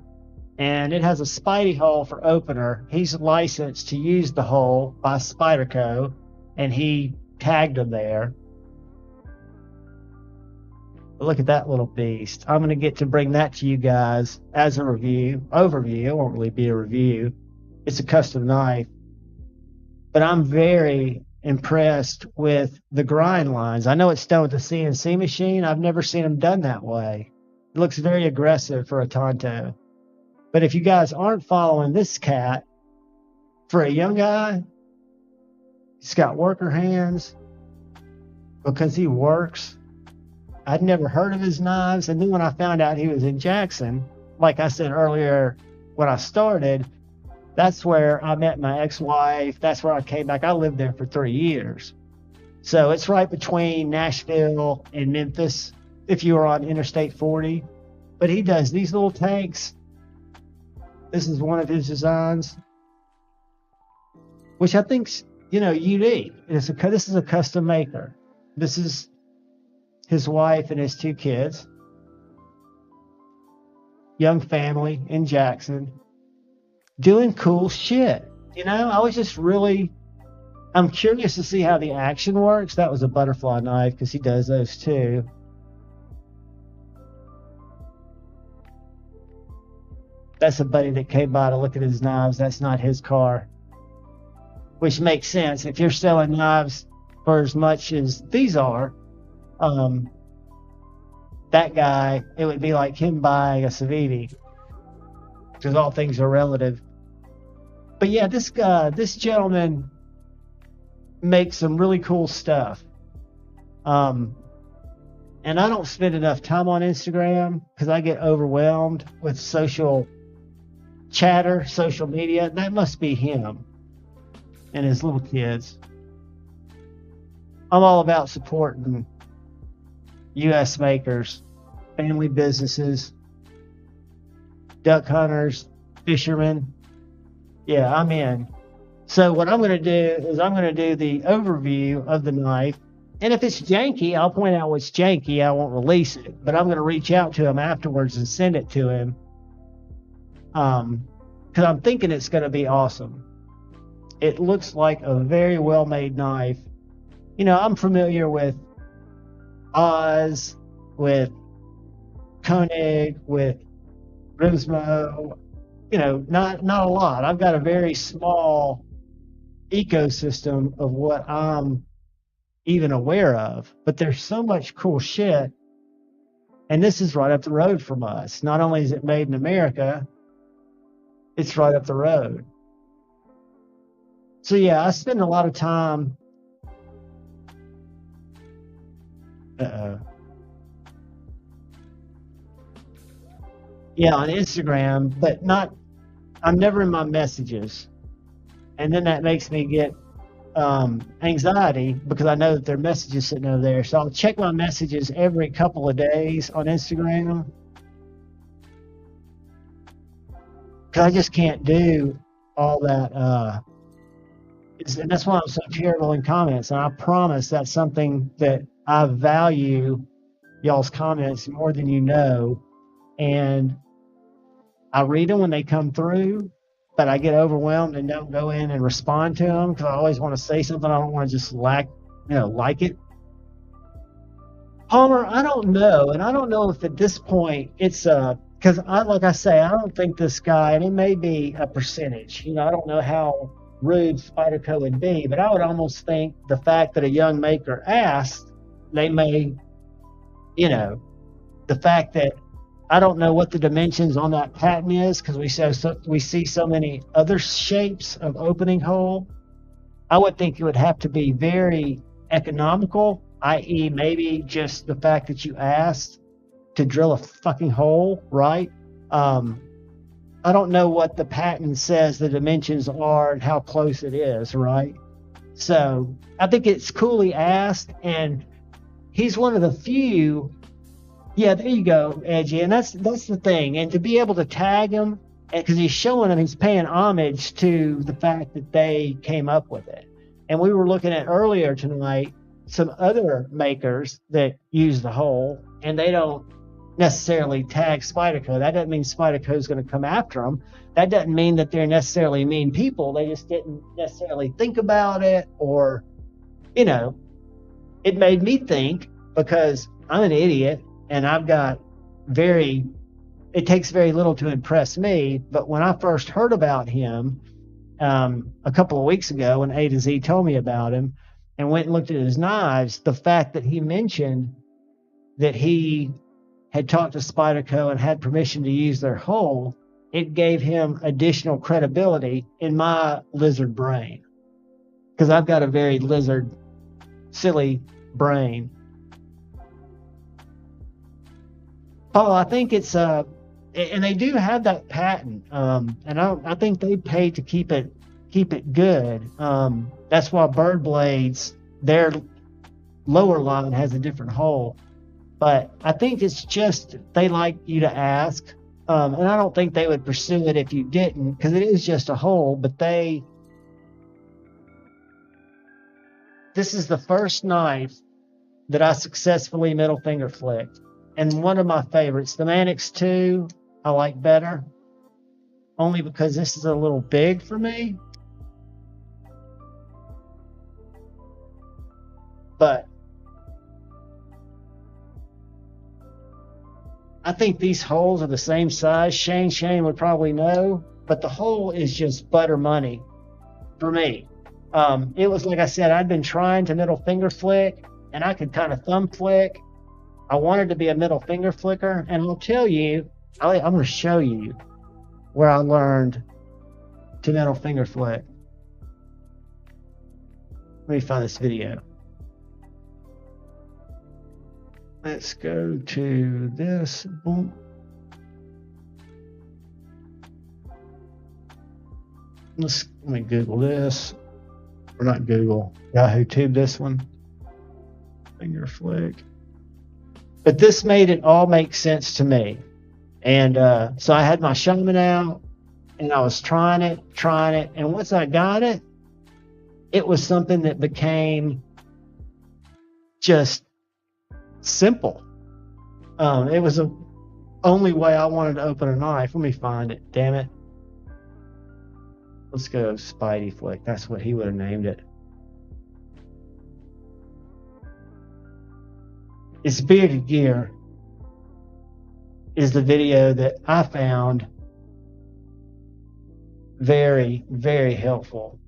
and it has a Spidey hole for opener. He's licensed to use the hole by Spyderco, and he tagged him there. But look at that little beast. I'm going to get to bring that to you guys as a overview. It won't really be a review. It's a custom knife. But I'm very impressed with the grind lines. I know it's done with a CNC machine. I've never seen them done that way. It looks very aggressive for a Tonto. But if you guys aren't following this cat, for a young guy, he's got worker hands because he works. I'd never heard of his knives. And then when I found out he was in Jackson, like I said earlier when I started, that's where I met my ex-wife. That's where I came back. I lived there for 3 years. So it's right between Nashville and Memphis if you were on Interstate 40. But he does these little tanks. This is one of his designs, which I think's, unique. This is a custom maker. This is his wife and his 2 kids. Young family in Jackson. Doing cool shit. I was just I'm curious to see how the action works. That was a butterfly knife because he does those too. That's a buddy that came by to look at his knives. That's not his car. Which makes sense. If you're selling knives for as much as these are, that guy, it would be like him buying a Savini. Because all things are relative. But yeah, this gentleman makes some really cool stuff. And I don't spend enough time on Instagram because I get overwhelmed with social chatter, social media. That must be him and his little kids. I'm all about supporting U.S. makers, family businesses, duck hunters, fishermen. Yeah, I'm in. So what I'm going to do is I'm going to do the overview of the knife. And if it's janky, I'll point out what's janky. I won't release it. But I'm going to reach out to him afterwards and send it to him. Because I'm thinking it's going to be awesome. It looks like a very well-made knife. I'm familiar with Oz, with Koenig, with Grimsmo, not a lot. I've got a very small ecosystem of what I'm even aware of, but there's so much cool shit. And this is right up the road from us. Not only is it made in America, it's right up the road. So yeah, I spend a lot of time. Yeah, on Instagram, but I'm never in my messages. And then that makes me get anxiety because I know that there are messages sitting over there. So I'll check my messages every couple of days on Instagram. Because I just can't do all that. And that's why I'm so terrible in comments. And I promise that's something that I value, y'all's comments, more than you know. And I read them when they come through, but I get overwhelmed and don't go in and respond to them because I always want to say something. I don't want to just like it. Palmer, I don't know. And I don't know if at this point it's because like I say, I don't think this guy, and it may be a percentage, I don't know how rude Spyderco would be, but I would almost think the fact that a young maker asked, they may, the fact that I don't know what the dimensions on that patent is because we see so many other shapes of opening hole. I would think it would have to be very economical, i.e. maybe just the fact that you asked to drill a fucking hole, right? I don't know what the patent says the dimensions are and how close it is, right? So I think it's coolly asked, and he's one of the few. Yeah, there you go, Edgy, and that's the thing. And to be able to tag him, because he's showing them, he's paying homage to the fact that they came up with it. And we were looking at earlier tonight some other makers that use the hole, and they don't necessarily tag Spyderco. That doesn't mean Spyderco is going to come after them. That doesn't mean that they're necessarily mean people. They just didn't necessarily think about it, or, it made me think because I'm an idiot. And I've got it takes very little to impress me. But when I first heard about him a couple of weeks ago, when A to Z told me about him and went and looked at his knives, the fact that he mentioned that he had talked to Spyderco and had permission to use their hole, it gave him additional credibility in my lizard brain. Because I've got a very lizard, silly brain. Paul, I think it's and they do have that patent, and I think they paid to keep it good. That's why Bird Blades, their lower line has a different hole, but I think it's just they like you to ask, and I don't think they would pursue it if you didn't, because it is just a hole. But this is the first knife that I successfully middle finger flicked. And one of my favorites, the Manix 2, I like better, only because this is a little big for me. But I think these holes are the same size. Shane would probably know, but the hole is just butter money for me. It was like I said, I'd been trying to middle finger flick, and I could kind of thumb flick. I wanted to be a middle finger flicker, and I'll tell you, I'm going to show you where I learned to middle finger flick. Let me find this video. Let's go to this. Boom. Let me Google this. Or not Google. Yahoo Tube this one. Finger flick. But this made it all make sense to me. And so I had my shaman out, and I was trying it. And once I got it, it was something that became just simple. It was the only way I wanted to open a knife. Let me find it, damn it. Let's go Spidey Flick. That's what he would have named it. It's bearded gear. is the video that I found very, very helpful.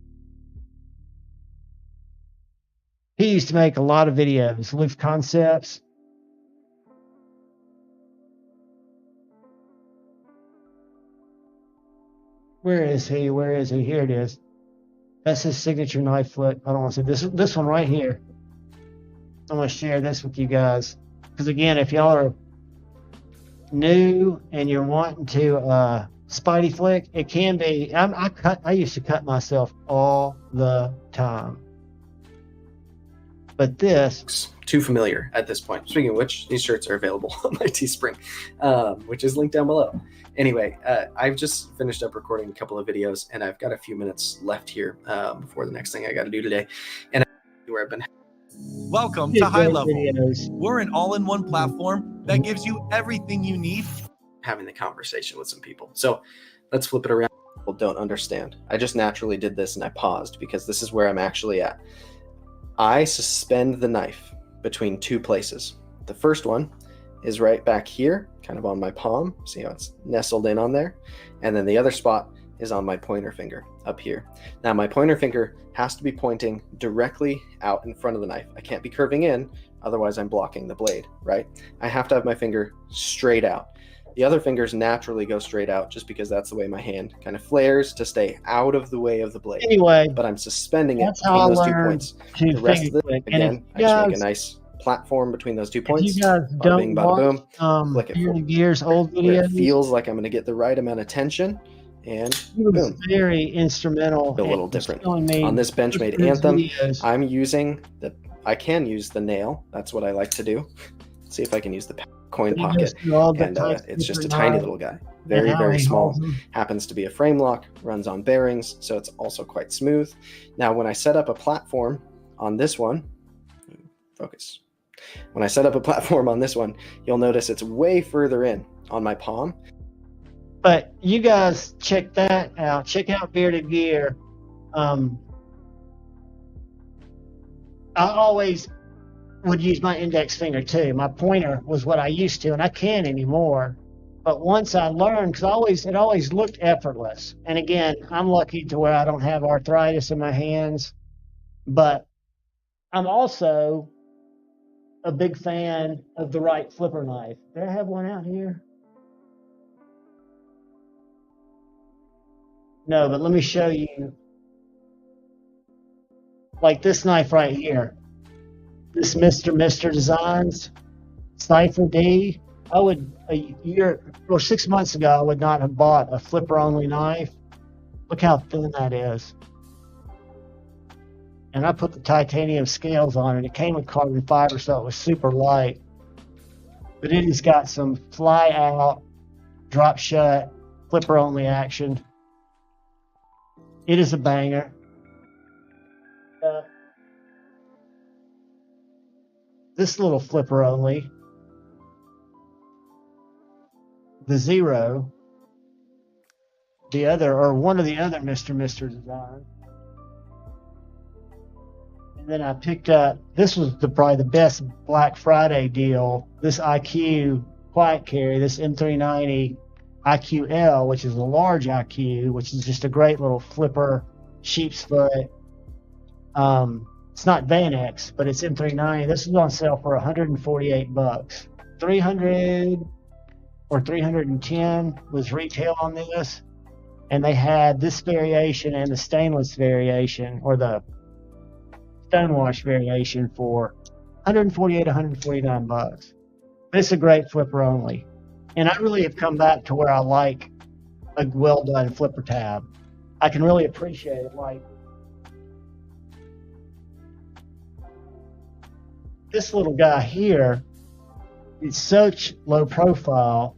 He used to make a lot of videos, Loose Concepts. Where is he? Where is he? Here it is. That's his signature knife flip. I don't want to say this one right here. I'm going to share this with you guys. Because again, if y'all are new and you're wanting to Spidey flick, it can be. I used to cut myself all the time. But this too familiar at this point. Speaking of which, these shirts are available on my Teespring, which is linked down below. Anyway, I've just finished up recording a couple of videos, and I've got a few minutes left here before the next thing I got to do today. And where I've been. Welcome to High Level. We're an all-in-one platform that gives you everything you need. Having the conversation with some people. So let's flip it around. People don't understand. I just naturally did this and I paused because this is where I'm actually at. I suspend the knife between two places. The first one is right back here, kind of on my palm. See how it's nestled in on there? And then the other spot is on my pointer finger up here. Now my pointer finger has to be pointing directly out in front of the knife. I can't be curving in, otherwise I'm blocking the blade, right? I have to have my finger straight out. The other fingers naturally go straight out just because that's the way my hand kind of flares to stay out of the way of the blade. Anyway, but I'm suspending it between those 2 points. The rest of it, again, I just make a nice platform between those 2 points. You guys don't bada boom, watch Gears old videos. It feels like I'm going to get the right amount of tension, and boom. Very instrumental. A little different. On this Benchmade Anthem, I'm using I can use the nail. That's what I like to do. See if I can use the coin pocket. And it's just a tiny little guy. Very, very small. Happens to be a frame lock, runs on bearings, so it's also quite smooth. Now, when I set up a platform on this one, focus. When I set up a platform on this one, you'll notice it's way further in on my palm. But you guys check that out. Check out Bearded Gear. I always would use my index finger too. My pointer was what I used to, and I can't anymore. But once I learned, because it always looked effortless. And again, I'm lucky to where I don't have arthritis in my hands. But I'm also a big fan of the right flipper knife. Do I have one out here? No, but let me show you. Like this knife right here. This Mr. Designs Cypher D. I would 6 months ago, I would not have bought a flipper only knife. Look how thin that is. And I put the titanium scales on it. It came with carbon fiber, so it was super light. But it has got some fly out, drop shut, flipper only action. It is a banger. This little flipper only, the Zero, one of the other Mr. designs. And then I picked up, this was probably the best Black Friday deal, this IQ quiet carry, this M390 IQL, which is a large IQ, which is just a great little flipper, sheep's foot. It's not Van X, but it's M390. This is on sale for $148. 300 or 310 was retail on this, and they had this variation and the stainless variation, or the stonewash variation, for $148, $149. It's a great flipper only, and I really have come back to where I like a well done flipper tab. I can really appreciate it. Like this little guy here is such low profile.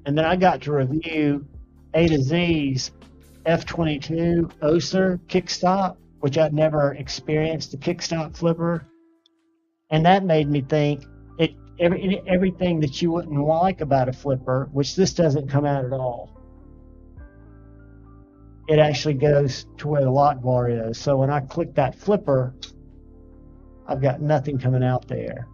And then I got to review A to Z's F22 Oser kickstop, which I'd never experienced the kickstop flipper. And that made me think everything that you wouldn't like about a flipper, which this doesn't come out at all. It actually goes to where the lock bar is. So when I click that flipper, I've got nothing coming out there.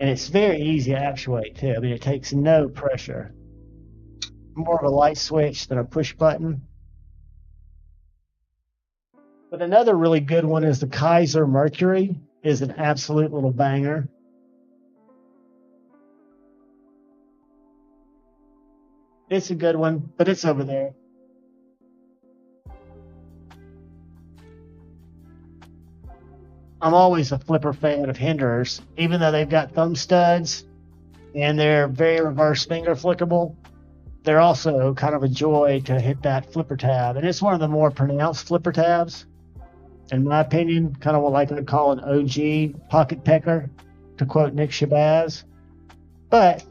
And it's very easy to actuate too. I mean, it takes no pressure. More of a light switch than a push button. But another really good one is the Kaiser Mercury. Is an absolute little banger. It's a good one, but it's over there. I'm always a flipper fan of Hinderers, even though they've got thumb studs and they're very reverse finger flickable. They're also kind of a joy to hit that flipper tab, and it's one of the more pronounced flipper tabs, in my opinion. Kind of what like I'd call an OG pocket pecker, to quote Nick Shabazz. But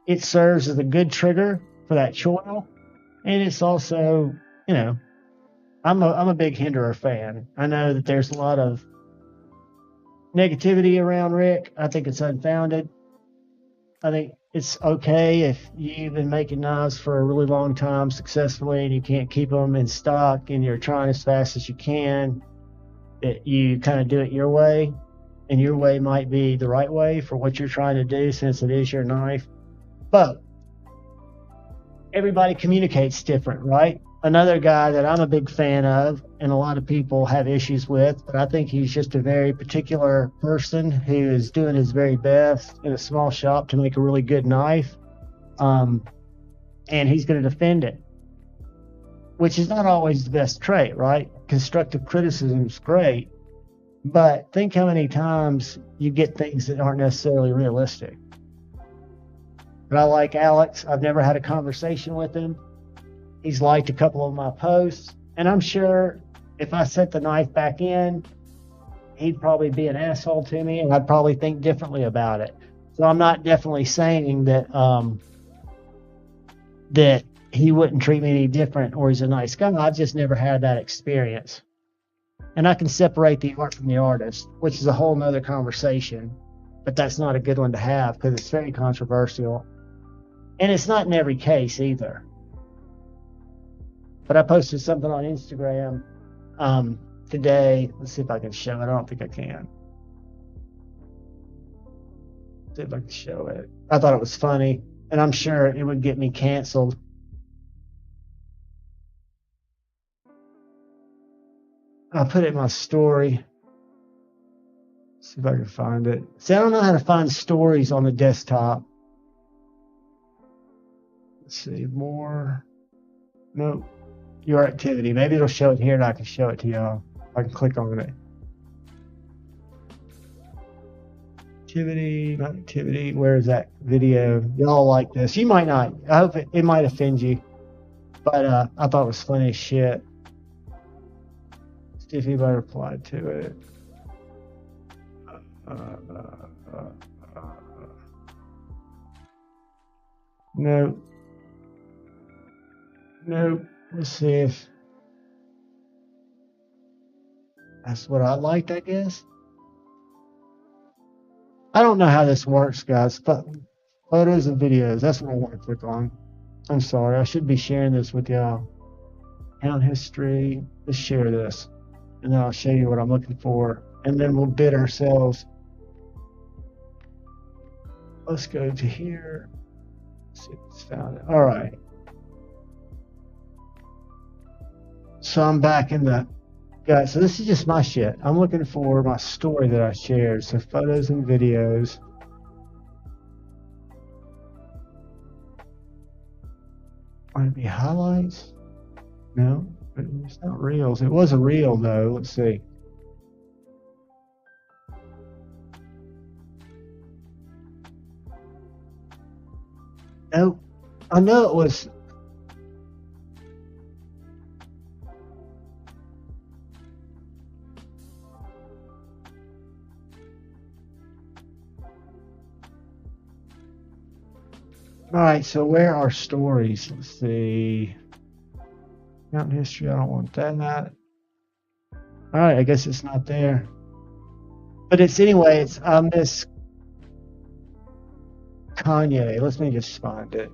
it serves as a good trigger for that choil, and it's also, you know, I'm a big Hinderer fan. I know that there's a lot of negativity around Rick. I think it's unfounded. I think it's okay if you've been making knives for a really long time successfully and you can't keep them in stock and you're trying as fast as you can, that you kind of do it your way, and your way might be the right way for what you're trying to do since it is your knife. But everybody communicates different, right? Another guy that I'm a big fan of, and a lot of people have issues with, but I think he's just a very particular person who is doing his very best in a small shop to make a really good knife. And he's going to defend it, which is not always the best trait, right? Constructive criticism is great, but think how many times you get things that aren't necessarily realistic. But I like Alex. I've never had a conversation with him. He's liked a couple of my posts, and I'm sure if I set the knife back in, he'd probably be an asshole to me, and I'd probably think differently about it. So I'm not definitely saying that that he wouldn't treat me any different or he's a nice guy. I've just never had that experience. And I can separate the art from the artist, which is a whole nother conversation, but that's not a good one to have because it's very controversial. And it's not in every case either. But I posted something on Instagram today. Let's see if I can show it. I don't think I can. Let's see if I can show it. I thought it was funny, and I'm sure it would get me canceled. I'll put it in my story. Let's see if I can find it. See, I don't know how to find stories on the desktop. Let's see, more. Nope. Your activity. Maybe it'll show it here and I can show it to y'all. I can click on it. Activity, not activity. Where is that video? Y'all like this. You might not. I hope it might offend you. But I thought it was funny as shit. See if anybody replied to it. No. Nope. Let's see if that's what I liked, I guess. I don't know how this works, guys, but photos and videos, that's what I want to click on. I'm sorry, I should be sharing this with y'all. Count history, let's share this, and then I'll show you what I'm looking for, and then we'll bid ourselves. Let's go to here. Let's see if it's found it. All right. So I'm back in the, guys, so this is just my shit. I'm looking for my story that I shared. So photos and videos. Might it be highlights? No, but it's not reels. It was a reel though. Let's see. Nope. I know it was. All right, so where are stories? Let's see. Mountain history, I don't want that. All right, I guess it's not there. But it's anyway, it's Miss Kanye. Let me just find it.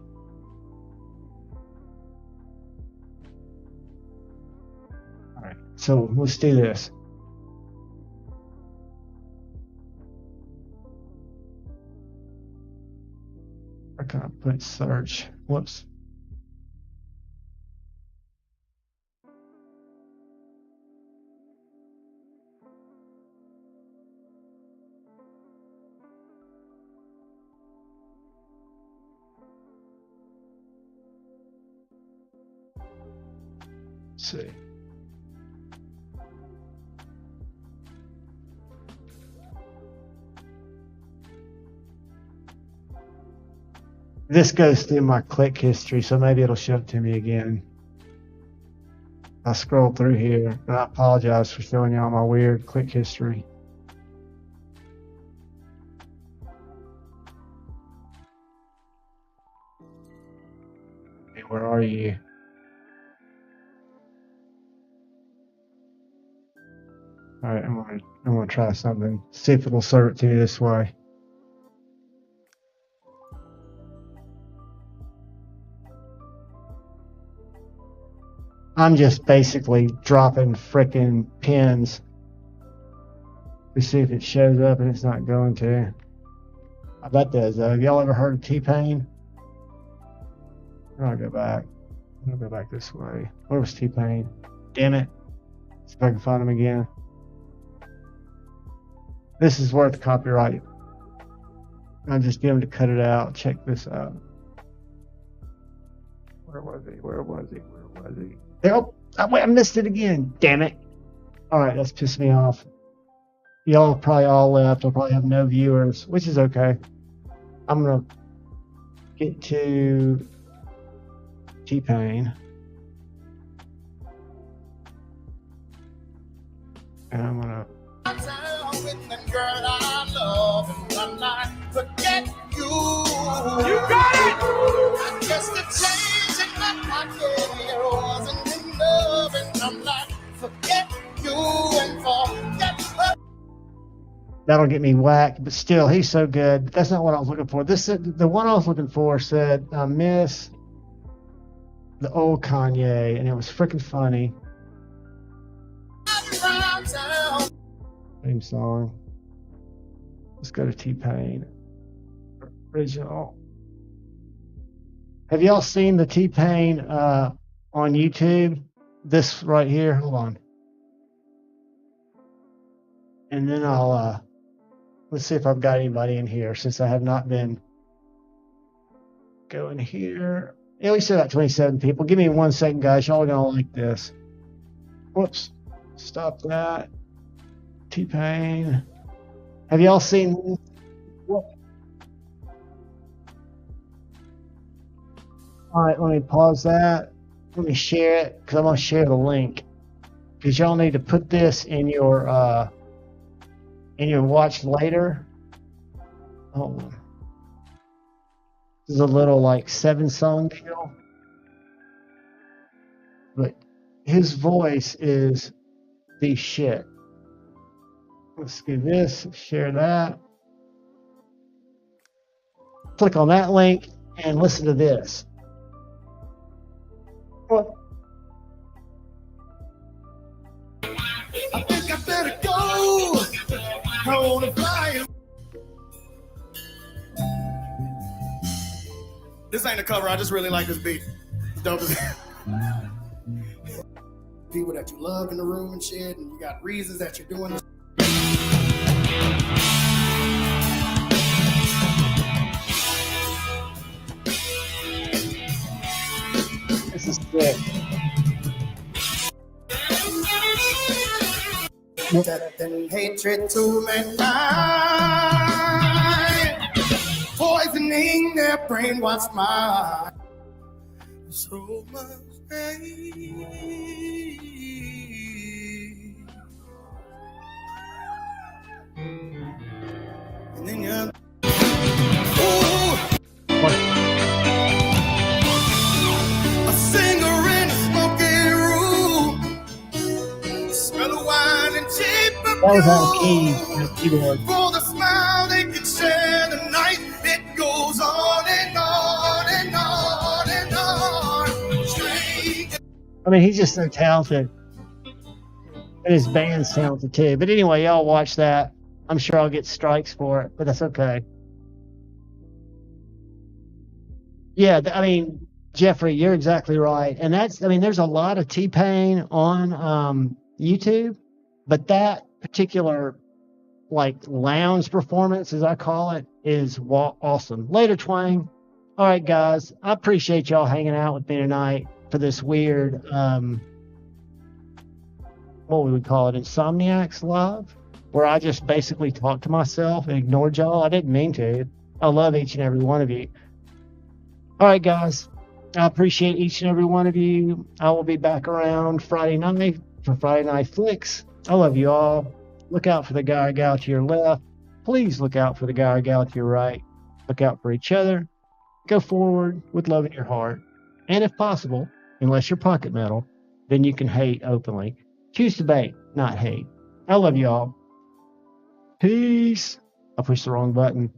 All right, so let's do this. Put search. Whoops. Let's see. This goes through my click history, so maybe it'll show it to me again. I scroll through here, and I apologize for showing y'all my weird click history. Okay, where are you? All right, I'm gonna try something. See if it'll serve it to me this way. I'm just basically dropping frickin' pins to see if it shows up, and it's not going to. I bet does though. Have y'all ever heard of T-Pain? I'll go back. I'm gonna go back this way. Where was T-Pain? Damn it. See if I can find him again. This is worth copyright. I'll just get him to cut it out. Check this out. Where was he? Where was he? Where was he? Oh, I missed it again. Damn it. Alright, that's pissed me off. Y'all probably all left. I'll probably have no viewers, which is okay. I'm gonna get to T-Pain. And I'm gonna You got it! I guess the change in my pocket wasn't enough, and I'm like, forget you and forget her. That'll get me whacked, but still, he's so good. That's not what I was looking for. The one I was looking for said, I miss the old Kanye, and it was freaking funny. Same song. Let's go to T-Pain. Original. Have y'all seen the T-Pain on YouTube? This right here. Hold on. And then I'll let's see if I've got anybody in here, since I have not been going here. Yeah, we still got 27 people. Give me 1 second, guys. Y'all are gonna like this. Whoops. Stop that. T-Pain. Have y'all seen what? All right, let me pause that. Let me share it, because I'm going to share the link. Because y'all need to put this in your watch later. Hold on. This is a little like 7-song deal. But his voice is the shit. Let's do this, share that. Click on that link and listen to this. What? I think I better go. I wanna fly. This ain't a cover. I just really like this beat. It's dope as people that you love in the room and shit, and you got reasons that you're doing this. This is good. Death and hatred to mankind, poisoning their brainwashed mind. So much pain. And then you're a singer in a smoky room, smell of wine and cheap perfume. That was our key, keyboard. For the smile they can share the night, it goes on and on and on and on. Straight. I mean, he's just so talented. And his band's talented too. But anyway, y'all watch that. I'm sure I'll get strikes for it, but that's okay. Yeah, I mean, Jeffrey, you're exactly right. And there's a lot of T-Pain on YouTube, but that particular like lounge performance, as I call it, is awesome. Later, Twang. All right, guys, I appreciate y'all hanging out with me tonight for this weird, what would we call it, Insomniacs Live, where I just basically talked to myself and ignored y'all. I didn't mean to. I love each and every one of you. All right, guys, I appreciate each and every one of you. I will be back around Friday night for Friday Night Flicks. I love you all. Look out for the guy or gal to your left. Please look out for the guy or gal to your right. Look out for each other. Go forward with love in your heart. And if possible, unless you're pocket metal, then you can hate openly. Choose to bait, not hate. I love you all. Peace. I pushed the wrong button.